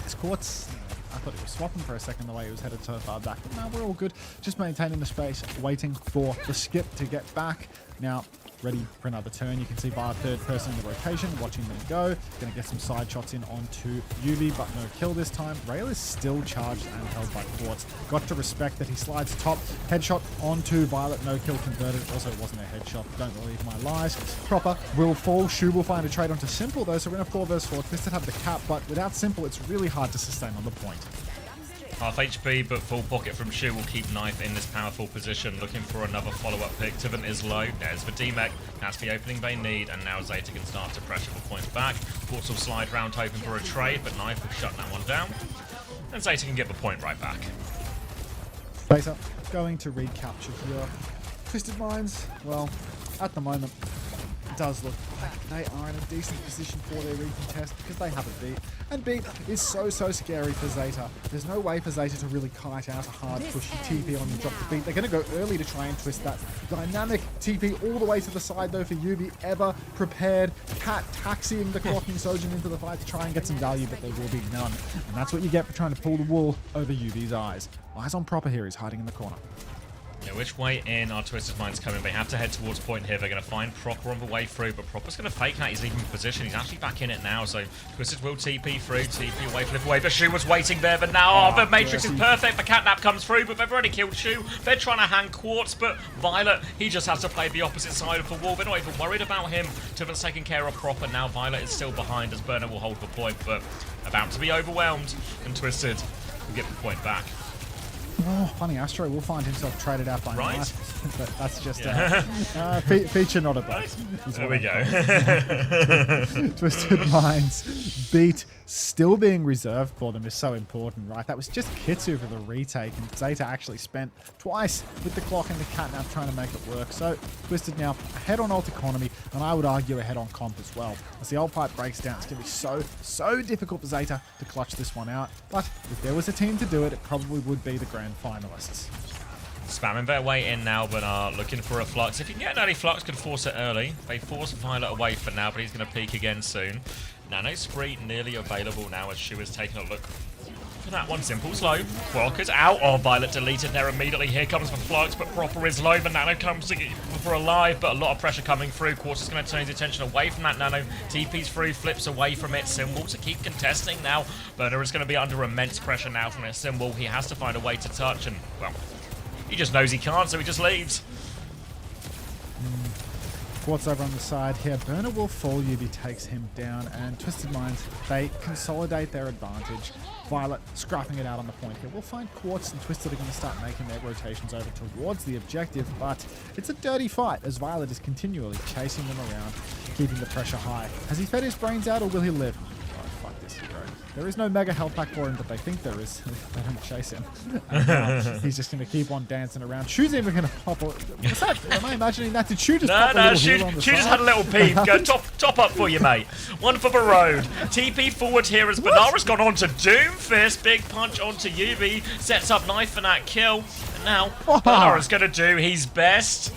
It's Quartz. I thought he was swapping for a second the way he was headed so far back. But no, we're all good. Just maintaining the space, waiting for the skip to get back. Now, ready for another turn. You can see Violet third person in the rotation, watching them go. Going to get some side shots in onto Yuvi, but no kill this time. Rail is still charged and held by Quartz. Got to respect that he slides top. Headshot onto Violet, no kill converted. Also, it wasn't a headshot. Don't believe my lies. Proper will fall. Shu will find a trade onto Simple though, so we're in a 4 vs 4. Twisted have the cap, but without Simple, it's really hard to sustain on the point. Half HP, but full pocket from Shu will keep Knife in this powerful position, looking for another follow-up pick. Tivant is low. There's the D-Mech. That's the opening they need, and now Zeta can start to pressure for points back. Quartz will slide round hoping for a trade, but Knife will shut that one down. And Zeta can get the point right back. Zeta going to recapture here. Twisted Minds, well, at the moment, it does look like they are in a decent position for their recontest because they have a beat. And beat is so scary for Zeta. There's no way for Zeta to really kite out a hard pushy TP on you, drop the beat. They're going to go early to try and twist that. Dynamic TP all the way to the side though for Yubi. Ever prepared. Cat taxiing the clocking Sojin into the fight to try and get some value, but there will be none. And that's what you get for trying to pull the wool over Yubi's eyes. Eyes on Proper here. He's hiding in the corner. Yeah, which way in are Twisted Minds coming? They have to head towards point here. They're going to find Proper on the way through, but Proper's going to fake that. He's leaving position. He's actually back in it now, so Twisted will TP through, TP away, flip away. But Shu was waiting there, but now the Matrix is perfect. The catnap comes through, but they've already killed Shu. They're trying to hang Quartz, but Violet, he just has to play the opposite side of the wall. They're not even worried about him. Tivant's taking care of Proper. Now Violet is still behind as Burner will hold the point, but about to be overwhelmed, and Twisted will get the point back. Oh, funny, Astro will find himself traded out by Knife. But that's just feature, not a bug. There we go. Twisted Minds beat still being reserved for them is so important, right? That was just Kitsu for the retake, and Zeta actually spent twice with the clock and the catnap trying to make it work. So Twisted now ahead on ult economy, and I would argue ahead on comp as well. As the ult pipe breaks down, it's going to be so difficult for Zeta to clutch this one out. But if there was a team to do it, it probably would be the grand finalists. Spamming their way in now, but are looking for a Flux. If you can get an early Flux, can force it early. They force Violet away for now, but he's going to peek again soon. Nano Spree nearly available now as Shu is taking a look for that one. Simple's low. Quark is out. Oh, Violet deleted there immediately. Here comes the Flux, but Proper is low. The Nano comes for a live, but a lot of pressure coming through. Quartz is going to turn his attention away from that Nano. TP's through, flips away from it. Symbol to keep contesting now. Burner is going to be under immense pressure now from his Symbol. He has to find a way to touch, and, well, he just knows he can't, so he just leaves. Quartz over on the side here. Burner will fall. Yubi takes him down, and Twisted Minds, they consolidate their advantage. Violet scrapping it out on the point here. We'll find Quartz and Twisted are going to start making their rotations over towards the objective, but it's a dirty fight as Violet is continually chasing them around, keeping the pressure high. Has he fed his brains out, or will he live? Oh, fuck this hero. There is no mega health pack for him, but they think there is. They don't chase him. He's just going to keep on dancing around. Shu's even going to pop. What's that? Am I imagining that? Did Shu just pop a little heal on the Shu side? just had a little peep. Go top up for you, mate. One for the road. TP forward here as Banara's gone on to Doomfist. Big punch onto Yubi. Sets up Knife for that kill. And now Banara's going to do his best.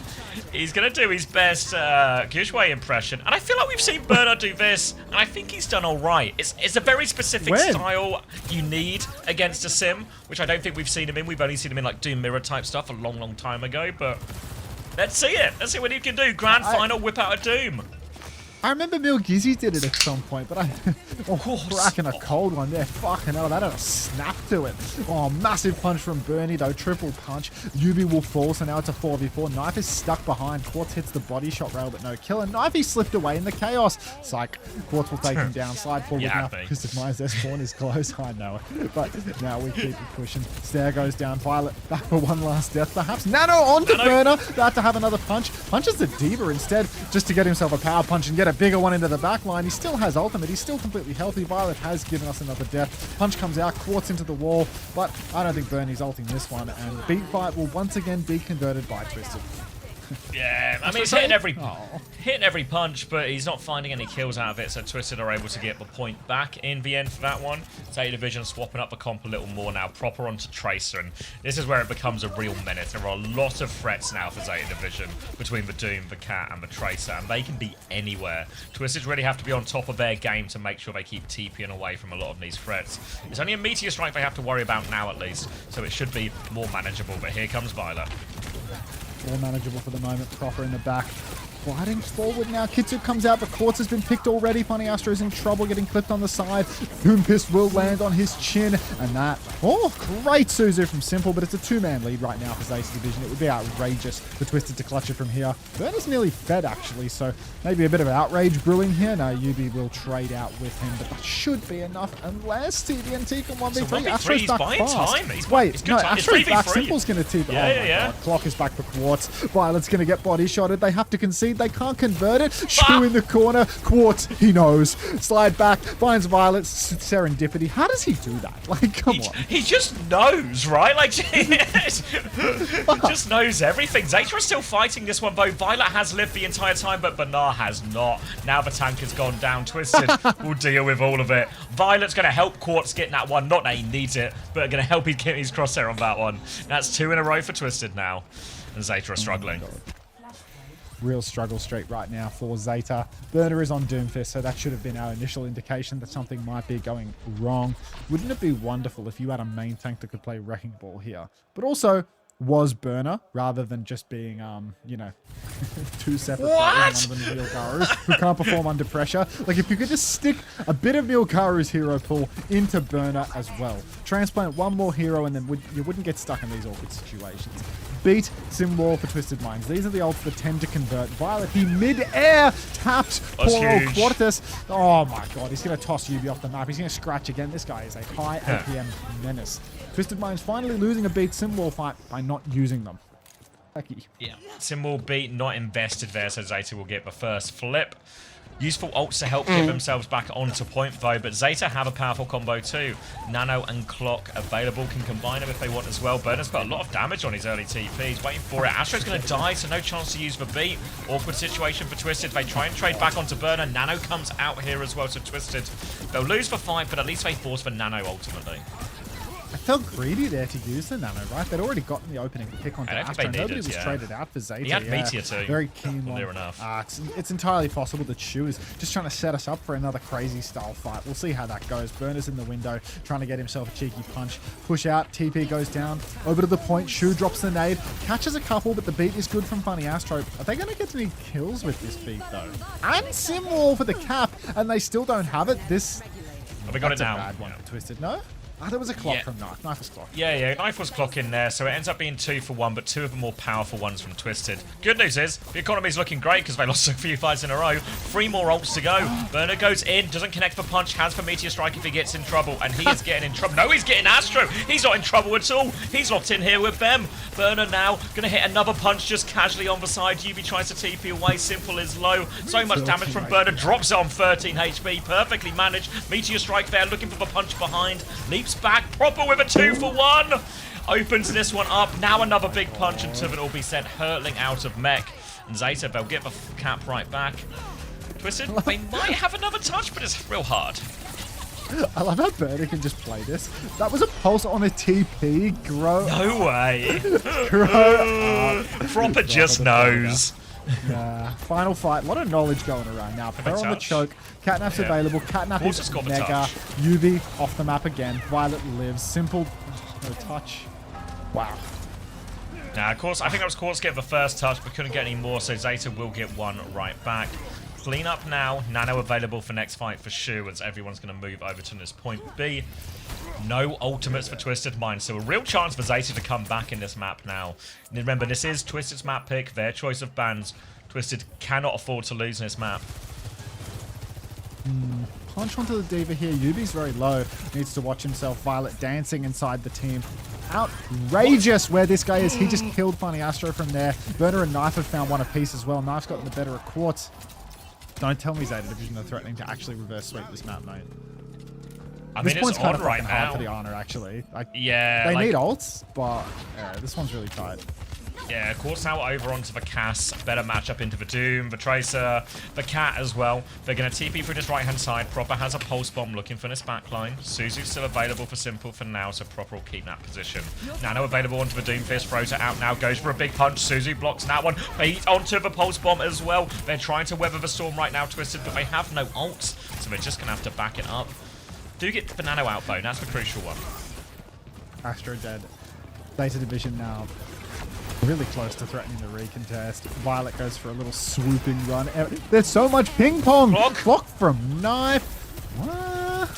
He's going to do his best Gushway impression. And I feel like we've seen Burner do this, and I think he's done all right. It's a very specific style you need against a sim, which I don't think we've seen him in. We've only seen him in like Doom Mirror type stuff a long time ago, but let's see it. Let's see what he can do. Grand final, whip out a Doom. I remember Milgizzy did it at some point, but cracking a cold one there. Fucking hell, that had a snap to it. Oh, massive punch from Bernie though. Triple punch. Yubi will fall, so now it's a 4v4. Knife is stuck behind. Quartz hits the body shot rail, but no kill. And Knifey slipped away in the chaos. Psych. Quartz will take him down. Slide forward now because of Myers. Their spawn is close. I know it. But now we keep it pushing. Stair goes down. Violet back for one last death, perhaps. Nano onto Burner. About to have another punch. Punches the Diva instead, just to get himself a power punch and get a bigger one into the back line. He still has ultimate. He's still completely healthy. Violet has given us another death. Punch comes out. Quartz into the wall. But I don't think Bernie's ulting this one. And Beat Fight will once again be converted by Twisted. Yeah, I mean, he's hitting every punch, but he's not finding any kills out of it, so Twisted are able to get the point back in the end for that one. Zeta Division swapping up the comp a little more now, proper onto Tracer, and this is where it becomes a real menace. There are a lot of threats now for Zeta Division between the Doom, the Cat, and the Tracer, and they can be anywhere. Twisted really have to be on top of their game to make sure they keep TPing away from a lot of these threats. It's only a Meteor Strike they have to worry about now, at least, so it should be more manageable, but here comes Violet. All manageable for the moment. Proper in the back. Gliding forward now. Kitsu comes out, but Quartz has been picked already. Funny Astro's in trouble, getting clipped on the side. Boomfist will land on his chin, and that... Oh, great Suzu from Simple, but it's a two-man lead right now for Zeta Division. It would be outrageous for Twisted to clutch it from here. Burner's nearly fed, actually, so maybe a bit of outrage brewing here. No, Yubi will trade out with him, but that should be enough unless TVNT can 1v3. So Astro's back buying fast. time. Wait, no, time. Astro's back. Simple's going to TP. Yeah. God. Clock is back for Quartz. Violet's going to get body shotted. They have to concede. They can't convert it. Shu in the corner. Quartz, he knows. Slide back, finds Violet. Serendipity. How does he do that? Like, come on. He just knows, right? Like, he just knows everything. Zeta is still fighting this one, though. Violet has lived the entire time, but Banar has not. Now the tank has gone down. Twisted will deal with all of it. Violet's going to help Quartz get that one. Not that he needs it, but going to help him get his crosshair on that one. That's 2 in a row for Twisted now. And Zeta are struggling. Real struggle streak right now for Zeta. Burner is on Doomfist, so that should have been our initial indication that something might be going wrong. Wouldn't it be wonderful if you had a main tank that could play Wrecking Ball here? But also, was Burner, rather than just being, you know, two separate players, one of them Milgaru, who can't perform under pressure. Like, if you could just stick a bit of Milgaru's hero pool into Burner as well. Transplant one more hero, and then you wouldn't get stuck in these awkward situations. Beat Simwall for Twisted Minds. These are the ults that tend to convert. Violet, he mid-air tapped poor old Quartus. Oh my god, he's going to toss Yubi off the map. He's going to scratch again. This guy is a high APM menace. Twisted Minds finally losing a Beat Simwall fight by not using them. Lucky. Yeah, Simwall Beat not invested there, so Zeta will get the first flip. Useful ults to help get themselves back onto point though, but Zeta have a powerful combo too. Nano and Clock available, can combine them if they want as well. Burner's got a lot of damage on his early TP, he's waiting for it. Astro's going to die, so no chance to use the beat. Awkward situation for Twisted, they try and trade back onto Burner. Nano comes out here as well, so Twisted, they'll lose the fight, but at least they force for Nano ultimately. I felt greedy there to use the Nano, right? They'd already gotten the opening pick onto Astro. Nobody was traded out for Zeta. He had Meteor too. Very keen one. Near enough. It's entirely possible that Shu is just trying to set us up for another crazy style fight. We'll see how that goes. Burner's in the window, trying to get himself a cheeky punch. Push out, TP goes down, over to the point. Shu drops the nade, catches a couple, but the beat is good from Funny Astro. Are they going to get any kills with this beat though? And Simwall for the cap, and they still don't have it. This... Oh, we got it now. That's a bad one for Twisted, no? Ah, there was a clock from Knife. Knife was clock. Yeah, Knife was clock in there, so it ends up being 2 for 1, but 2 of the more powerful ones from Twisted. Good news is, the economy's looking great because they lost a few fights in a row. 3 more ults to go. Burner goes in, doesn't connect for punch, has for Meteor Strike if he gets in trouble, and he is getting in trouble. No, he's getting Astro. He's not in trouble at all. He's locked in here with them. Burner now going to hit another punch just casually on the side. Yubi tries to TP away. Simple is low. So much damage from Burner. Drops it on 13 HP. Perfectly managed. Meteor Strike there, looking for the punch behind. Leaps back. Proper with a 2 for 1. Opens this one up. Now another big punch, and Tuvit will be sent hurtling out of mech. And Zeta, they'll get the cap right back. Twisted, they might have another touch, but it's real hard. I love how Burner can just play this. That was a pulse on a TP. Grow. No way. Grow. Proper just knows. Final fight. A lot of knowledge going around now. They're on the choke. Catnap's available. Catnap is mega. Yubi off the map again. Violet lives. Simple. No touch. Wow. Now, of course, I think that was Quartz get the first touch, but couldn't get any more, so Zeta will get one right back. Clean up now. Nano available for next fight for Shu, as everyone's going to move over to this point B. No ultimates for Twisted Mind, so a real chance for Zeta to come back in this map now. And remember, this is Twisted's map pick, their choice of bans. Twisted cannot afford to lose in this map. Punch onto the Diva here. Yubi's very low. Needs to watch himself. Violet dancing inside the team. Outrageous where this guy is. He just killed Funny Astro from there. Burner and Knife have found one apiece as well. Knife's gotten the better of Quartz. Don't tell me Zeta Division are threatening to actually reverse sweep this map, mate. I This mean, point's it's kind on of right fucking hard now. for the Honor, actually. Like, Yeah, they like- need ults, but this one's really tight. Yeah, Quartz now over onto the Cass. Better matchup into the Doom, the Tracer, the Cat as well. They're going to TP through this right-hand side. Proper has a Pulse Bomb looking for this backline. Suzu's still available for Simple for now, so Proper will keep that position. Nano available onto the Doomfist. Throws it out now, goes for a big punch. Suzu blocks that one. Beat onto the Pulse Bomb as well. They're trying to weather the storm right now, Twisted, but they have no ults, so they're just going to have to back it up. Do get the Nano out, though. That's the crucial one. Astro dead. Zeta Division now really close to threatening the recontest. Violet goes for a little swooping run. There's so much ping pong. Block from Knife. What?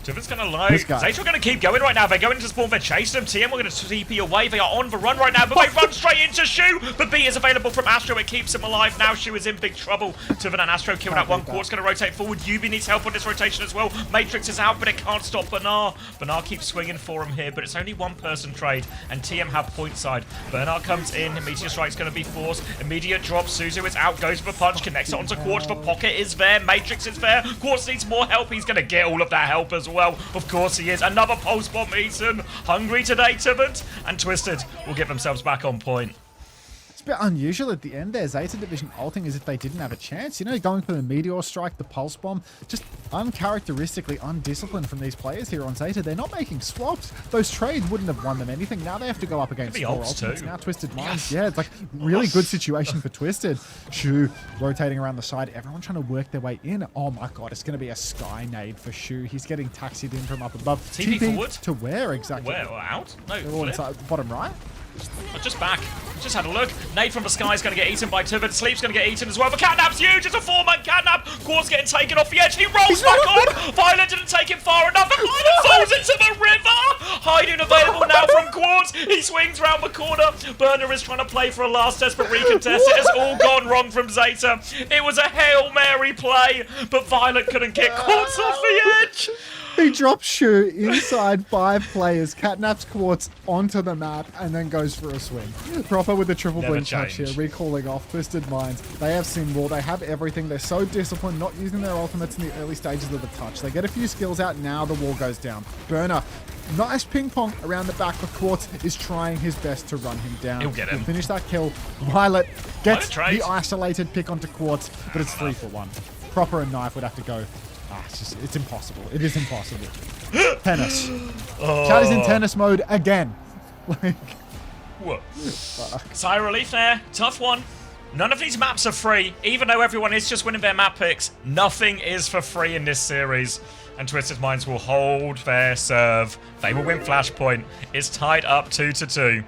Tibbet's going to low. This guy. Zeta are going to keep going right now. They're going to spawn. They're chasing them. TM, we're going to TP away. They are on the run right now, but they run straight into Shu. But B is available from Astro. It keeps him alive. Now Shu is in big trouble. Tibbet and Astro kill that one. Quartz going to rotate forward. Yubi needs help on this rotation as well. Matrix is out, but it can't stop Bernard. Bernard keeps swinging for him here, but it's only one-person trade, and TM have point side. Bernard comes in. Meteor Strike's going to be forced. Immediate drop. Suzu is out. Goes for a punch. Connects it onto Quartz. The pocket is there. Matrix is there. Quartz needs more help. He's going to get all of that help as well. Of course he is. Another pulse bomb eaten. Hungry today, Tibbet. And Twisted will get themselves back on point. It's a bit unusual at the end there. Zeta Division ulting as if they didn't have a chance. You know, going for the Meteor Strike, the Pulse Bomb. Just uncharacteristically undisciplined from these players here on Zeta. They're not making swaps. Those trades wouldn't have won them anything. Now they have to go up against four ultimates. Now Twisted Minds. Yeah, it's like really good situation for Twisted. Shu rotating around the side. Everyone trying to work their way in. Oh my god, it's going to be a Sky Nade for Shu. He's getting taxied in from up above. TP forward? To where exactly? Where? Out? No, they're all inside, bottom right. Just back. Just had a look. Nade from the sky is going to get eaten by Tibbet. Sleep's going to get eaten as well. The catnap's huge. It's a 4-man catnap. Quartz getting taken off the edge. He rolls back on. Violet didn't take him far enough. And Violet falls into the river. Hiding available now from Quartz. He swings round the corner. Burner is trying to play for a last desperate recontest. It has all gone wrong from Zeta. It was a Hail Mary play, but Violet couldn't get Quartz off the edge. He drops Shu inside 5 players, catnaps Quartz onto the map, and then goes for a swing. Proper with the triple blink touch here, recalling off Twisted Minds. They have Symbol, they have everything. They're so disciplined, not using their ultimates in the early stages of the touch. They get a few skills out, now the wall goes down. Burner, nice ping pong around the back, but Quartz is trying his best to run him down. He'll get him. He'll finish that kill. Violet gets Violet the isolated pick onto Quartz, but it's 3 for 1. Proper and Knife would have to go. It's impossible. It is impossible. Tennis. Chad is in tennis mode again. Like, what? Sigh of relief there. Tough one. None of these maps are free. Even though everyone is just winning their map picks, nothing is for free in this series. And Twisted Minds will hold their serve. They will win Flashpoint. It's tied up 2-2.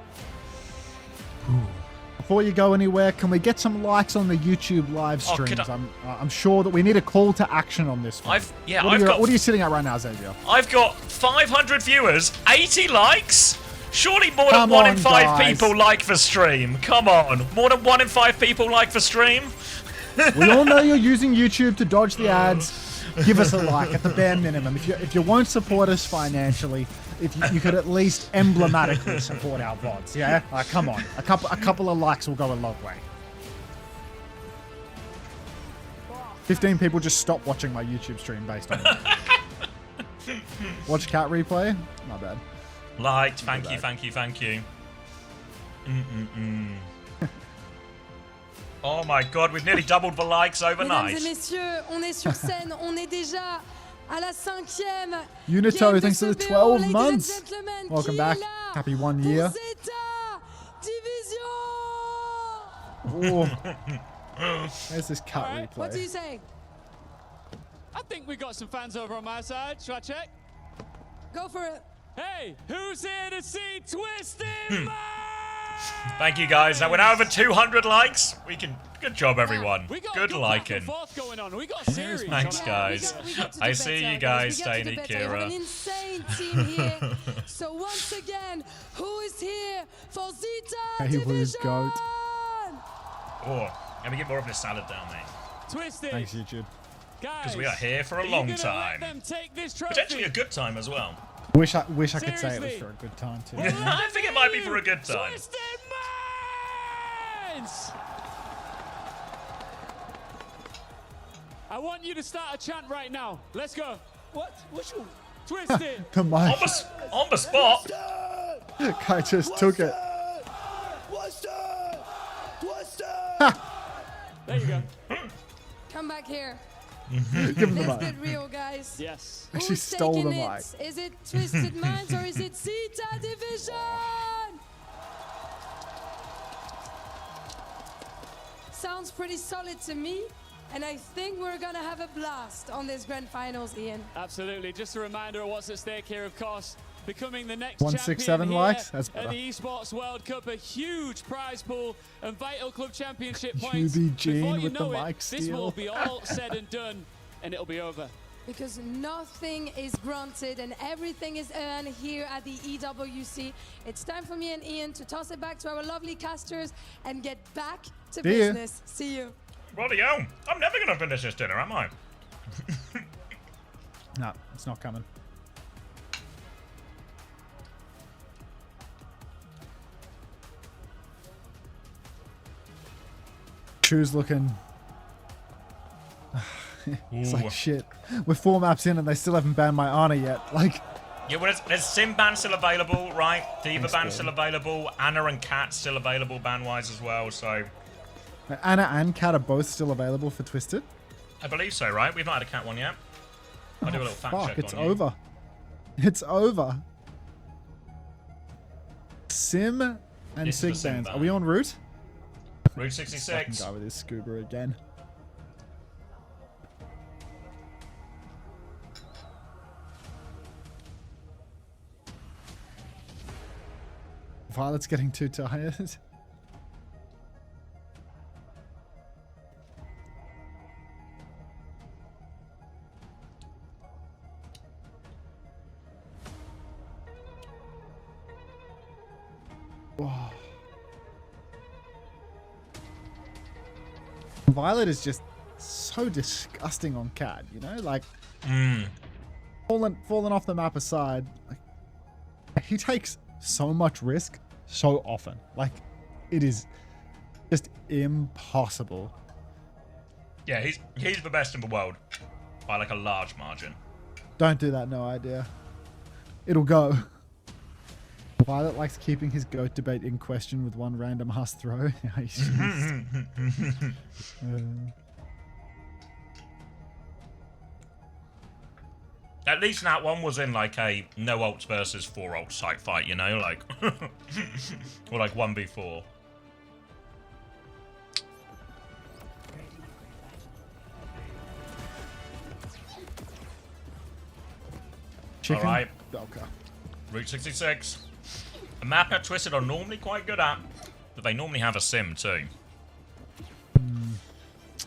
before you go anywhere, can we get some likes on the YouTube live streams? I'm sure that we need a call to action on this one. What are you sitting at right now, Xavier? I've got 500 viewers, 80 likes. Surely more than 1 in 5 people like the stream. Come on, more than 1 in 5 people like the stream. We all know you're using YouTube to dodge the ads. Give us a like at the bare minimum. If you won't support us financially, if you could at least emblematically support our VODs, yeah? Like, come on, a couple of likes will go a long way. 15 people just stopped watching my YouTube stream based on it. Watch Cat replay? Not bad. Liked, thank you. Oh my god, we've nearly doubled the likes overnight. Mesdames et messieurs, on est sur scène, on est déjà à la 5e. Unito, thanks for the 12 months. Welcome back. Happy 1 year. There's this cut replay. What do you say? I think we got some fans over on my side. Should I check? Go for it. Hey, who's here to see Twisted Minds? Thank you guys. Now we're now over 200 likes. We can. Good job, everyone. Good liking. Going on. We got series. Thanks, guys. I see you guys staying at We have an Kira. insane team here. So once again, who is here for Zeta He was goat. Oh, let me get more of this salad down, mate. Twisted. Thanks, YouTube. Because we are here for a long time. Potentially a good time as well. Wish I could say it was for a good time too. I think it might be for a good time. Twisted Minds! I want you to start a chant right now. Let's go. What? What's your Twisted? The mic. On the spot. Guy just took it. There you go. Come back here. Give him the Let's mic. get real, guys. Yes. Actually Who's stole the taking mic. it? Is it Twisted Minds or is it Zeta Division? Sounds pretty solid to me. And I think we're going to have a blast on this grand finals, Ian. Absolutely. Just a reminder of what's at stake here, of course. Becoming the next 167 champion likes? here That's at better. the Esports World Cup, a huge prize pool and vital club championship points. QB Gene Before you with the know it, mic this steal. will be all said and done, and it'll be over. Because nothing is granted and everything is earned here at the EWC. It's time for me and Ian to toss it back to our lovely casters and get back to See ya. business. See you. Bloody hell. I'm never going to finish this dinner, am I? No, it's not coming. Chew's looking. It's Ooh. like shit. We're 4 maps in and they still haven't banned my Ana yet. Like, Yeah, well, there's Sim ban still available, right? Diva Thanks, ban Gordon. still available. Anna and Kat still available ban-wise as well, so Anna and Kat are both still available for Twisted. I believe so, right? We've not had a Cat one yet. I'll do a little fact Fuck, check it's on you. over. It's over. Sim and This is a Sig Sim bans. ban. Are we on route? Route Fucking 66. guy with his scuba again. Violet's getting too tired. Whoa. Violet is just so disgusting on Cat, you know? Like, falling off the map aside, like, he takes so much risk so often. Like, it is just impossible. Yeah, he's the best in the world by like a large margin. Don't do that, no idea. It'll go. Violet likes keeping his GOAT debate in question with one random Huss throw. At least that one was in like a no ults versus 4 ults type fight, you know, like or like 1v4. Chicken? Alright. Okay. Route 66. A map that Twisted are normally quite good at, but they normally have a sim too.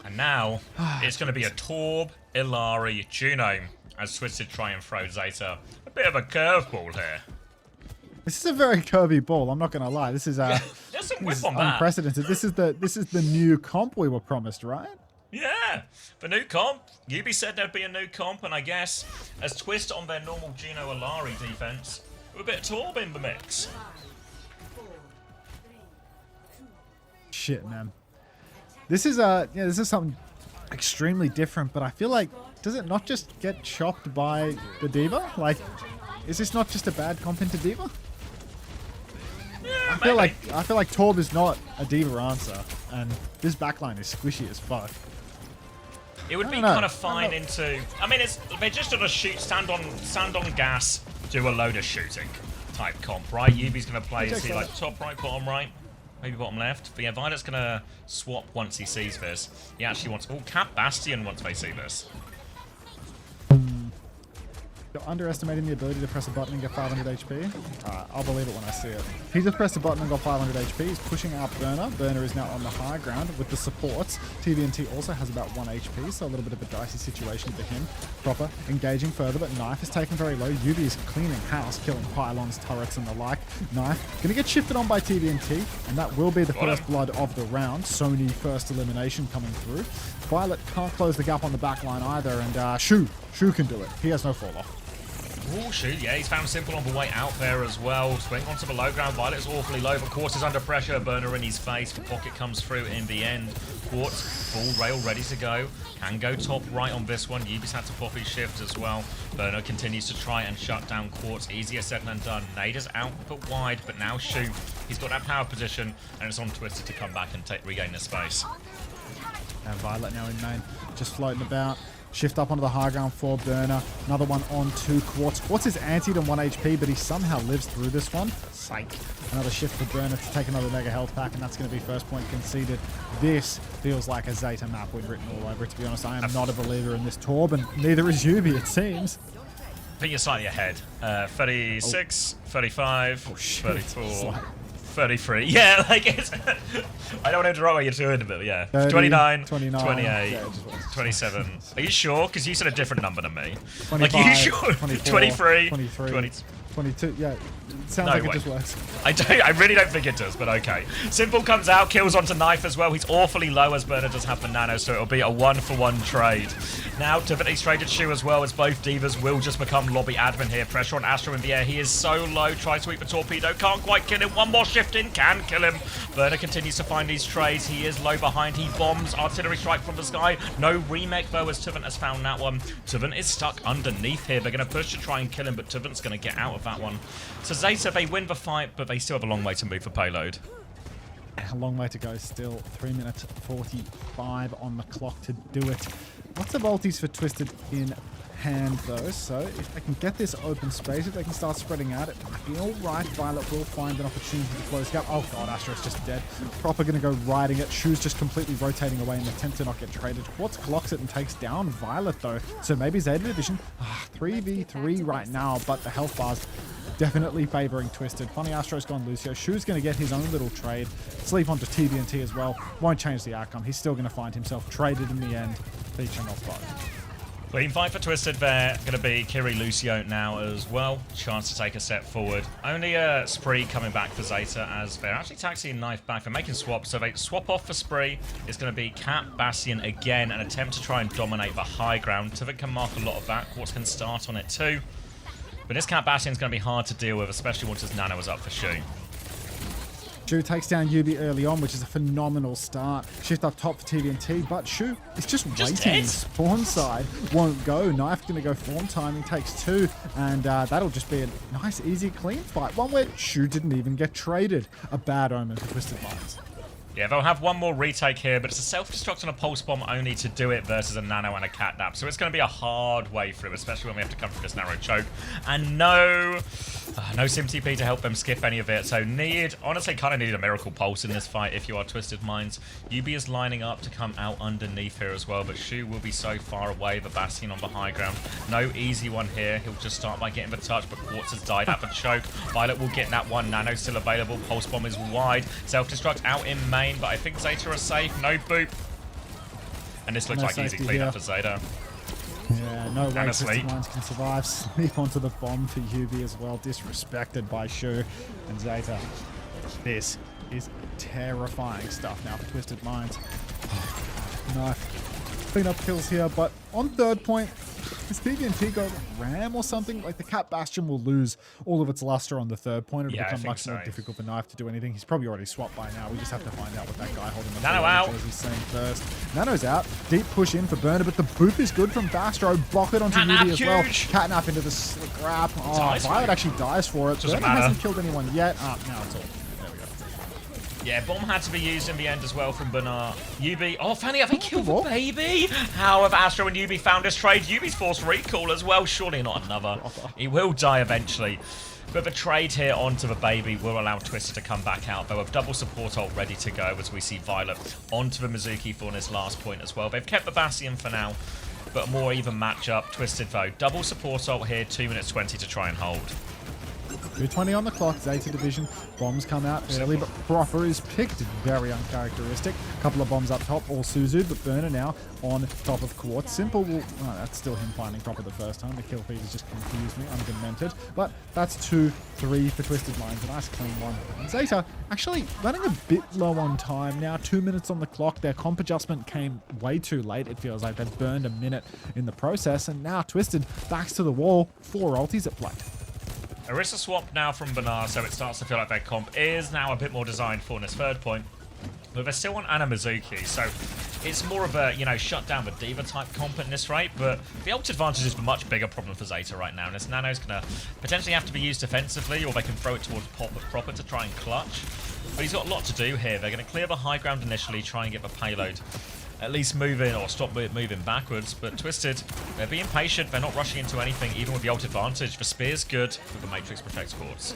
And now it's going to be a Torb, Ilari, Juno as Twisted try and throw Zeta. A bit of a curveball here. This is a very curvy ball, I'm not gonna lie. This is There's some whip on that. unprecedented. This is the new comp we were promised, right? Yeah, the new comp. Yubi said there'd be a new comp, and I guess as Twist on their normal Juno Ilari defense, with a bit of Torb in the mix. Shit, man. This is something extremely different, but I feel like, does it not just get chopped by the Diva? Like, is this not just a bad comp into Diva? I feel like Torb is not a Diva answer, and this backline is squishy as fuck. It would I be don't know. kind of fine into. I mean, they're just gonna shoot, stand on gas, do a load of shooting type comp, right? Yubi's gonna play, is he like top right, bottom right, maybe bottom left? But yeah, Violet's gonna swap once he sees this. He actually wants. Oh, Cat Bastion once they see this. You're underestimating the ability to press a button and get 500 HP. Alright, I'll believe it when I see it. He just pressed a button and got 500 HP. He's pushing out Burner. Burner is now on the high ground with the supports. TVNT also has about 1 HP, so a little bit of a dicey situation for him. Proper engaging further, but Knife is taken very low. Yubi is cleaning house, killing pylons, turrets, and the like. Knife gonna get shifted on by TVNT, and that will be the first blood of the round. Sony first elimination coming through. Violet can't close the gap on the back line either, and Shu can do it. He has no fall off. Oh, shoot, yeah, he's found Simple on the way out there as well. Swing onto the low ground. Violet's awfully low, but Quartz is under pressure. Burner in his face. The pocket comes through in the end. Quartz, full rail, ready to go. Can go top right on this one. Yubi's had to pop his shift as well. Burner continues to try and shut down Quartz. Easier said than done. Nader's out but wide, but now Shu. He's got that power position, and it's on Twisted to come back and regain the space. And Violet now in main, just floating about. Shift up onto the high ground for Burner. Another one on to Quartz. Quartz is antied on 1 HP, but he somehow lives through this one. Psych. Another shift for Burner to take another mega health pack, and that's going to be first point conceded. This feels like a Zeta map with written all over it, to be honest. I am not a believer in this Torb, and neither is Yubi, it seems. I think you're slightly ahead. 36, 35, 34. 33. Yeah, like it's... I don't want to interrupt what you're doing, but yeah. 30, 29, 29, 28, yeah, 27. Are you sure? Because you said a different number than me. 25, like, are you sure? 24, 23, 20, 22. Yeah, it sounds no like way. it just works. I really don't think it does, but okay. Simple comes out, kills onto Knife as well. He's awfully low as Burner does have the nano, so it'll be a 1-for-1 trade. Now, Tiffany's traded Shu as well, as both divas will just become lobby admin here. Pressure on Astro in the air. He is so low. Tries to sweep the torpedo. Can't quite kill him. One more shift in. Can kill him. Burner continues to find these trades. He is low behind. He bombs. Artillery strike from the sky. No remake though, as Tuvant has found that one. Tuvant is stuck underneath here. They're going to push to try and kill him, but Tuvant's going to get out of that one. So Zeta, they win the fight, but they still have a long way to move for payload. A long way to go still. 3 minutes 45 on the clock to do it. Lots of ultis for Twisted in hand though, so if they can get this open space, if they can start spreading out, it might be alright. Violet will find an opportunity to close the gap. Oh god, Astro's just dead. Proper gonna go riding it. Shu's just completely rotating away in an attempt to not get traded. Quartz clocks it and takes down Violet though, so maybe Zeta Division 3v3 right now, but the health bars definitely favoring Twisted. Funny Astro's gone Lucio. Shu's going to get his own little trade. Sleep onto TVNT as well. Won't change the outcome. He's still going to find himself traded in the end. Featuring off both. Clean fight for Twisted there. Going to be Kiri Lucio now as well. Chance to take a step forward. Only a Spree coming back for Zeta, as they're actually taxiing Knife back. They're making swaps. So they swap off for Spree. It's going to be Cat Bastion again. An attempt to try and dominate the high ground. Tivit can mark a lot of that. Quartz can start on it too. But this Cat Bastion's going to be hard to deal with, especially once his nano is up for Shu. Shu takes down Yubi early on, which is a phenomenal start. Shift up top for TVNT, but Shu is just waiting in spawn side. Won't go. Knife going to go form timing, takes 2, and that'll just be a nice, easy, clean fight. One where Shu didn't even get traded. A bad omen for Twisted Minds. Yeah, they'll have one more retake here, but it's a self-destruct and a pulse bomb only to do it versus a nano and a catnap. So it's going to be a hard way through, especially when we have to come through this narrow choke. And no Sim TP to help them skip any of it. So honestly, kind of need a miracle pulse in this fight if you are Twisted Minds. Yubi is lining up to come out underneath here as well, but Shu will be so far away. The Bastion on the high ground. No easy one here. He'll just start by getting the touch, but Quartz has died at the choke. Violet will get that one. Nano still available. Pulse bomb is wide. Self-destruct out in main, but I think Zeta are safe. No boop. And this looks like easy cleanup for Zeta. Yeah, no way Twisted Minds can survive. Sleep onto the bomb for Yubi as well. Disrespected by Shu and Zeta. This is terrifying stuff now for Twisted Minds. Knife. Clean up kills here, but on third point, does TVNT go Ram or something? Like the Cat Bastion will lose all of its luster on the third point. It'll become much more difficult for Knife to do anything. He's probably already swapped by now. We just have to find out what that guy holding the Nano out. Jersey's saying first. Nano's out. Deep push in for Burner, but the boop is good from Bastro. Block it onto Yubi as well. Catnap into the slick grab. Oh, Violet actually dies for it. Burner hasn't killed anyone yet. Now it's all. Yeah, bomb had to be used in the end as well from Bernard. Yubi. Oh, Fanny, have they killed the baby? How have Astro and Yubi found this trade? Yubi's forced recall as well. Surely not another. He will die eventually. But the trade here onto the baby will allow Twisted to come back out. They'll have double support ult ready to go as we see Violet onto the Mizuki for his last point as well. They've kept the Bastion for now. but a more even matchup. Twisted though. Double support ult here, 2 minutes 20 to try and hold. 2:20 on the clock. Zeta division. Bombs come out early, but Proper is picked. Very uncharacteristic. Couple of bombs up top, all Suzu, but Burner now on top of Quartz. Simple will... Oh, that's still him finding Proper the first time. The kill feed has just confused me. Undemented. But that's 2-3 for Twisted Minds. A nice clean one. And Zeta actually running a bit low on time now. 2 minutes on the clock. Their comp adjustment came way too late. It feels like they've burned a minute in the process. And now Twisted backs to the wall. 4 ultis at play. Orisa swap now from Bernard, so it starts to feel like their comp is now a bit more designed for this third point. But they're still on Anamizuki, so it's more of a, you know, shut down the Diva type comp at this rate, but the ult advantage is a much bigger problem for Zeta right now, and this Nano's going to potentially have to be used defensively, or they can throw it towards Proper to try and clutch. But he's got a lot to do here. They're going to clear the high ground initially, try and get the payload at least moving or stop moving backwards, but Twisted, they're being patient, they're not rushing into anything, even with the ult advantage. The spear's good, but the Matrix protects Quartz.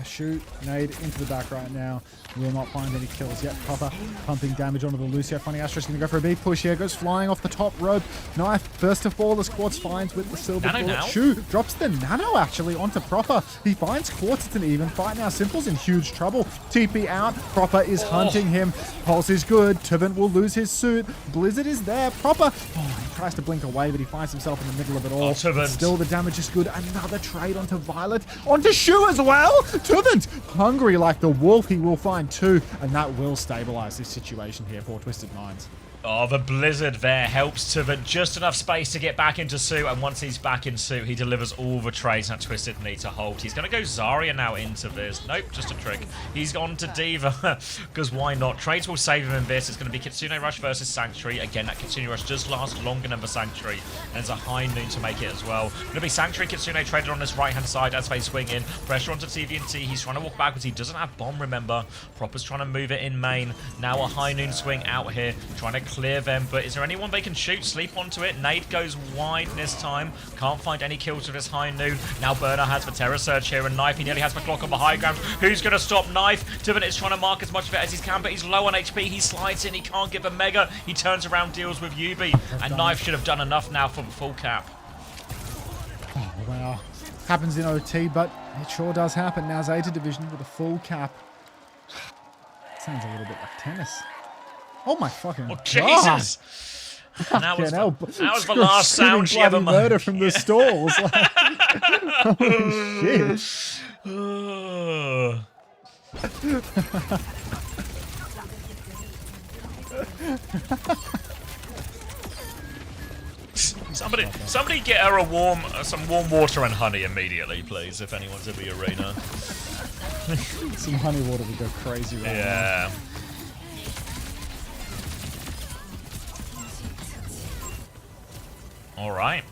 Shoot, nade into the back right now. Will not find any kills yet. Proper pumping damage onto the Lucio. Funny Astra's going to go for a big push here. Goes flying off the top rope. Knife first to fall as Quartz finds with the silver bullet. Now? Shu drops the Nano actually onto Proper. He finds Quartz. It's an even fight now. Simple's in huge trouble. TP out. Proper is hunting him. Pulse is good. Tuvin will lose his suit. Blizzard is there. Proper. Oh, he tries to blink away, but he finds himself in the middle of it all. Still, the damage is good. Another trade onto Violet. Onto Shu as well. Tuvin, hungry like the wolf. He will find 2, and that will stabilize this situation here for Twisted Minds. Oh, the Blizzard there helps Tuvin just enough space to get back into suit, and once he's back in suit, he delivers all the trades that Twisted need to hold. He's going to go Zarya now into this. Nope, just a trick. He's gone to Diva, because why not? Trades will save him in this. It's going to be Kitsune Rush versus Sanctuary. Again, that Kitsune Rush does last longer than the Sanctuary, and there's a high noon to make it as well. Going to be Sanctuary Kitsune traded on this right-hand side as they swing in. Pressure onto TVNT. He's trying to walk backwards. He doesn't have bomb, remember. Proper's trying to move it in main. Now a high noon swing out here, trying to clear them, but is there anyone they can shoot? Sleep onto it. Nade goes wide this time. Can't find any kills with this high noon. Now Burner has the Terror Surge here, and Knife, he nearly has the clock on the high ground. Who's going to stop Knife? Tuvin is trying to mark as much of it as he can, but he's low on HP. He slides in. He can't get the Mega. He turns around, deals with Yubi, and Knife should have done enough now for the full cap. Oh, wow. Happens in OT, but it sure does happen. Now Zeta division with a full cap. Sounds a little bit like tennis. Oh my fucking God. Jesus! And that was the last sound she ever made. Murder from the stalls. Holy shit. Somebody get her some warm water and honey immediately, please, if anyone's in the arena. Some honey water would go crazy right now. Alright.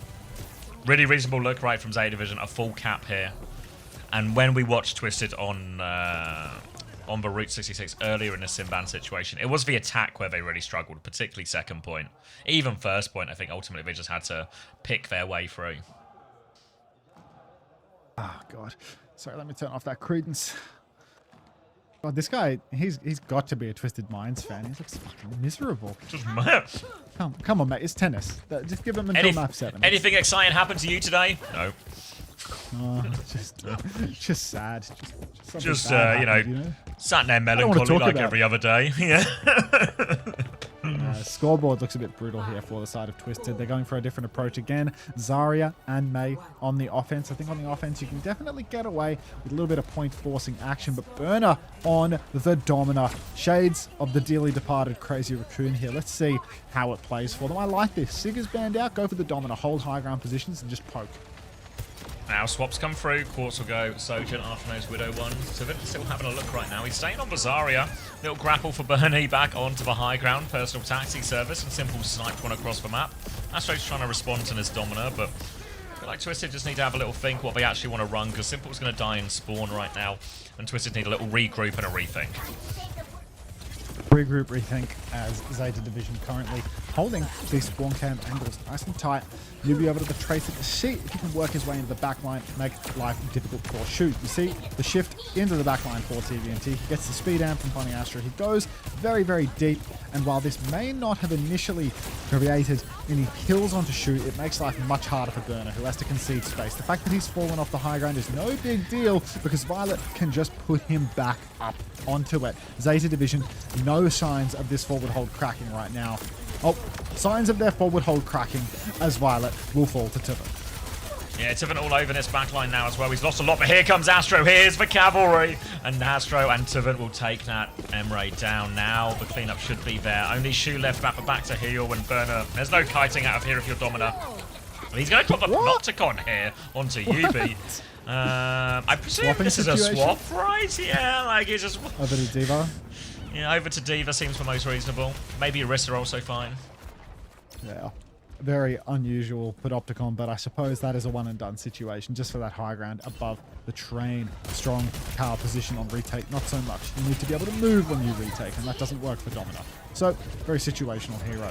Really reasonable look right from Zeta Division. A full cap here. And when we watched Twisted on the Route 66 earlier in the Simban situation, it was the attack where they really struggled, particularly second point. Even first point, I think ultimately they just had to pick their way through. Oh, God. Sorry, let me turn off that credence. God, this guy, he's got to be a Twisted Minds fan. He looks fucking miserable. Just mad. Come on, mate. It's tennis. Just give him until map 7. Anything exciting happened to you today? No. Oh, just sad. Just you know, sat there melancholy like every other day. Yeah. Scoreboard looks a bit brutal here for the side of Twisted. They're going for a different approach again. Zarya and Mei on the offense. I think on the offense you can definitely get away with a little bit of point forcing action, but Burner on the Domina. Shades of the dearly departed Crazy Raccoon here. Let's see how it plays for them. I like this. Sigur's banned out. Go for the Domina. Hold high ground positions and just poke. Now swaps come through. Quartz will go Sojourn after those Widow ones. Tuvin still having a look right now. He's staying on Zarya. Little grapple for Bernie back onto the high ground. Personal taxi service and Simple sniped one across the map. Astro's trying to respond to this Domina, but I feel like Twisted just need to have a little think what they actually want to run, because Simple's going to die in spawn right now, and Twisted need a little regroup and a rethink. Regroup, rethink, as Zeta Division currently holding these spawn cam angles nice and tight. You'll be able to trace it to see if he can work his way into the backline, make life difficult for Shoot. You see the shift into the backline for TVNT. He gets the speed amp from Funny Astro. He goes very, very deep, and while this may not have initially created and he kills onto Shu, it makes life much harder for Burner, who has to concede space. The fact that he's fallen off the high ground is no big deal because Violet can just put him back up onto it. Zeta Division, no signs of this forward hold cracking right now. Oh, signs of their forward hold cracking as Violet will fall to Tibbet. Yeah, Tibbet all over this backline now as well. He's lost a lot, but here comes Astro. Here's the cavalry. And Astro and Tibbet will take that Emre down now. The cleanup should be there. Only Shu left back to heal and Burner. There's no kiting out of here if you're Domina. Well, he's going to drop a Nocticon here onto Yubi. I presume Swapping this situation? is a swap, right? Yeah, like he's just... Over to Diva. Yeah, over to Diva seems the most reasonable. Maybe Orisa also fine. Yeah. Very unusual Panopticon, but I suppose that is a one and done situation just for that high ground above the train. Strong power position on retake, not so much. You need to be able to move when you retake, and that doesn't work for Domina. So, very situational hero.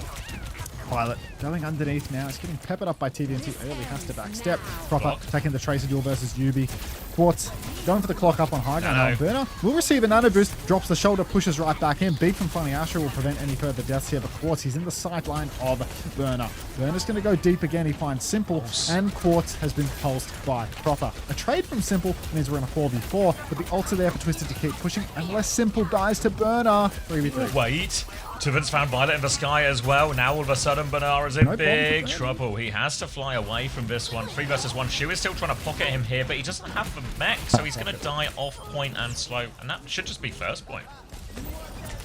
Violet going underneath now. It's getting peppered up by TVNT early. Has to backstep. Proper taking the Tracer duel versus Yubi. Quartz going for the clock up on high ground. Burner will receive a nano boost. Drops the shoulder, pushes right back in. Beat from Funny Asher will prevent any further deaths here. But Quartz, he's in the sight line of Burner. Burner's going to go deep again. He finds Simple, and Quartz has been pulsed by Proper. A trade from Simple means we're in a 4v4, but the ults are there for Twisted to keep pushing unless Simple dies to Burner. 3v3. Wait. Tibbet's found Violet in the sky as well. Now all of a sudden Bernard is in big trouble. He has to fly away from this one. 3 versus 1. Shu is still trying to pocket him here, but he doesn't have the mech, so he's going to die off point and slow. And that should just be first point.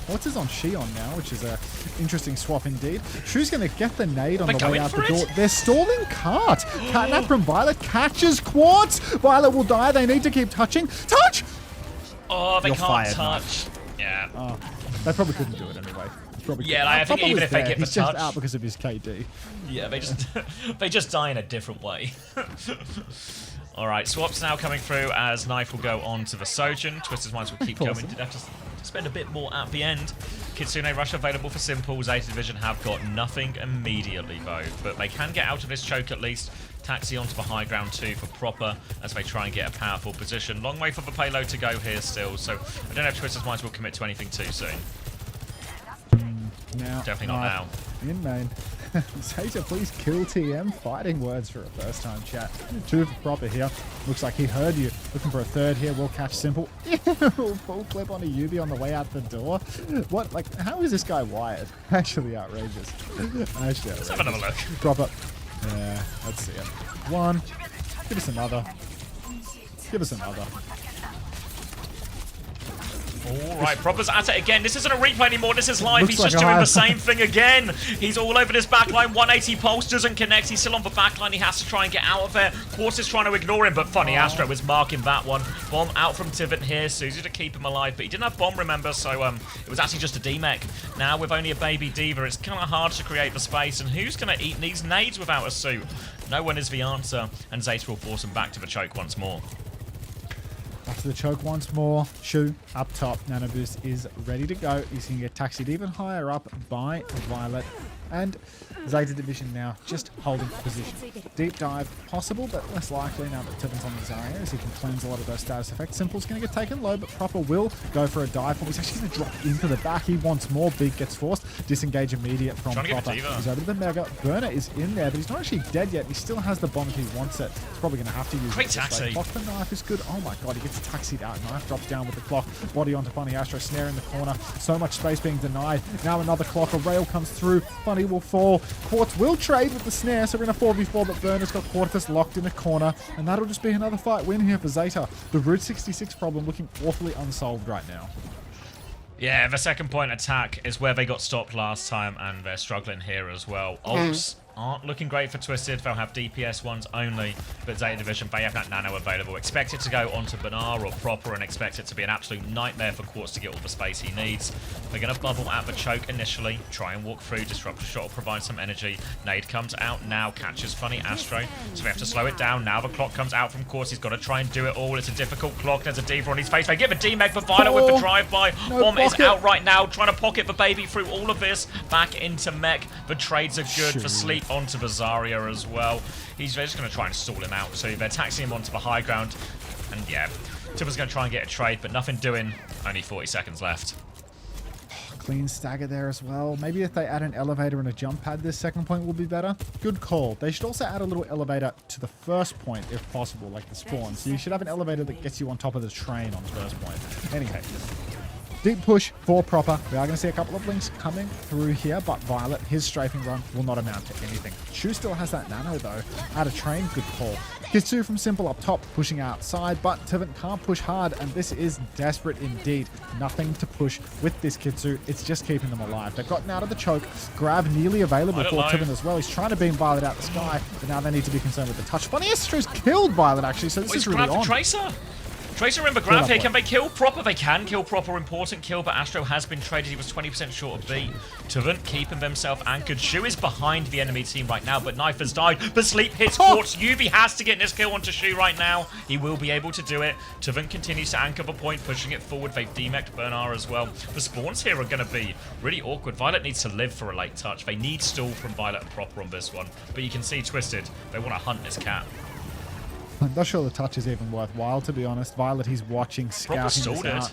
Quartz is on Shion now, which is an interesting swap indeed. Shu's going to get the nade on the way out the door. They're stalling Cart. Catnap from Violet catches Quartz. Violet will die. They need to keep touching. Touch! Oh, they You're can't fired, touch. Yeah. Oh, they probably couldn't do it anyway. Yeah, I think even if they get the he's touch, just out because of his KD. Yeah, they just die in a different way. All right, swaps now coming through as Knife will go on to the Sojin. Twister's Minds will keep going. Did have to spend a bit more at the end. Kitsune Rush available for Simple. Zeta Division have got nothing immediately though, but they can get out of this choke at least. Taxi onto the high ground too for Proper as they try and get a powerful position. Long way for the payload to go here still, so I don't know if Twister's Minds will commit to anything too soon. Now, Definitely not now. In main. Zeta, please kill TM. Fighting words for a first time chat. 2 for Proper here. Looks like he heard you. Looking for a third here. We'll catch Simple. Full clip on a Yubi on the way out the door. What? Like, how is this guy wired? Actually outrageous. Let's have another look. Proper. Yeah, let's see it. 1. Give us another. Give us another. Alright, Proper's at it again. This isn't a replay anymore, this is live. Looks He's like just doing the same thing again. He's all over this backline. 180 pulse doesn't connect. He's still on the backline. He has to try and get out of there. Quartz is trying to ignore him, but Funny Astro was marking that one. Bomb out from Tibbet here. Susie to keep him alive, but he didn't have bomb, remember, so it was actually just a D-mech. Now with only a baby Diva, it's kind of hard to create the space, and who's going to eat these nades without a suit? No one is the answer, and Zeta will force him back to the choke once more. After the choke once more, Shu up top. Nano Boost is ready to go. He's going to get taxied even higher up by Violet. And Zeta Division now just holding position. Deep dive possible, but less likely now that Tibbet's on the Zarya, as he can cleanse a lot of those status effects. Simple's going to get taken low, but Proper will go for a dive. He's actually going to drop into the back. He wants more. Big gets forced. Disengage immediate from Proper. He's over to the Mega. Burner is in there, but he's not actually dead yet. He still has the bomb if he wants it. He's probably going to have to use Great it. taxi. Clock for Knife is good. Oh my god, he gets taxied out. Knife drops down with the clock. Body onto Funny Astro. Snare in the corner. So much space being denied. Now another clock. A rail comes through. Funny will fall. Quartz will trade with the snare, so we're in a 4v4, but Burner's got Quartus locked in a corner, and that'll just be another fight win here for Zeta. The Route 66 problem looking awfully unsolved right now. Yeah, the second point attack is where they got stopped last time, and they're struggling here as well. Ults aren't looking great for Twisted. They'll have DPS ones only, but Zeta Division, they have that nano available. Expect it to go onto Bernard or Proper, and expect it to be an absolute nightmare for Quartz to get all the space he needs. They're going to bubble at the choke initially, try and walk through. Disruptor Shot will provide some energy. Nade comes out now, catches Funny Astro, so they have to slow it down. Now the clock comes out from Quartz. He's got to try and do it all. It's a difficult clock. There's a Diva on his face. They give a D-Meg for Violet with the drive-by. Bomb is out right now, trying to pocket the baby through all of this. Back into Mech. The trades are good for Sleep onto the Zarya as well. They're just going to try and stall him out. So they're taxing him onto the high ground. And yeah, Tibbet's going to try and get a trade, but nothing doing. Only 40 seconds left. clean stagger there as well. Maybe if they add an elevator and a jump pad, this second point will be better. Good call. They should also add a little elevator to the first point if possible, like the spawn. So you should have an elevator that gets you on top of the train on first point. Anyway, deep push for Proper. We are going to see a couple of links coming through here, but Violet, his strafing run will not amount to anything. Shu still has that nano though. Out of train, good call. Kitsu from Simple up top, pushing outside, but Tivin can't push hard, and this is desperate indeed. Nothing to push with this Kitsu. It's just keeping them alive. They've gotten out of the choke. Grab nearly available for Tivin as well. He's trying to beam Violet out the sky, but now they need to be concerned with the touch. Funny, Astro's killed Violet actually, so this is really on. Tracer. Tracer in the grab here. Can they kill Proper? They can kill Proper. Important kill, but Astro has been traded. He was 20% short of B. Tivin keeping themselves anchored. Shu is behind the enemy team right now, but Knife has died. The sleep hits Quartz. Yubi has to get this kill onto Shu right now. He will be able to do it. Tivin continues to anchor the point, pushing it forward. They've demeched Bernard as well. The spawns here are going to be really awkward. Violet needs to live for a late touch. They need stall from Violet and Proper on this one. But you can see Twisted. They want to hunt this cat. I'm not sure the touch is even worthwhile, to be honest. Violet, he's watching, scouting this out.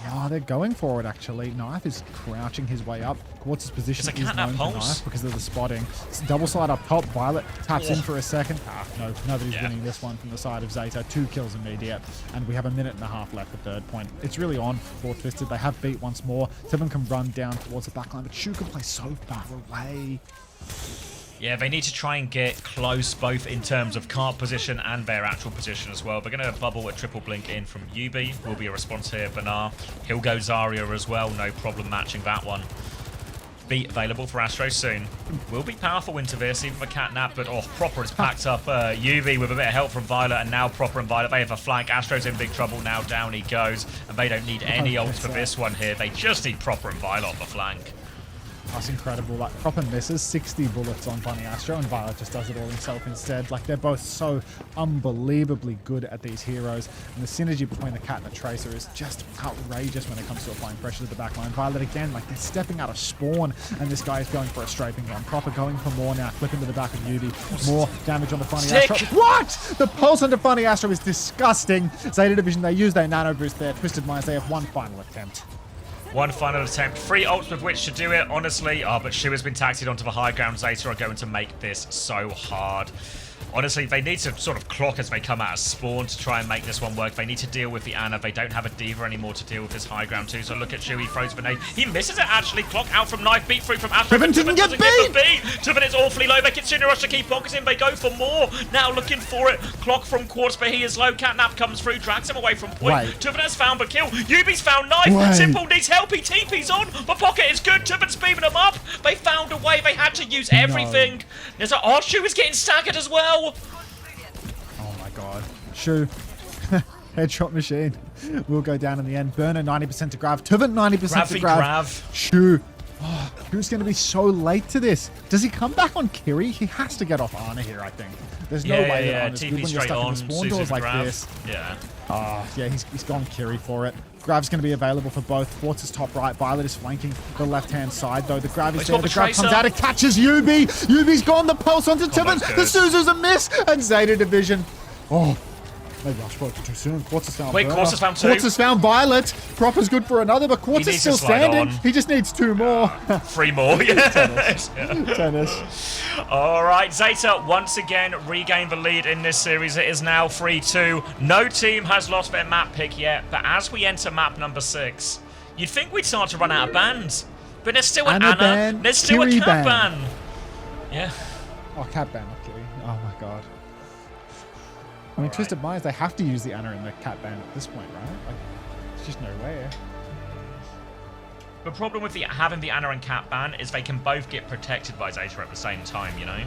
Oh, they're going for it, actually. Knife is crouching his way up. Quartz's position is known for Knife because of the spotting. It's double slide up top. Violet taps in for a second. No, nobody's winning this one from the side of Zeta. 2 kills immediate. And we have a minute and a half left for third point. It's really on for Twisted. They have beat once more. Tivin can run down towards the backline, but Shu can play so far away. Yeah, they need to try and get close, both in terms of cart position and their actual position as well. They're going to bubble a triple blink in from Yubi. Will be a response here. Bernard. He'll go Zarya as well. No problem matching that one. Beat available for Astro soon. Will be powerful into this, even the catnap, but Proper has packed up Yubi with a bit of help from Violet, and now Proper and Violet, they have a flank. Astro's in big trouble now. Down he goes, and they don't need any ults for this one here. They just need Proper and Violet on the flank. That's incredible. Like, Proper misses 60 bullets on Bunny Astro, and Violet just does it all himself instead. Like, they're both so unbelievably good at these heroes, and the synergy between the Cat and the Tracer is just outrageous when it comes to applying pressure to the backline. Violet, again, like, they're stepping out of spawn, and this guy is going for a strafing gun. Proper going for more now, flipping to the back of Yubi. More damage on the Bunny Astro. What? The pulse onto Bunny Astro is disgusting. Zeta Division, they use their nano boost there. Twisted Minds, they have one final attempt. One final attempt. 3 ults with which to do it, honestly. But Shu has been taxied onto the high ground. Zeta are going to make this so hard. Honestly, they need to sort of clock as they come out of spawn to try and make this one work. They need to deal with the Ana. They don't have a Diva anymore to deal with this high ground too. So look at Shu, he throws the nade. He misses it actually. Clock out from Knife, beat through from Astro. Tivin didn't get beat! Tivin is awfully low. They continue rush to keep focusing. They go for more. Now looking for it. Clock from Quartz, but he is low. Catnap comes through, drags him away from point. Tivin has found the kill. Yubi's found Knife. Simple needs help. He TP's on. The pocket is good. Tivin's beaming him up. They found a way. They had to use everything. There's a Shu is getting staggered as well. God. Shu. Headshot machine will go down in the end. Burner 90% to grab. Tivin 90% to grab. Shu. Oh, who's going to be so late to this? Does he come back on Kiri? He has to get off Ana here, I think. There's no way that Ana's good when you're stuck in the spawn doors like this. Yeah. Yeah, he's gone Kiri for it. Grab's going to be available for both. Quartz is top right. Violet is flanking the left-hand side, though. The grab is there. The grab comes out. It catches Yubi. Yubi's gone. The pulse onto Tivin. The Suzu's a miss. And Zeta Division. Oh, maybe I spoke too soon. Quartz has found Quartz has found 2. Quartz has found Violet. Proper's good for another, but Quartz is still standing. He just needs 2 more. 3 more. Yeah. Tennis. All right, Zeta once again regain the lead in this series. It is now 3-2. No team has lost their map pick yet, but as we enter map number 6, you'd think we'd start to run out of bans. But there's still an Ana. There's still a cat ban. Yeah. Oh, cat ban, okay. Oh my god. I mean, Twisted Minds, they have to use the Ana in the cat ban at this point, right? Like, there's just no way. The problem with having the Ana and cat ban is they can both get protected by Zeta at the same time, you know?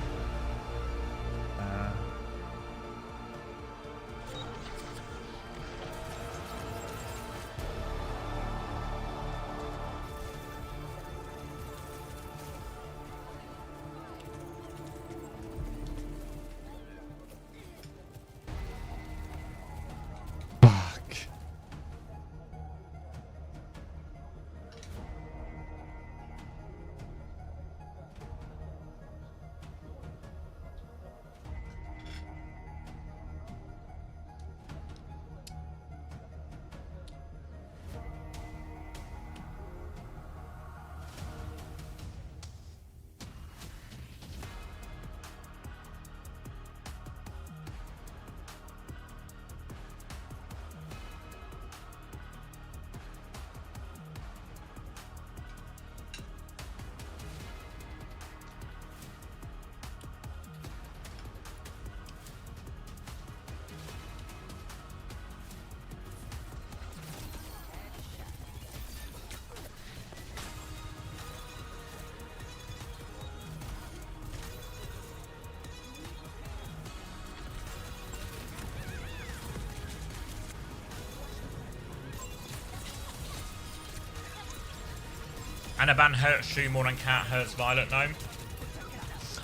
Anaban hurts you more than Cat hurts Violet Gnome.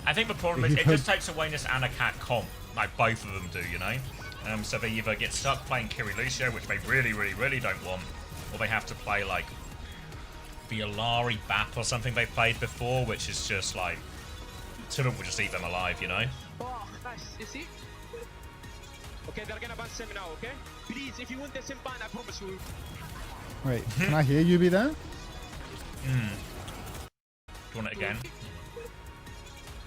I think the problem is it just takes away this Ana Cat comp, like both of them do, you know? So they either get stuck playing Kiri Lucio, which they really, really, really don't want, or they have to play like the Alari Bap or something they played before, which is just like, Tulip will just eat them alive, you know? Oh, nice. You see? Okay, they're gonna ban Sim now, okay? Please, if you win the Sim ban, I promise you. Wait, can I hear Yubi there? Do you want it again?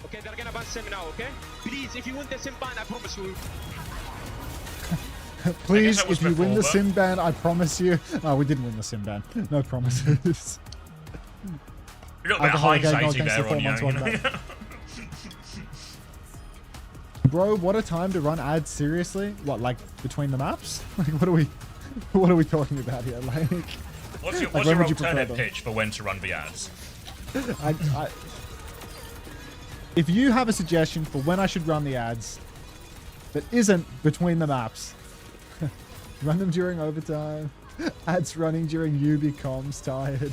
Okay, they're gonna ban Sim now, okay? Please, if you win the Sim ban, I promise you. Please, if you win the sim ban, I promise you. Oh, we didn't win the sim ban. No promises. A little bit of hindsighting there on you. Bro, what a time to run ads, seriously? What, like between the maps? Like what are we talking about here? Like What's your like, alternate pitch for when to run the ads? If you have a suggestion for when I should run the ads that isn't between the maps, run them during overtime. Ads running during UB comms tired.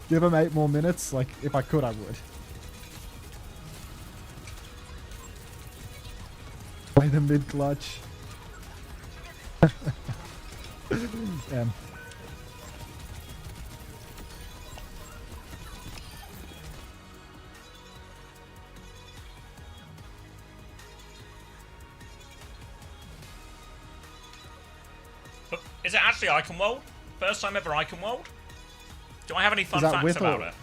Give them 8 more minutes. Like, if I could, I would. Play the mid clutch. Is it actually Icon World? First time ever Icon World? Do I have any fun facts about it?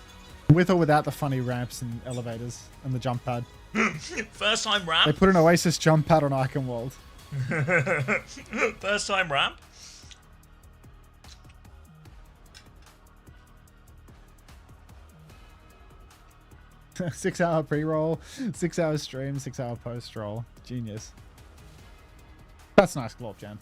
With or without the funny ramps and elevators and the jump pad? First time ramp? They put an Oasis jump pad on Icon World. First time ramp? Six-hour pre-roll, 6-hour stream, 6-hour post-roll. Genius. That's nice, Glorp Jam.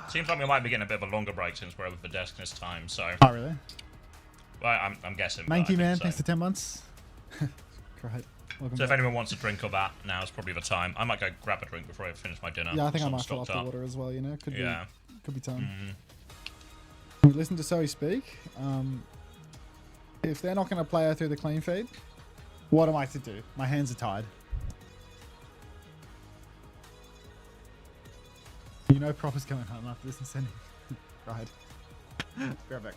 Seems like we might be getting a bit of a longer break since we're over the desk this time, so... Oh, really? Well, I'm guessing. Manky Man, so. thanks for 10 months. Great. Welcome So if back. anyone wants a drink or that, now is probably the time. I might go grab a drink before I finish my dinner. Yeah, I think I so I'm might fill up stocked the water as well, you know? Could be time. Mm. Listen to So You Speak. If they're not going to play her through the clean feed, what am I to do? My hands are tied. You know Proper's going home after this and sending. Right. Be right back.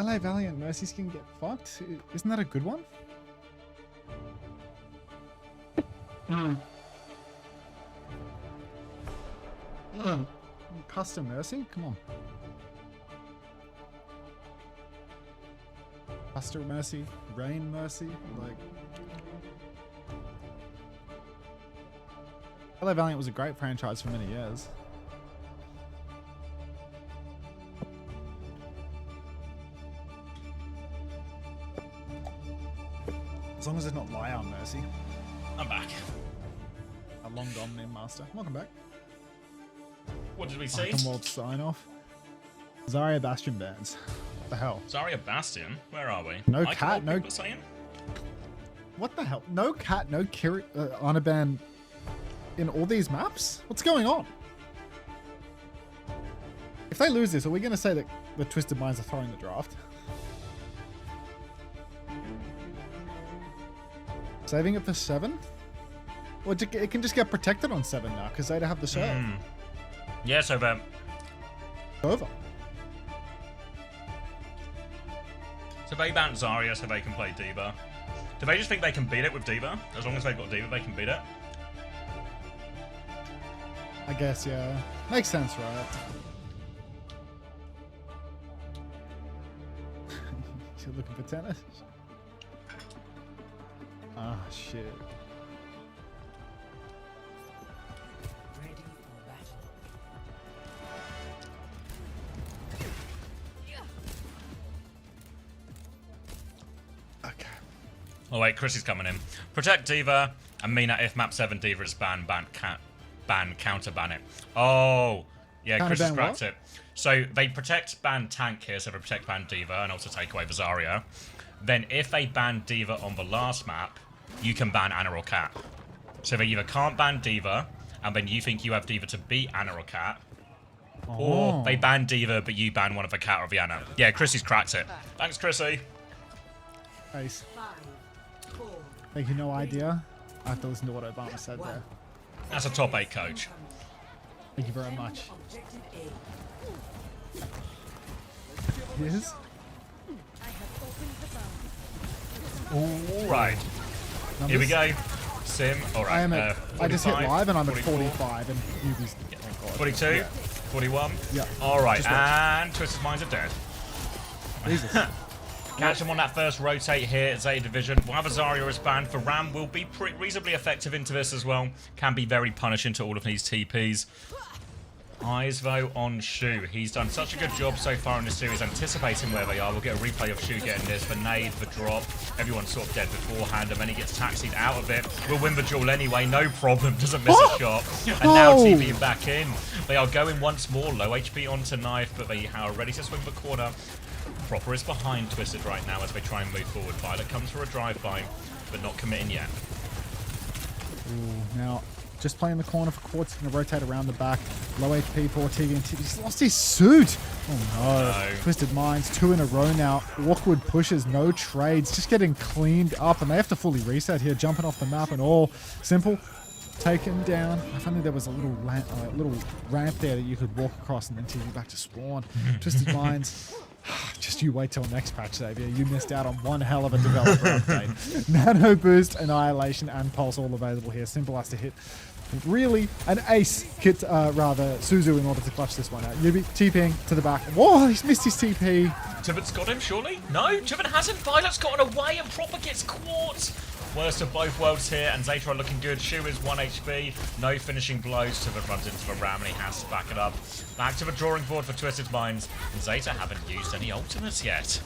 LA Valiant Mercy skin get fucked? Isn't that a good one? Custom Mercy? Come on. Custom Mercy? Rain Mercy? Like... LA Valiant was a great franchise for many years. As long as it's not Liar Mercy. I'm back. A long gone meme master. Welcome back. What did we see? World sign off. Zarya Bastion bans. What the hell? Zarya Bastion? Where are we? No Icon cat, no. people are saying? What the hell? No cat, no Kiri honor ban in all these maps? What's going on? If they lose this, are we going to say that the Twisted Minds are throwing the draft? Saving it for 7? Or it can just get protected on 7 now because Zeta have the serve. Yeah, it's over. Over. So they ban Zarya so they can play D.Va. Do they just think they can beat it with D.Va? As long as they've got D.Va, they can beat it? I guess, yeah. Makes sense, right? You're looking for tennis? Ah, shit. Okay. Oh wait, Chris is coming in. Protect D.Va, and Mina if map 7 D.Va is banned, counter ban it. Oh, yeah, Counter Chris has ban cracked what? it. So they protect ban tank here, so they protect ban D.Va and also take away Zarya. Then if they ban D.Va on the last map, you can ban Ana or Cat. So they either can't ban D.Va, and then you think you have D.Va to beat Ana or Cat, or they ban D.Va, but you ban one of the Cat or the Ana. Yeah, Chrissy's cracked it. Thanks, Chrissy. Ace. Thank you, no idea. I have to listen to what Obama said there. That's a top 8 coach. Thank you very much. Yes? Alright. Here we go. Sim. Alright. I am at, I just hit live and I'm at 44. 45 and newbies. Yeah. Oh God. 42. Yeah. 41. Yeah. Alright, and Twisted Minds are dead. Jesus. Catch them on that first rotate here at Zeta Division. While Zarya is banned, for Ram will be reasonably effective into this as well. Can be very punishing to all of these TPs. Eyes, though, on Shu. He's done such a good job so far in this series, anticipating where they are. We'll get a replay of Shu getting this, the nade, the drop. Everyone's sort of dead beforehand, and then he gets taxied out of it. We'll win the duel anyway, no problem. Doesn't miss a shot. And now TPing back in. They are going once more. Low HP onto Knife, but they are ready to swing the corner. Proper is behind Twisted right now as they try and move forward. Violet comes for a drive-by, but not committing yet. Ooh, now, just playing the corner for Quartz, going to rotate around the back. Low HP for TVNT. He's lost his suit. Oh no. Twisted Minds, 2 in a row now. Awkward pushes, no trades, just getting cleaned up, and they have to fully reset here, jumping off the map and all. Simple. Taken down. If only there was a little ramp there that you could walk across and then TV back to spawn. Twisted Minds. Just you wait till next patch, Xavier. You missed out on one hell of a developer update. Nano Boost, Annihilation, and Pulse all available here. Simple as to hit. Really, an ace hit, rather, Suzu in order to clutch this one out. Yubi TPing to the back. Whoa, he's missed his TP. Tibbet's got him, surely? No, Tibbet hasn't. Violet's gotten away and Proper gets Quartz. Worst of both worlds here, and Zeta are looking good. Shu is 1 HP. No finishing blows. Tibbet runs into the ram and he has to back it up. Back to the drawing board for Twisted Minds. And Zeta haven't used any ultimates yet.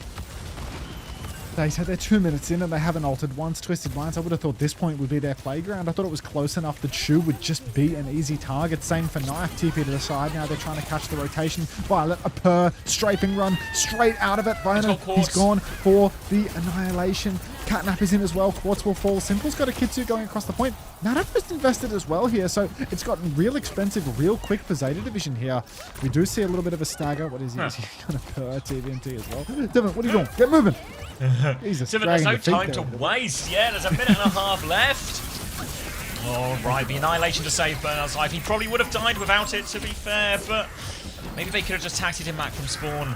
Zeta, they're 2 minutes in and they haven't altered once. Twisted Minds, I would have thought this point would be their playground. I thought it was close enough that Shu would just be an easy target. Same for Knife, TP to the side. Now they're trying to catch the rotation. Violet, a strafing run straight out of it. Violet, he's gone for the Annihilation. Catnap is in as well. Quartz will fall. Simple's got a Kitsu going across the point. Nano just invested as well here, so it's gotten real expensive real quick for Zeta Division here. We do see a little bit of a stagger. What is he? Is he going to purr TVNT as well? Devin, what are you doing? Get moving. Jesus, Tibbet, there's no time to waste. Yeah, there's a minute and a half left. All right, the Annihilation to save Bernard's life. He probably would have died without it, to be fair, but maybe they could have just taxied him back from spawn.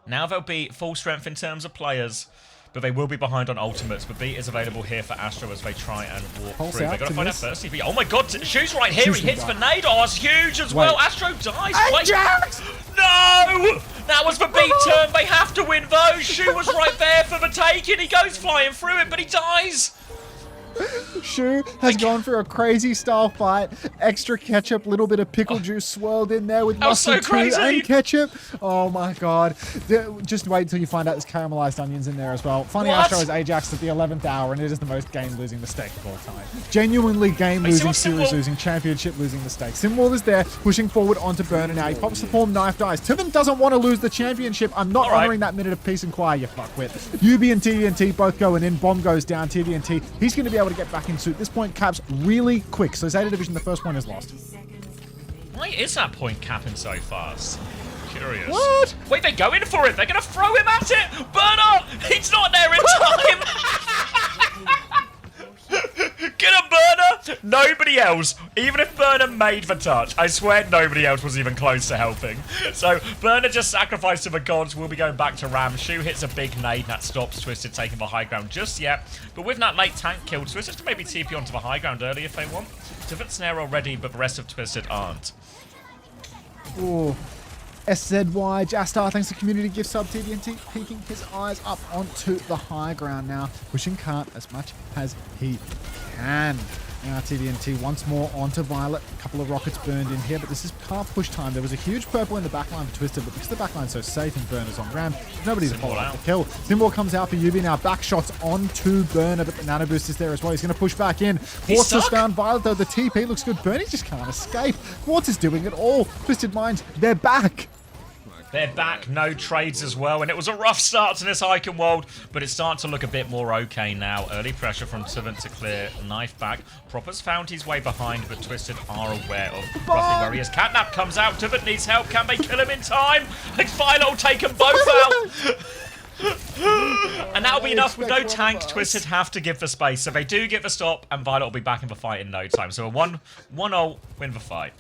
Now they'll be full strength in terms of players, but they will be behind on ultimates. But beat is available here for Astro as they try and walk Pulse through. out They got to to find out miss. first. Oh my god, Shu's right here. Shu's He hits gonna the die. nade. Oh, it's huge as well. Wait. Astro dies. Ajax! No! That was the beat turn. They have to win those. Shu was right there for the taking. He goes flying through it, but he dies. Shu has gone for a crazy style fight. Extra ketchup, little bit of pickle juice swirled in there with That was so mustard too, crazy. and ketchup. Oh my god. Just wait until you find out there's caramelized onions in there as well. Funny What? Astro is Ajax at the 11th hour, and it is the most game-losing mistake of all time. Genuinely game-losing, series-losing, championship-losing mistake. Symbol is there, pushing forward onto Burner now. He pops the form, knife dies. Tivin doesn't want to lose the championship. I'm not honoring that minute of peace and quiet, you fuckwit. UB and TVNT both going in. Bomb goes down. TVNT, he's going to be able to get back in suit. This point caps really quick. So Zeta Division, the first point is lost. Why is that point capping so fast? Curious. What? Wait, they're going for it. They're going to throw him at it. Burner! He's not there in time. Get him, Burner! Nobody else, even if Burner made the touch, I swear nobody else was even close to helping. So Burner just sacrificed to the gods. We'll be going back to Ram. Shu hits a big nade, and that stops Twisted taking the high ground just yet. But with that late tank kill, Twisted can maybe TP onto the high ground early if they want. Different snare already, but the rest of Twisted aren't. Ooh. SZY, Jastar, thanks to community gift sub. TVNT peeking his eyes up onto the high ground now, pushing Kant as much as he can. Now TVNT once more onto Violet. A couple of rockets burned in here, but this is car push time. There was a huge purple in the backline for Twisted, but because the backline's so safe and Burner's on Ram, nobody's follow up the kill. Symbol comes out for UB now. Back shots onto Burner, but the nano boost is there as well. He's going to push back in. Quartz has found Violet, though. The TP looks good. Burner just can't escape. Quartz is doing it all. Twisted Minds, they're back. They're back, no trades as well, and it was a rough start to this Icon World, but it's starting to look a bit more okay now. Early pressure from Tivin to clear, knife back. Proper's found his way behind, but Twisted are aware of roughly where he is. Catnap comes out, Tivin needs help, can they kill him in time? Like Philo will take them both out! And that'll be enough. With no tank, Twisted have to give the space, so they do get the stop, and Violet will be back in the fight in no time. So a 1-0 win the fight.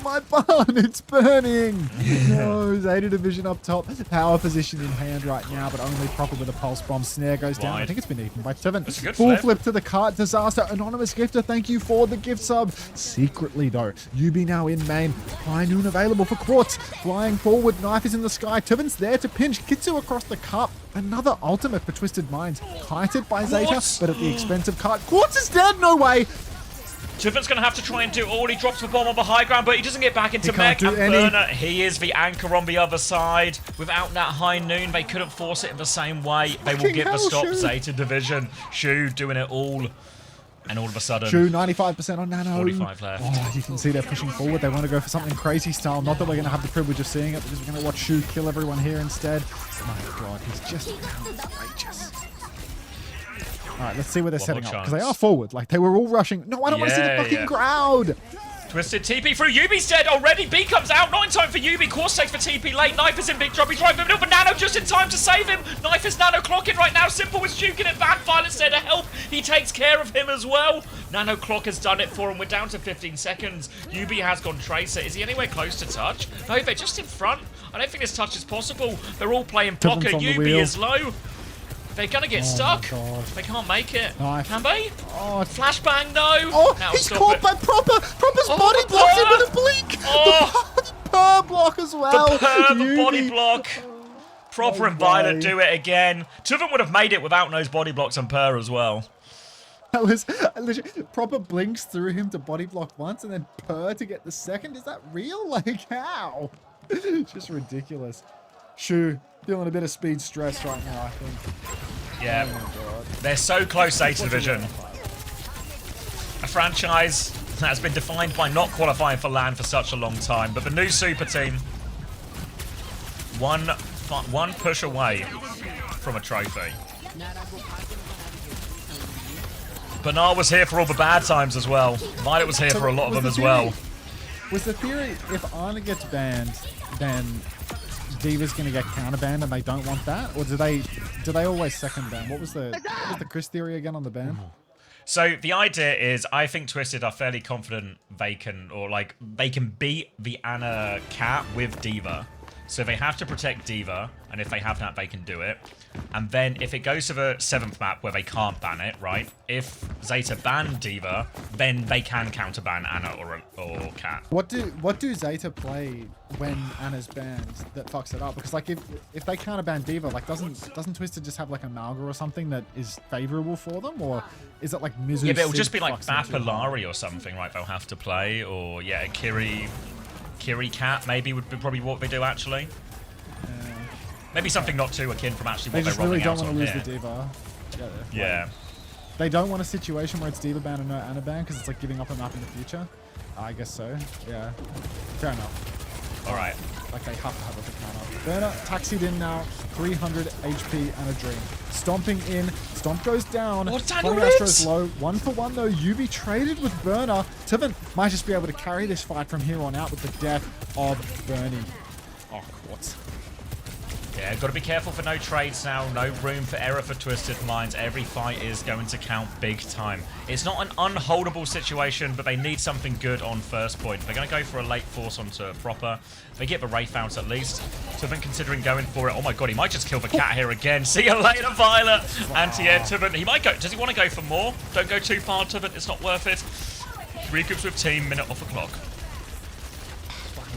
My barn, it's burning! No, Zeta Division up top. Power position in hand right now, but only Proper with a pulse bomb. Snare goes down. I think it's been eaten by Tivin. Full flip to the cart. Disaster. Anonymous Gifter, thank you for the gift sub. Secretly, though, UB now in main. High noon available for Quartz. Flying forward, knife is in the sky. Tivin's there to pinch. Kitsu across the cup. Another ultimate for Twisted Minds. Kited by Zeta, but at the expense of Cart. Quartz is dead! No way! Tivin's going to have to try and do all. He drops the bomb on the high ground, but he doesn't get back into mech. And Burner, he is the anchor on the other side. Without that high noon, they couldn't force it in the same way. They will get the stop. Zeta Division. Shu doing it all. And all of a sudden... Shu, 95% on Nano. 45 left. Oh, you can see they're pushing forward. They want to go for something crazy style. Not that we're going to have the privilege of seeing it, because we're going to watch Shu kill everyone here instead. My God, he's just outrageous. All right, let's see where they're setting up, because they are forward. Like, they were all rushing. No, I don't want to see the fucking crowd. Twisted TP through. Yubi's dead already. B comes out. Not in time for Yubi. Quartz takes for TP late. Knife is in big trouble. He's right in the middle, but Nano just in time to save him. Knife is Nano clocking right now. Simple is juking it back. Violet's there to help. He takes care of him as well. Nano clock has done it for him. We're down to 15 seconds. Yubi has gone Tracer. Is he anywhere close to touch? No, they're just in front. I don't think this touch is possible. They're all playing blocker. Yubi is low. They're gonna get stuck. They can't make it. Can they? Oh, flashbang, no. Oh, he's caught by Proper. Proper's body blocks him with a blink. Oh, the Purr block as well. The Purr body block. Proper and Violet do it again. Two of them would have made it without those body blocks and Purr as well. That was literally Proper blinks through him to body block once and then Purr to get the second. Is that real? Like, how? Just ridiculous. Shu feeling a bit of speed stress right now, I think. Yeah. Oh they're so close, Zeta Division. A franchise that has been defined by not qualifying for LAN for such a long time, but the new super team, one push away from a trophy. Bernard was here for all the bad times as well. Violet was here for a lot of them as well. Was the theory, if Arna gets banned, then Diva's going to get counter banned and they don't want that? Or do they always second ban? What was the Chris theory again on the ban? So the idea is, I think Twisted are fairly confident they can beat the Ana Cat with Diva. So they have to protect D.Va, and if they have that, they can do it. And then if it goes to the 7th map where they can't ban it, right? If Zeta ban D.Va, then they can counter ban Ana or Cat. What do Zeta play when Ana's banned that fucks it up? Because like if they counter ban D.Va, like doesn't Twisted just have like a Malga or something that is favorable for them, or is it like Mizu? Yeah, but it'll just be like Bapalari or something, right? They'll have to play, or yeah, Kiri Cat maybe would be probably what they do actually. Maybe something not too akin from actually what they they're rolling really don't out want to lose here. the D.Va. Yeah. They don't want a situation where it's D.Va ban and no Ana ban because it's like giving up a map in the future. I guess so. Yeah. Fair enough. All right. Like they have to have a big counter. Burner taxied in now. 300 HP and a dream. Stomping in. Stomp goes down. Oh, Daniel Astro's low. 1 for 1 though. Yubi traded with Burner. Tivin might just be able to carry this fight from here on out with the death of Bernie. Oh, Quartz. Yeah, got to be careful for no trades now. No room for error for Twisted Minds. Every fight is going to count big time. It's not an unholdable situation, but they need something good on first point. They're going to go for a late force onto Proper. They get the Wraith out at least. Tuvin considering going for it. Oh my god, he might just kill the cat here again. See you later, Violet. Anti-air Tuvin. He might go. Does he want to go for more? Don't go too far, Tuvin. It's not worth it. Regroups with team. Minute off the clock.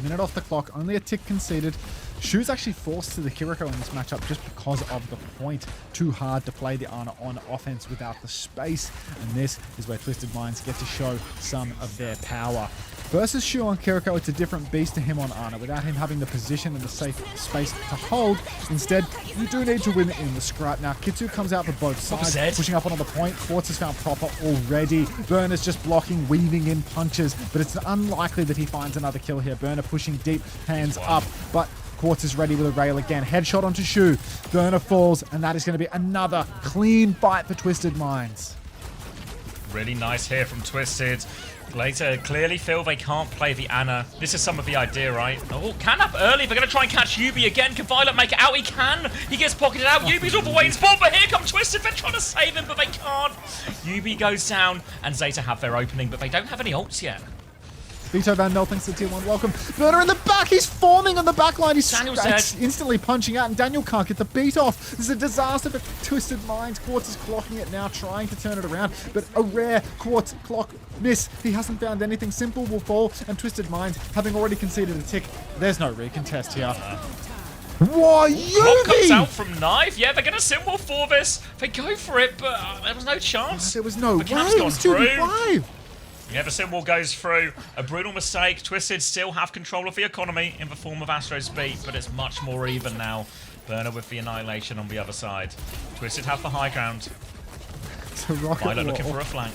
Minute off the clock. Only a tick conceded. Shu's actually forced to the Kiriko in this matchup just because of the point. Too hard to play the Ana on offense without the space. And this is where Twisted Minds get to show some of their power. Versus Shu on Kiriko, it's a different beast to him on Ana. Without him having the position and the safe space to hold, instead, you do need to win in the scrap. Now, Kitsu comes out for both sides, pushing up on the point. Quartz has found Proper already. Burner's just blocking, weaving in punches, but it's unlikely that he finds another kill here. Burner pushing deep, hands up, but Quartz is ready with a rail again. Headshot onto Shu. Burner falls, and that is going to be another clean fight for Twisted Minds. Really nice here from Twisted. Later, clearly feel they can't play the Ana. This is some of the idea, right? Oh, Canap early. They're going to try and catch Yubi again. Can Violet make it out? He can. He gets pocketed out. Yubi's all the way in spawn, but here comes Twisted. They're trying to save him, but they can't. Yubi goes down, and Zeta have their opening, but they don't have any ults yet. Vito Van Mel thanks to Tier 1. Welcome. Burner in the back. He's forming on the back line. He's instantly punching out, and Daniel can't get the beat off. This is a disaster for Twisted Minds. Quartz is clocking it now, trying to turn it around, but a rare Quartz clock miss. He hasn't found anything. Simple will fall, and Twisted Minds, having already conceded a tick, there's no recontest here. Whoa, What comes Yubi! out from Knife? Yeah, they're going to symbol for this. They go for it, but there was no chance. There was no way. Cap's It gone was through. 2v5. Yeah, the symbol goes through. A brutal mistake. Twisted still have control of the economy in the form of Astro's beat, but it's much more even now. Burner with the annihilation on the other side. Twisted have the high ground. It's a rocket Violet looking wall. for a flank.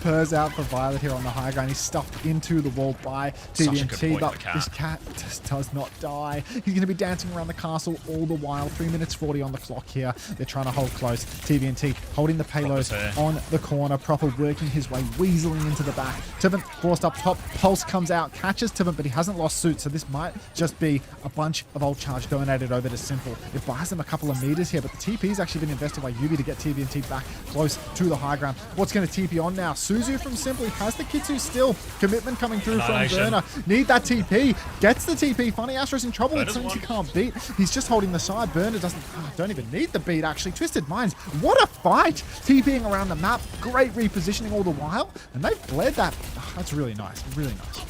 Purrs out for Violet here on the high ground. He's stuffed into the wall by TVNT, but this cat just does not die. He's going to be dancing around the castle all the while. 3 minutes 40 on the clock here. They're trying to hold close. TVNT holding the payload on the corner. Proper working his way, weaseling into the back. Tivin forced up top. Pulse comes out, catches Tivin, but he hasn't lost suit, so this might just be a bunch of ult charge donated over to Simple. It buys them a couple of meters here, but the TP's actually been invested by Yubi to get TVNT back close to the high ground. What's going to TP on now? Suzu from Simply has the Kitsu still. Commitment coming through from Burner. Need that TP. Gets the TP. Funny Astro's in trouble. It seems he can't beat. He's just holding the side. Burner don't even need the beat, actually. Twisted Minds. What a fight. TPing around the map. Great repositioning all the while. And they've bled that. Oh, that's really nice. Really nice.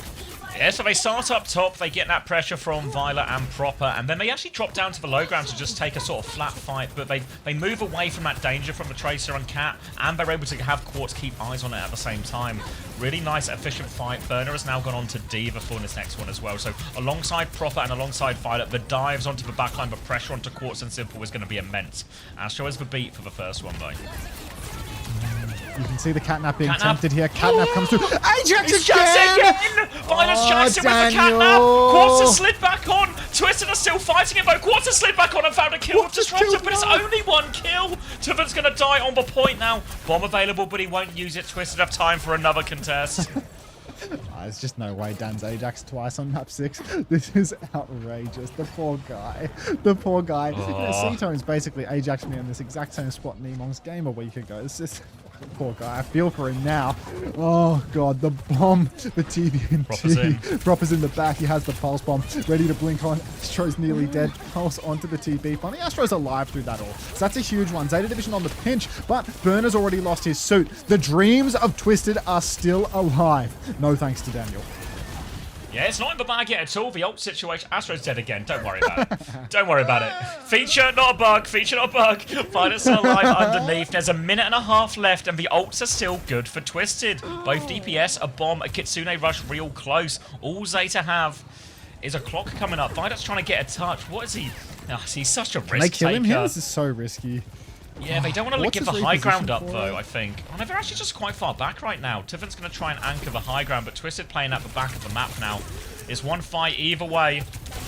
Yeah, so they start up top, they get that pressure from Violet and Proper, and then they actually drop down to the low ground to just take a sort of flat fight, but they move away from that danger from the Tracer and Cat, and they're able to have Quartz keep eyes on it at the same time. Really nice, efficient fight. Burner has now gone on to D.Va for this next one as well, so alongside Proper and alongside Violet, the dives onto the backline, but pressure onto Quartz and Simple is going to be immense. Astro has the beat for the first one, though. You can see the catnap being attempted here. Catnap comes through. Ajax again! Violet's chasing with the catnap. Quartz has slid back on. Twisted are still fighting it, though. Quartz has slid back on and found a kill with Disruptor, but it's only one kill. Tuvin's going to die on the point now. Bomb available, but he won't use it. Twisted have time for another contest. There's just no way Dan's Ajax twice on map 6. This is outrageous. The poor guy. The poor guy. Oh. C-Tone's basically Ajaxed me on this exact same spot in Nemong's game a week ago. It's just... Poor guy. I feel for him now. Oh, God. The bomb. The TBNT. Proper's in the back. He has the pulse bomb ready to blink on. Astro's nearly dead. Pulse onto the TB. Funny, Astro's alive through that all. So that's a huge one. Zeta Division on the pinch, but Burner's already lost his suit. The dreams of Twisted are still alive. No thanks to Daniel. Yeah, it's not in the bag yet at all. The ult situation. Astro's dead again. Don't worry about it. Don't worry about it. Feature, not a bug. Feature, not a bug. Violet's still alive underneath. There's a minute and a half left, and the ults are still good for Twisted. Both DPS, a bomb, a Kitsune rush real close. All Zeta have is a clock coming up. Violet's trying to get a touch. What is he? Oh, he's such a risk taker. Can they kill him here? This is so risky. Yeah, they don't want to give the high ground up, though, I think. Oh, no, they're actually just quite far back right now. Tiffen's going to try and anchor the high ground, but Twisted playing at the back of the map now. It's one fight either way.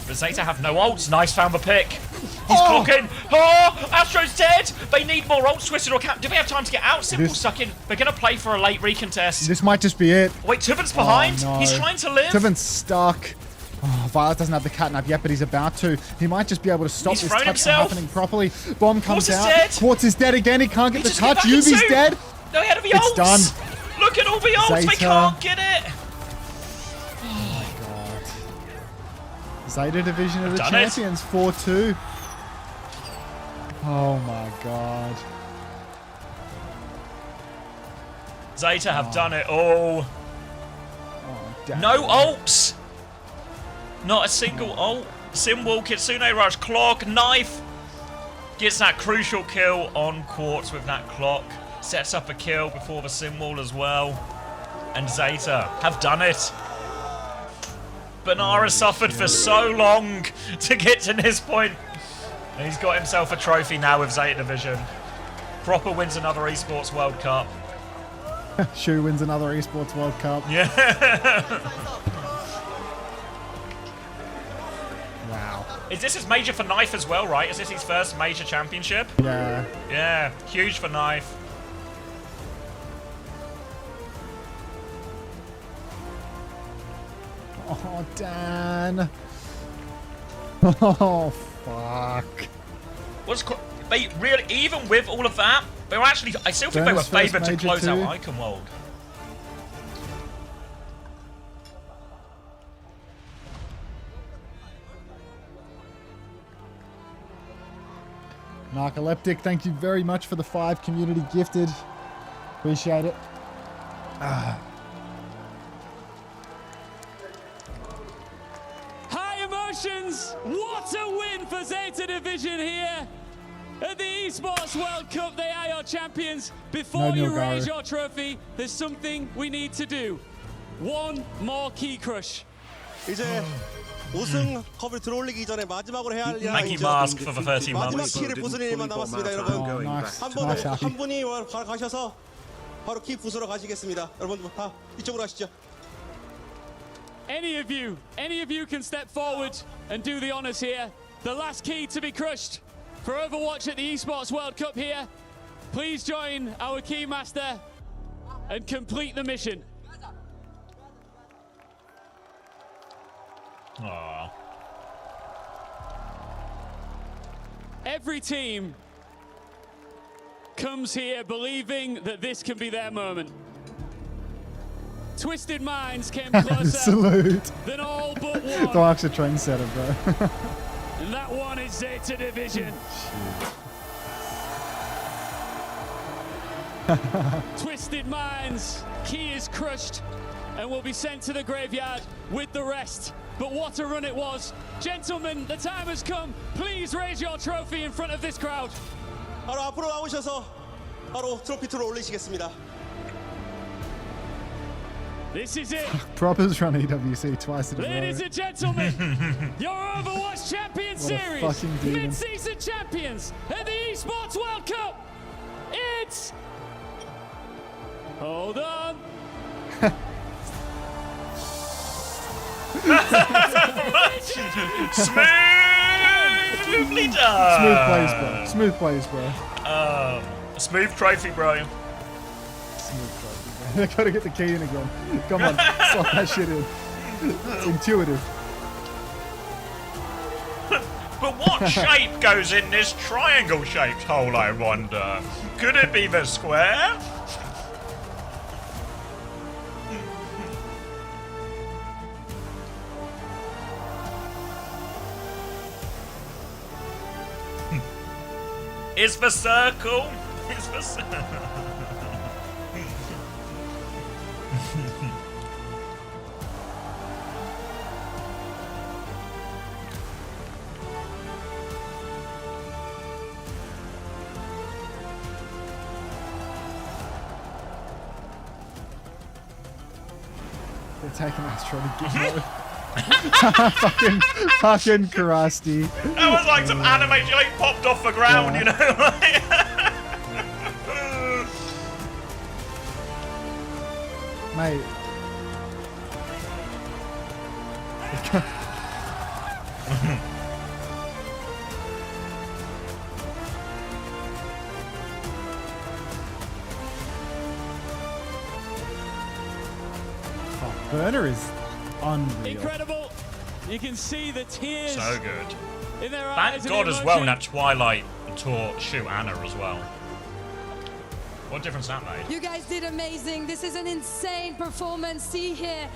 But Zeta have no ults. Nice, found the pick. He's clocking. Oh, Astro's dead. They need more ults, Twisted or Cap. Do they have time to get out? Simple suck in. They're going to play for a late recontest. This might just be it. Wait, Tiffen's behind. Oh, no. He's trying to live. Tiffen's stuck. Oh, Violet doesn't have the catnap yet, but he's about to. He might just be able to stop this touch from happening properly. Bomb comes out. Dead. Quartz is dead again. He can't get the touch. Yubi's dead. No, he had the ults. It's done. Look at all the ults. They can't get it. Oh, my God. Zeta Division of the Champions, 4-2. Oh, my God. Zeta have done it all. No ults. Not a single ult. Simwall, Kitsune Rush, Clock, Knife. Gets that crucial kill on Quartz with that clock. Sets up a kill before the Simwall as well. And Zeta have done it. Banara suffered for so long to get to this point. And he's got himself a trophy now with Zeta Division. Proper wins another Esports World Cup. Shu wins another Esports World Cup. Yeah. Wow. Is this his major for Knife as well, right? Is this his first major championship? Yeah. Yeah, huge for Knife. Oh, Dan. Oh, fuck. They really, even with all of that, they were actually, I still think they were favoured to close out Icon World. Narcoleptic, thank you very much for the 5 community gifted. Appreciate it. High emotions! What a win for Zeta Division here at the Esports World Cup. They are your champions. Before you raise your trophy, there's something we need to do. One more key crush. 이제 우승 컵을 들어올리기 전에 마지막으로 해야 할 일이 Thank you, Mask, for the 13 마지막 months. 키를 부수는 일만 남았습니다, 여러분. 한 분이 가셔서 바로 키 부수러 가시겠습니다. 여러분 다 이쪽으로 가시죠. Any of you can step forward and do the honors here. The last key to be crushed for Overwatch at the Esports World Cup here. Please join our key master and complete the mission. Aww. Every team comes here believing that this can be their moment. Twisted Minds came closer than all but one. Dark's a trendsetter, bro. And that one is Zeta Division. Twisted Minds, key is crushed and will be sent to the graveyard with the rest. But what a run it was. Gentlemen, the time has come. Please raise your trophy in front of this crowd. 바로 앞으로 나오셔서 바로 트로피 들어 올리시겠습니다. This is it. Proper's run EWC twice in a row. Ladies and gentlemen, your Overwatch Champion Series mid-season champions at the Esports World Cup. It's... Hold on. Smoothly done. Smooth plays, bro. Smooth plays, bro. Smooth trophy, bro. Smooth trophy, bro. I gotta get the key in again. Come on, slot that shit in. It's intuitive. But what shape goes in this triangle-shaped hole, I wonder? Could it be the square? It's the circle. It's the circle. They're taking us trying to get fucking Karasti. That was like some anime she like popped off the ground, you know? Mate. Burner is unreal. Incredible. You can see the tears. So good. In their eyes. Thank God as well in that Twilight tour shoot Anna as well. What difference that made? You guys did amazing. This is an insane performance. See here,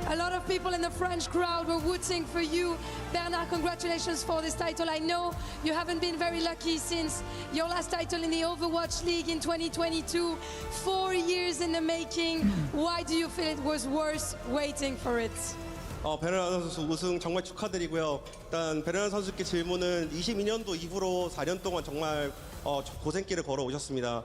a lot of people in the French crowd were rooting for you. Bernard, congratulations for this title. I know you haven't been very lucky since your last title in the Overwatch League in 2022. 4 years in the making. Why do you feel it was worth waiting for it? 베르나르 선수 우승 정말 축하드리고요. 일단 베르나르 선수께 질문은 22년도 이후로 4년 동안 정말 고생길을 걸어 오셨습니다.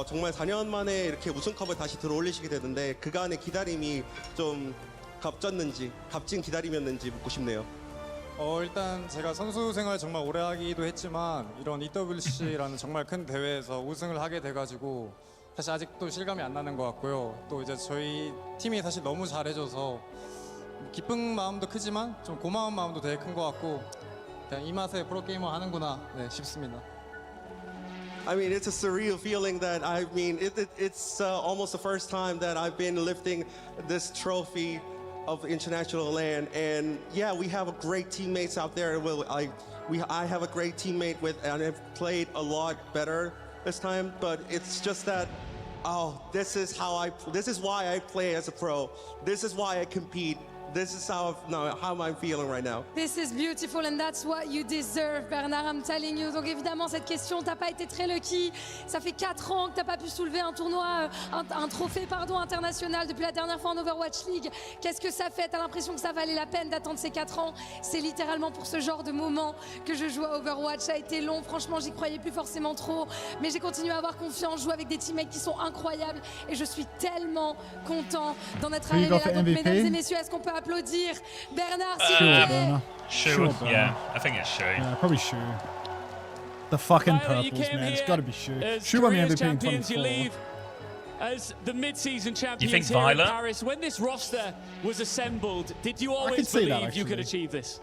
정말 4년 만에 이렇게 우승컵을 다시 들어올리시게 되는데 그간의 기다림이 좀 값진 기다림이었는지 묻고 싶네요. 일단 제가 선수 생활 정말 오래 하기도 했지만 이런 EWC라는 정말 큰 대회에서 우승을 하게 돼가지고 사실 아직도 실감이 안 나는 것 같고요. 또 이제 저희 팀이 사실 너무 잘해줘서 기쁜 마음도 크지만 좀 고마운 마음도 되게 큰 것 같고 그냥 이 맛에 프로게이머 하는구나 싶습니다. I mean, it's a surreal feeling that it's almost the first time that I've been lifting this trophy of international land, and yeah, we have a great teammates out there. I have a great teammate and I've played a lot better this time, but it's just that. This is why I play as a pro. This is why I compete. This is how I'm feeling right now. This is beautiful and that's what you deserve, Bernard, I'm telling you. Donc évidemment, cette question, t'as pas été très lucky. Ça fait 4 ans que t'as pas pu soulever un tournoi, un trophée international depuis la dernière fois en Overwatch League. Qu'est-ce que ça fait? T'as l'impression que ça valait la peine d'attendre ces 4 ans? C'est littéralement pour ce genre de moment que je joue à Overwatch. Ça a été long, franchement, j'y croyais plus forcément trop. Mais j'ai continué à avoir confiance, jouer avec des teammates qui sont incroyables. Et je suis tellement content d'en être arrivé là. Donc mesdames et messieurs, est-ce qu'on peut applaudir Bernard, s'il vous plaît? Sure, yeah, I think it's Shu. Yeah, probably Shu. The fucking purples, man. It's got to be Shu. Shu won the MVP in 24. As the mid-season champions think here Violet? in Paris, when this roster was assembled, did you always believe you could achieve this?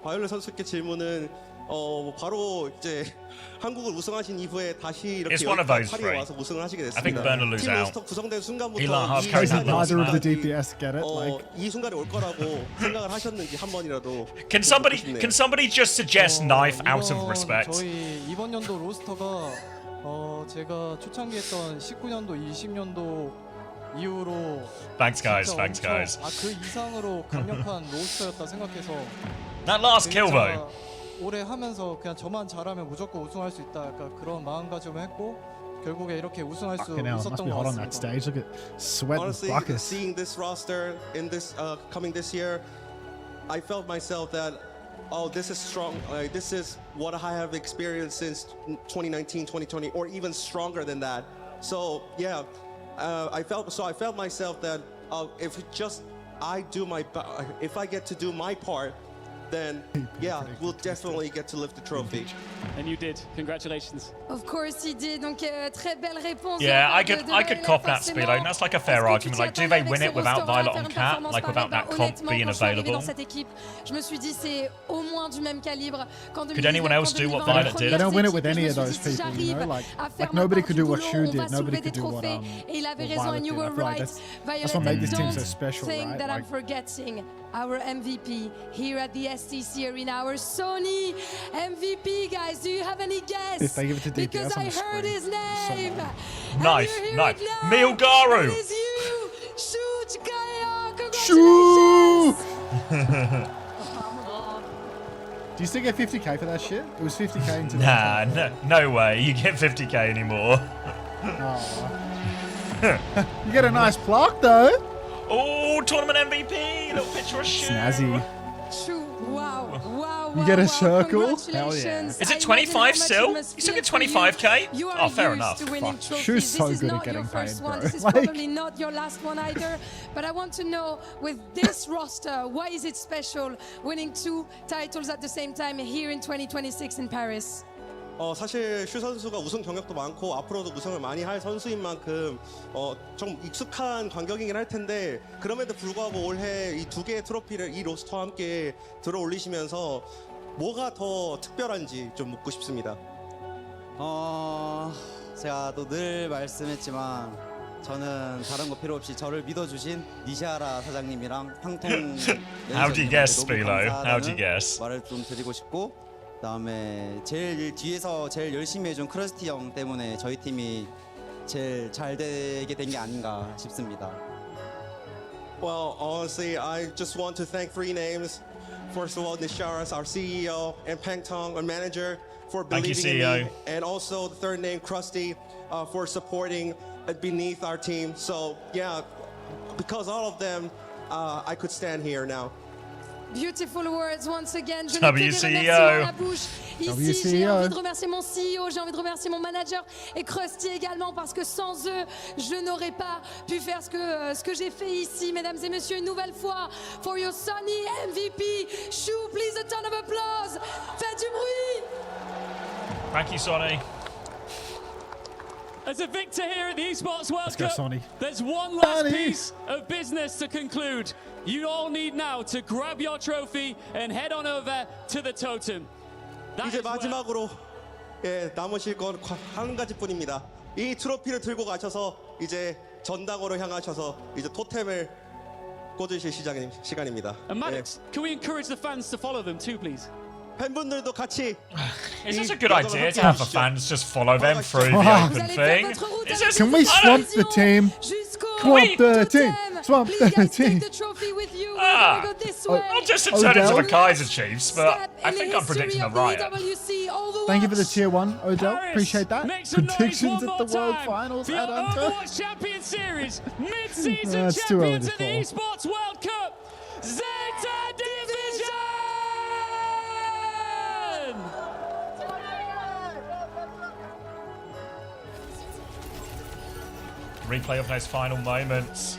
바이올렛 선수께 질문은 바로 이제 한국을 우승하신 이후에 다시 이렇게 파리에 와서 우승을 하시게 됐습니다. I think Burner lose 팀 out. 로스터 구성된 순간부터 Neither of the DPS get it. 이 순간이 올 거라고 생각을 하셨는지 한 번이라도. Can somebody just suggest knife out of respect? 저희 이번 연도 로스터가 제가 초창기 했던 19년도, 20년도 이후로 Thanks guys. 그 이상으로 강력한 로스터였다 생각해서 That last kill though. 오래 하면서 그냥 저만 잘하면 무조건 우승할 수 있다 약간 그런 마음가짐을 했고 결국에 이렇게 우승할 수 있었던 것 같습니다. Look at sweat Honestly, and buckets. seeing this roster in this coming this year, I felt myself that this is strong. This is what I have experienced since 2019, 2020, or even stronger than that. So yeah, I felt myself that if I get to do my part, then yeah, we'll definitely get to lift the trophy. And you did. Congratulations. Of course he did. Donc très belle réponse. Yeah, I could cop that speed. I think that's like a fair argument. Like, do they win it without Violet on cat? Like, without that comp being available? Dans cette équipe, je me suis dit c'est au moins du même calibre qu'en 2019. Could anyone else do what Violet did? They don't win it with any of those people, you know? Like nobody could do what Shu did. Nobody could do what Et il avait raison, and you were right. That's what made this team so special, think right? that I'm forgetting our MVP here at the STC Arena, our Sony MVP, guys. Do you have any guess? If they give it to DPS, because I heard his name. Nice. Milgaru. It is you, Shu Chikaya. Shu! Do you still get 50k for that shit? It was 50k into Nah, no way. You get 50k anymore. You get a nice plaque though. Oh, tournament MVP. Little picture of shoe. Snazzy. True. Wow. Wow. You get a wow. circle? Hell yeah. Is it 25 still? You still get 25k? You are Oh, fair used enough. to winning Fuck. trophies. Shoe's so This is good at not your getting first paid, one. bro. This is Like- probably not your last one either. But I want to know, with this roster, why is it special winning 2 titles at the same time here in 2026 in Paris? 사실 슈 선수가 우승 경력도 많고 앞으로도 우승을 많이 할 선수인 만큼 좀 익숙한 관격이긴 할 텐데 그럼에도 불구하고 올해 이 2개의 트로피를 이 로스터와 함께 들어 올리시면서 뭐가 더 특별한지 좀 묻고 싶습니다. 제가 또 늘 말씀했지만 저는 다른 거 필요 없이 저를 믿어주신 니시아라 사장님이랑 형통 How do you guess, 너무 Spilo? How do you 감사하다는 guess? 말을 좀 드리고 싶고 그다음에 제일 뒤에서 제일 열심히 해준 크러스티 형 때문에 저희 팀이 제일 잘 되게 된 게 아닌가 싶습니다. Well, honestly, I just want to thank 3 names. First of all, Nisharas, our CEO, and Pangtong, our manager, for Thank you, believing in CEO. me. And also the third name, Krusty, for supporting beneath our team. So, yeah, because all of them, I could stand here now. Beautiful words once again. Je n'ai que des WCEO. remerciements à la bouche. Ici, j'ai WCEO. envie de remercier mon CEO, j'ai envie de remercier mon manager et Krusty également parce que sans eux, je n'aurais pas pu faire ce que j'ai fait ici, mesdames et messieurs, une nouvelle fois. For your Sunny MVP, Shu, please a ton of applause. Faites du bruit. Thank you, Sonny. As a victor here at the Esports World Let's go, Cup, Sonny. there's one last Sonny. piece of business to conclude. You all need now to grab your trophy and head on over to the totem. That 이제 is where- 마지막으로 남으실 건 한 가지뿐입니다. 이 트로피를 들고 가셔서 이제 전당으로 향하셔서 이제 토템을 꽂으실 시간입니다. And Maddox, can we encourage the fans to follow them too, please? 팬분들도 같이 Is this 이 a good 여정을 idea 함께 to have the 하시죠. fans just follow them through the Vous open allez faire thing? votre route Is avec this, Can we swamp the team? Jusqu'au Swamp the team. totem. Swamp Please, the guys, team. take the trophy with you. Ah. We're gonna go this Oh, way. not just to Odell? turn into the Kaiser Chiefs, but Step I in think the I'm predicting a history of the riot. OWC Overwatch. Thank you for the tier 1, Odell. Paris, Appreciate that. make some noise Predictions one at more the World time Finals for at your Unter. Overwatch Champion Series, mid-season That's too early champions to of the call. Esports World Cup, Zeta Division! Replay of those final moments.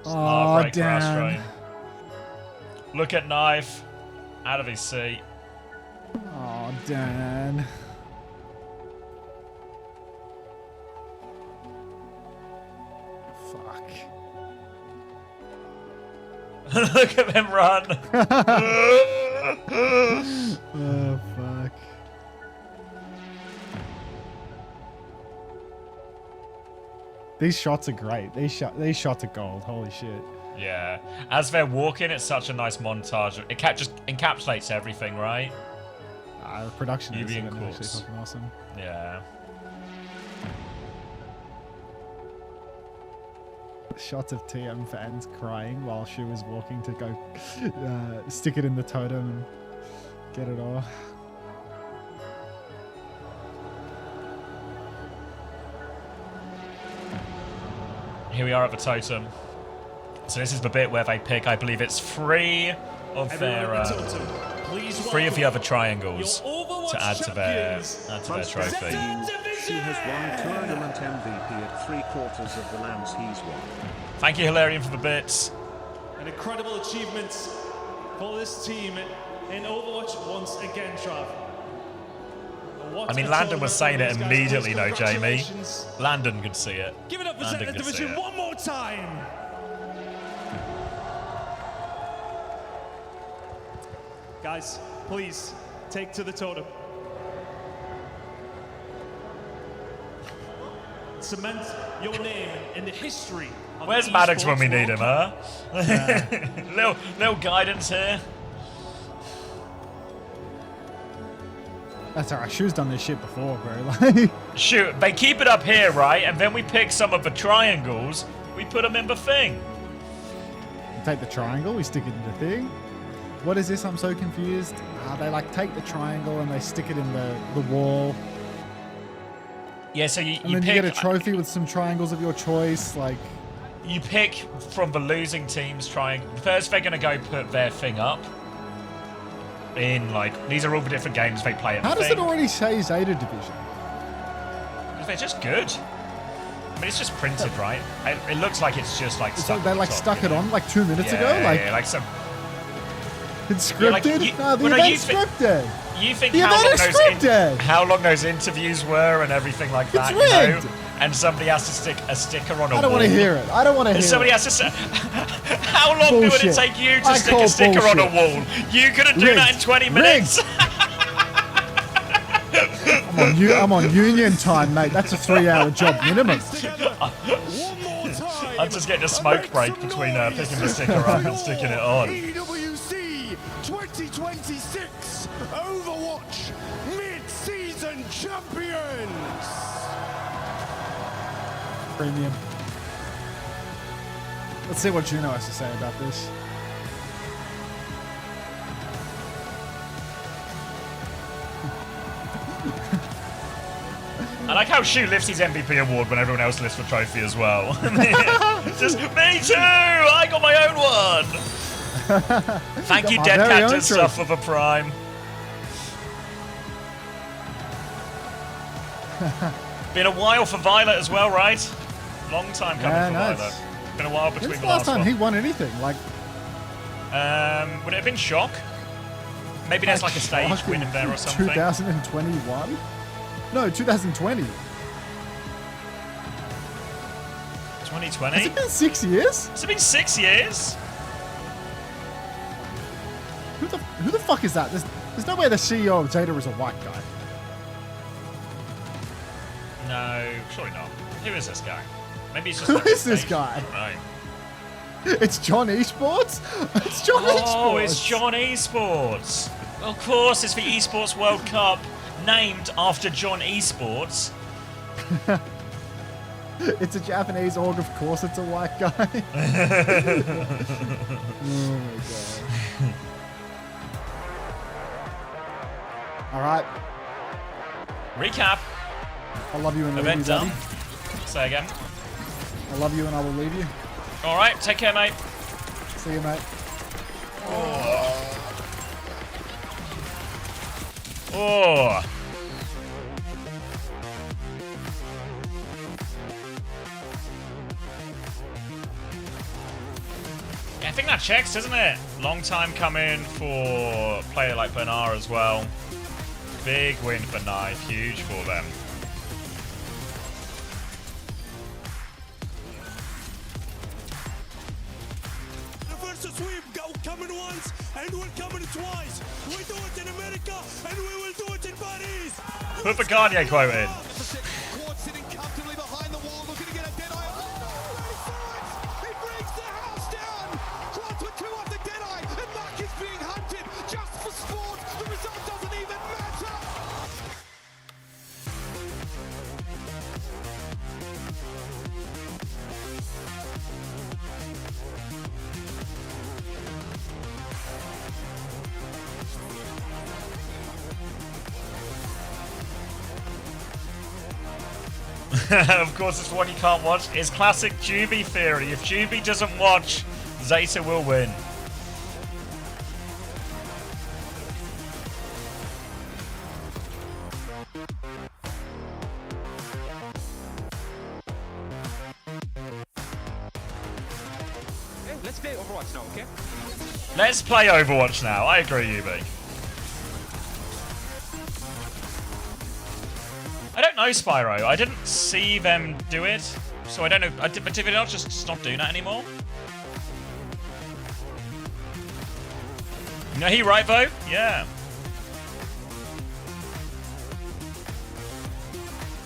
Heartbreak for damn. Costream. Look at Knife. Out of his seat. Oh, Dan. Fuck. Look at them run. Oh, fuck. These shots are great. These shots are gold. Holy shit. Yeah. As they're walking, it's such a nice montage. It just encapsulates everything, right? The production is UV and actually course. fucking awesome. Yeah. Shots of TM fans crying while she was walking to go stick it in the totem and get it off. Here we are at the totem. So this is the bit where they pick, I believe it's 3 of their 3 of the other triangles to add to their trophy. She has won tournament MVP at 3/4 of the lands he's won. Thank you, Hilarion, for the bits. An incredible achievement for this team in Overwatch once again, Trav. I mean, Landon was saying it immediately, though, Jamie. Landon could see it. Give it up for Landon Zeta could see Division it. one more time. Guys, please take to the totem. Cement your name in the history of Where's the Maddox when we Esports need him, huh? World little guidance here. That's alright. Shu's done this shit before, bro. Like, Shoot, they keep it up here, right? And then we pick some of the triangles. We put them in the thing. we take the triangle, we stick it in the thing. What is this? I'm so confused. They like take the triangle and they stick it in the wall. Yeah, so you And then pick, you get a trophy with some triangles of your choice. Like, you pick from the losing team's triangle. First, they're gonna go put their thing up. In like, these are all the different games they play at how the does thing. it already say Zeta Division? They're just good. I mean, it's just printed, right? It looks like it's just like It's stuck like they on like top, stuck you it know? on like 2 minutes ago. Yeah, like some. It's Yeah, like, scripted. No, the well, no, event's scripted. You think The event is scripted. how long those interviews were and everything like that, It's you know? rigged. And somebody has to stick a sticker on a wall. I don't want to hear it. I don't want to hear Somebody it. has to say, how long would it Bullshit. take you to I stick a call sticker on a bullshit. wall? You couldn't do that in 20 minutes. I'm on union time, mate. That's a 3-hour job minimum. I'm just getting a smoke break between picking the sticker up and sticking it on. OWC 2026 Overwatch Mid-Season Champions! Premium. Let's see what Juno has to say about this. I like how Shu lifts his MVP award when everyone else lifts the trophy as well. Just, me too! I got my own one! Thank you, Got my Dead very Cat own to Suffer for Prime. Been a while for Violet as well, right? Long time coming Yeah, for no, Violet. Been a while between When's the the last time one. he won anything? Like, Would it have been Shock? Maybe there's like a stage Shock win in there or something. 2021? No, 2020. 2020? Has it been 6 years? Has it been 6 years? Who the fuck is that? There's no way the CEO of Zeta is a white guy. No, surely not. Who is this guy? Maybe he's just Who like a is this stage- guy? Right. It's John Esports? It's John Esports. Oh, it's John Esports. Of course, it's the Esports World Cup named after John Esports. It's a Japanese org, of course it's a white guy. Oh my god. Alright. Recap. I love you and leave you, Event done. buddy. Say again. I love you and I will leave you. All right, take care, mate. See you, mate. Oh. Yeah, I think that checks, doesn't it? Long time coming for a player like Bernard as well. Big win for Knife, huge for them. Versus we've got coming once and we're coming twice. We do it in America and we will do it in Paris. Put the Garnier quote in. Quad sitting comfortably behind the wall, looking to get a dead eye. He brings the house down. Quad with two off the dead eye, and Mark is being hunted just for sport. The result doesn't even matter. Of course, it's one you can't watch. It's classic Juby theory. If Juby doesn't watch, Zeta will win. Hey, let's play Overwatch now, okay? Let's play Overwatch now. I agree, Yubi. I don't know Spyro. I didn't see them do it, so I don't know. But did they not just stop doing that anymore? No, he right though? Yeah.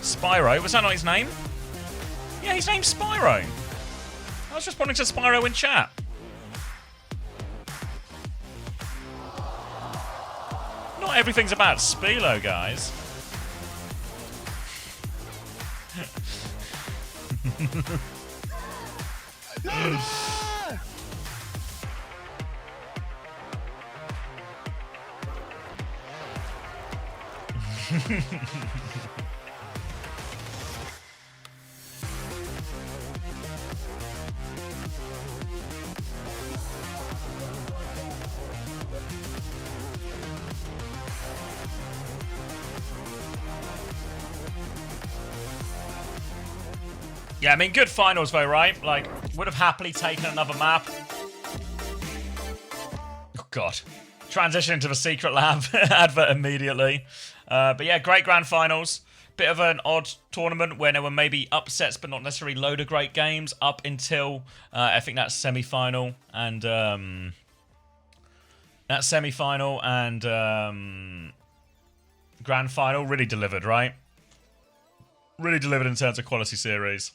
Spyro, was that not his name? Yeah, his name's Spyro. I was responding to Spyro in chat. Not everything's about Spilo, guys. Yeah, I mean, good finals though, right? Like, would have happily taken another map. Oh, God. Transition into the Secret Lab advert immediately. But yeah, great grand finals. Bit of an odd tournament where there were maybe upsets, but not necessarily load of great games up until, I think that semi-final and, grand final really delivered, right? Really delivered in terms of quality series.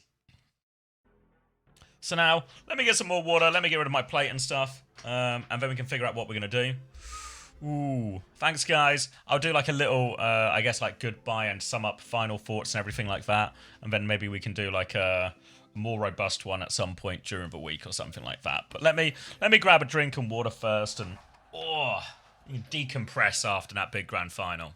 So now, let me get some more water, let me get rid of my plate and stuff, and then we can figure out what we're going to do. Ooh, thanks guys. I'll do like a little, I guess like goodbye and sum up final thoughts and everything like that, and then maybe we can do like a more robust one at some point during the week or something like that. But let me grab a drink and water first, and you can decompress after that big grand final.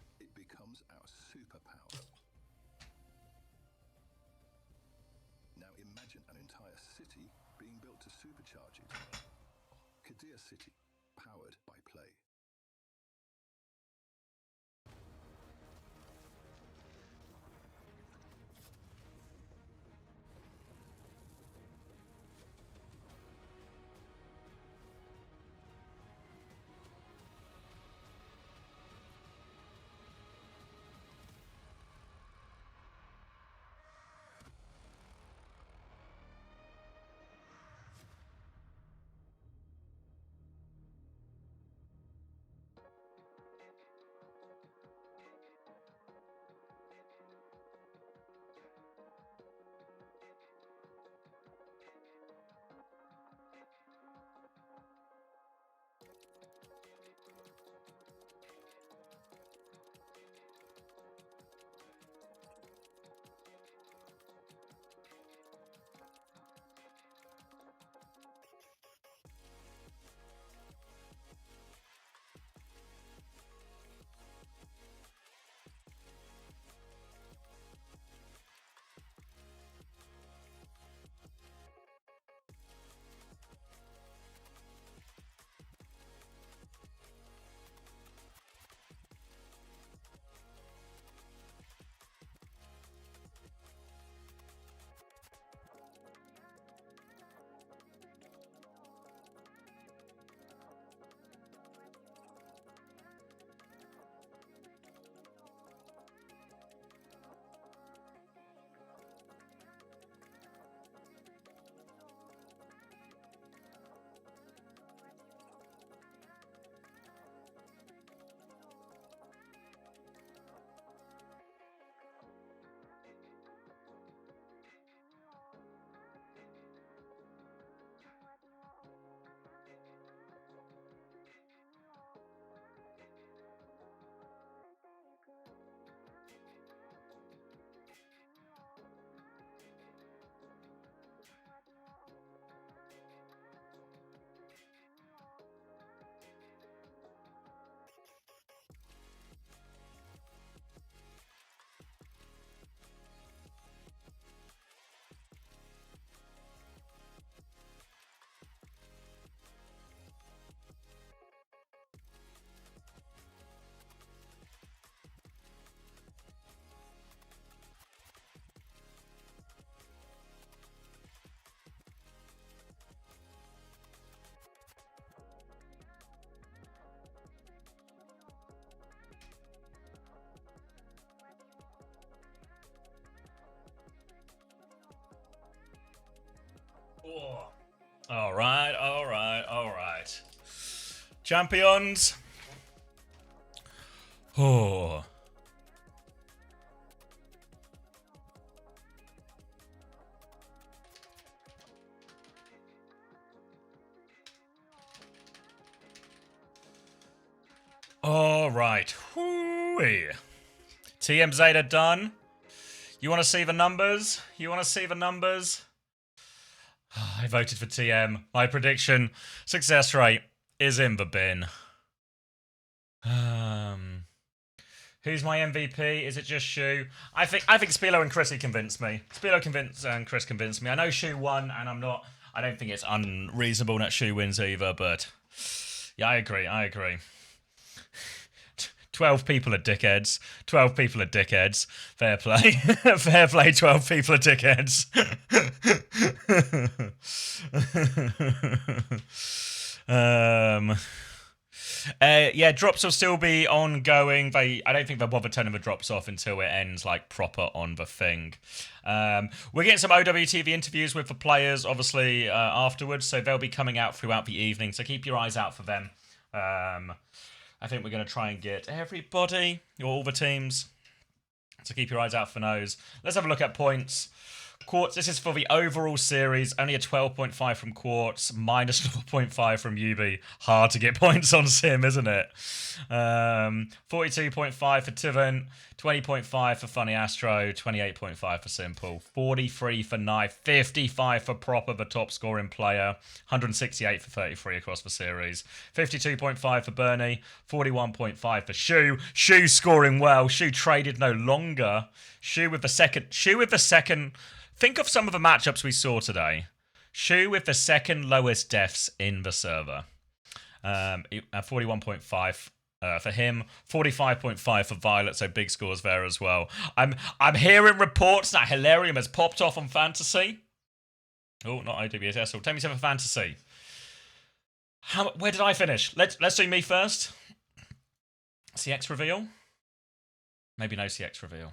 All right, all right, all right. Champions. Oh. All right. Whew. we? TM Zeta done. You want to see the numbers? I voted for TM. My prediction success rate is in the bin. Who's my MVP? Is it just Shu? I think Spilo and Chrissy convinced me. And Chris convinced me. I know Shu won, and I don't think it's unreasonable that Shu wins either, but yeah, I agree. 12 people are dickheads. Fair play. Fair play, 12 people are dickheads. Yeah, drops will still be ongoing. I don't think they'll bother turning the drops off until it ends like proper on the thing. We're getting some OWTV interviews with the players, obviously, afterwards, so they'll be coming out throughout the evening, so keep your eyes out for them. I think we're going to try and get everybody, or all the teams, so keep your eyes out for those. Let's have a look at points. Quartz, this is for the overall series. Only a 12.5 from Quartz, minus 0.5 from Yubi. Hard to get points on Sim, isn't it? 42.5 for Tivant, 20.5 for Funny Astro, 28.5 for Simple, 43 for Knife, 55 for Proper, the top scoring player, 168 for 33 across the series, 52.5 for Bernie, 41.5 for Shu. Shu scoring well. Shu traded no longer. Shu with the second. Think of some of the matchups we saw today. Shu with the second lowest deaths in the server. 41.5 for him, 45.5 for Violet, so big scores there as well. I'm hearing reports that Hilarium has popped off on Fantasy. Oh, not OWCS. So 10 for Fantasy. Where did I finish? Let's do me first. CX reveal? Maybe no CX reveal.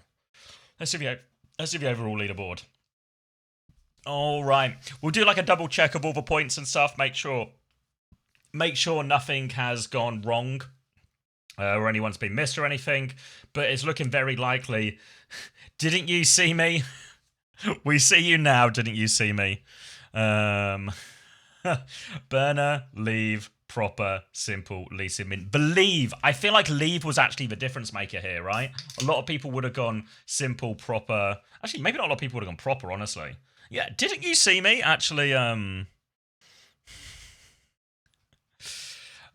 Let's do the overall leaderboard. All right, we'll do like a double check of all the points and stuff. Make sure nothing has gone wrong, or anyone's been missed or anything. But it's looking very likely. Didn't you see me? We see you now. Didn't you see me? Burner, Leave, Proper, Simple, Lee Min. Believe. I feel like Leave was actually the difference maker here, right? A lot of people would have gone Simple, Proper. Actually, maybe not a lot of people would have gone Proper, honestly. Yeah, didn't you see me? Actually,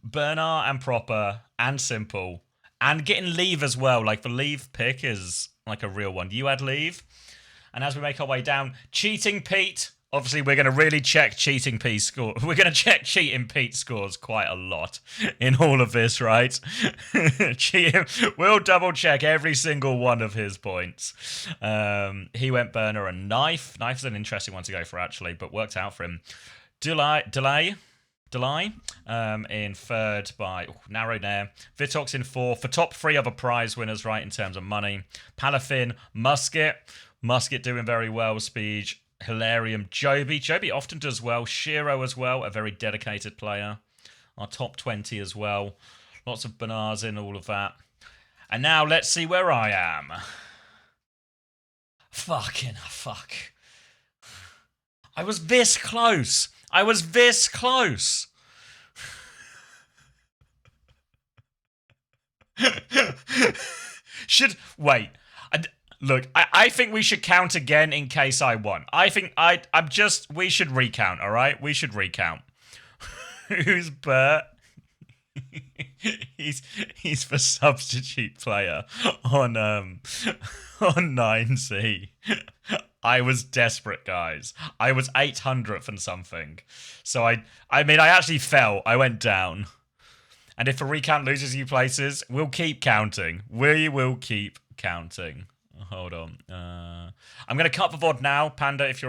Bernard and Proper and Simple. And getting Leave as well. Like, the Leave pick is like a real one. You had Leave. And as we make our way down, Cheating Pete. Obviously, we're going to really check Cheating Pete's score. We're going to check Cheating Pete's scores quite a lot in all of this, right? We'll double check every single one of his points. He went Burner and Knife. Knife is an interesting one to go for, actually, but worked out for him. Delay in third by narrowed there. Vitox in fourth. For top three other prize winners, right, in terms of money. Palafin, Musket doing very well. Speed. Hilarium, Joby often does well. Shiro as well, a very dedicated player. Our top 20 as well. Lots of bananas in all of that. And now let's see where I am. Fuck. I was this close. Wait. Look, I think we should count again in case I won. We should recount, all right? We should recount. Who's Bert? he's the substitute player on 9C. I was desperate, guys. I was 800th and something. So I actually fell. I went down. And if a recount loses you places, we'll keep counting. We will keep counting. Hold on. I'm going to cut the VOD now, Panda, if you're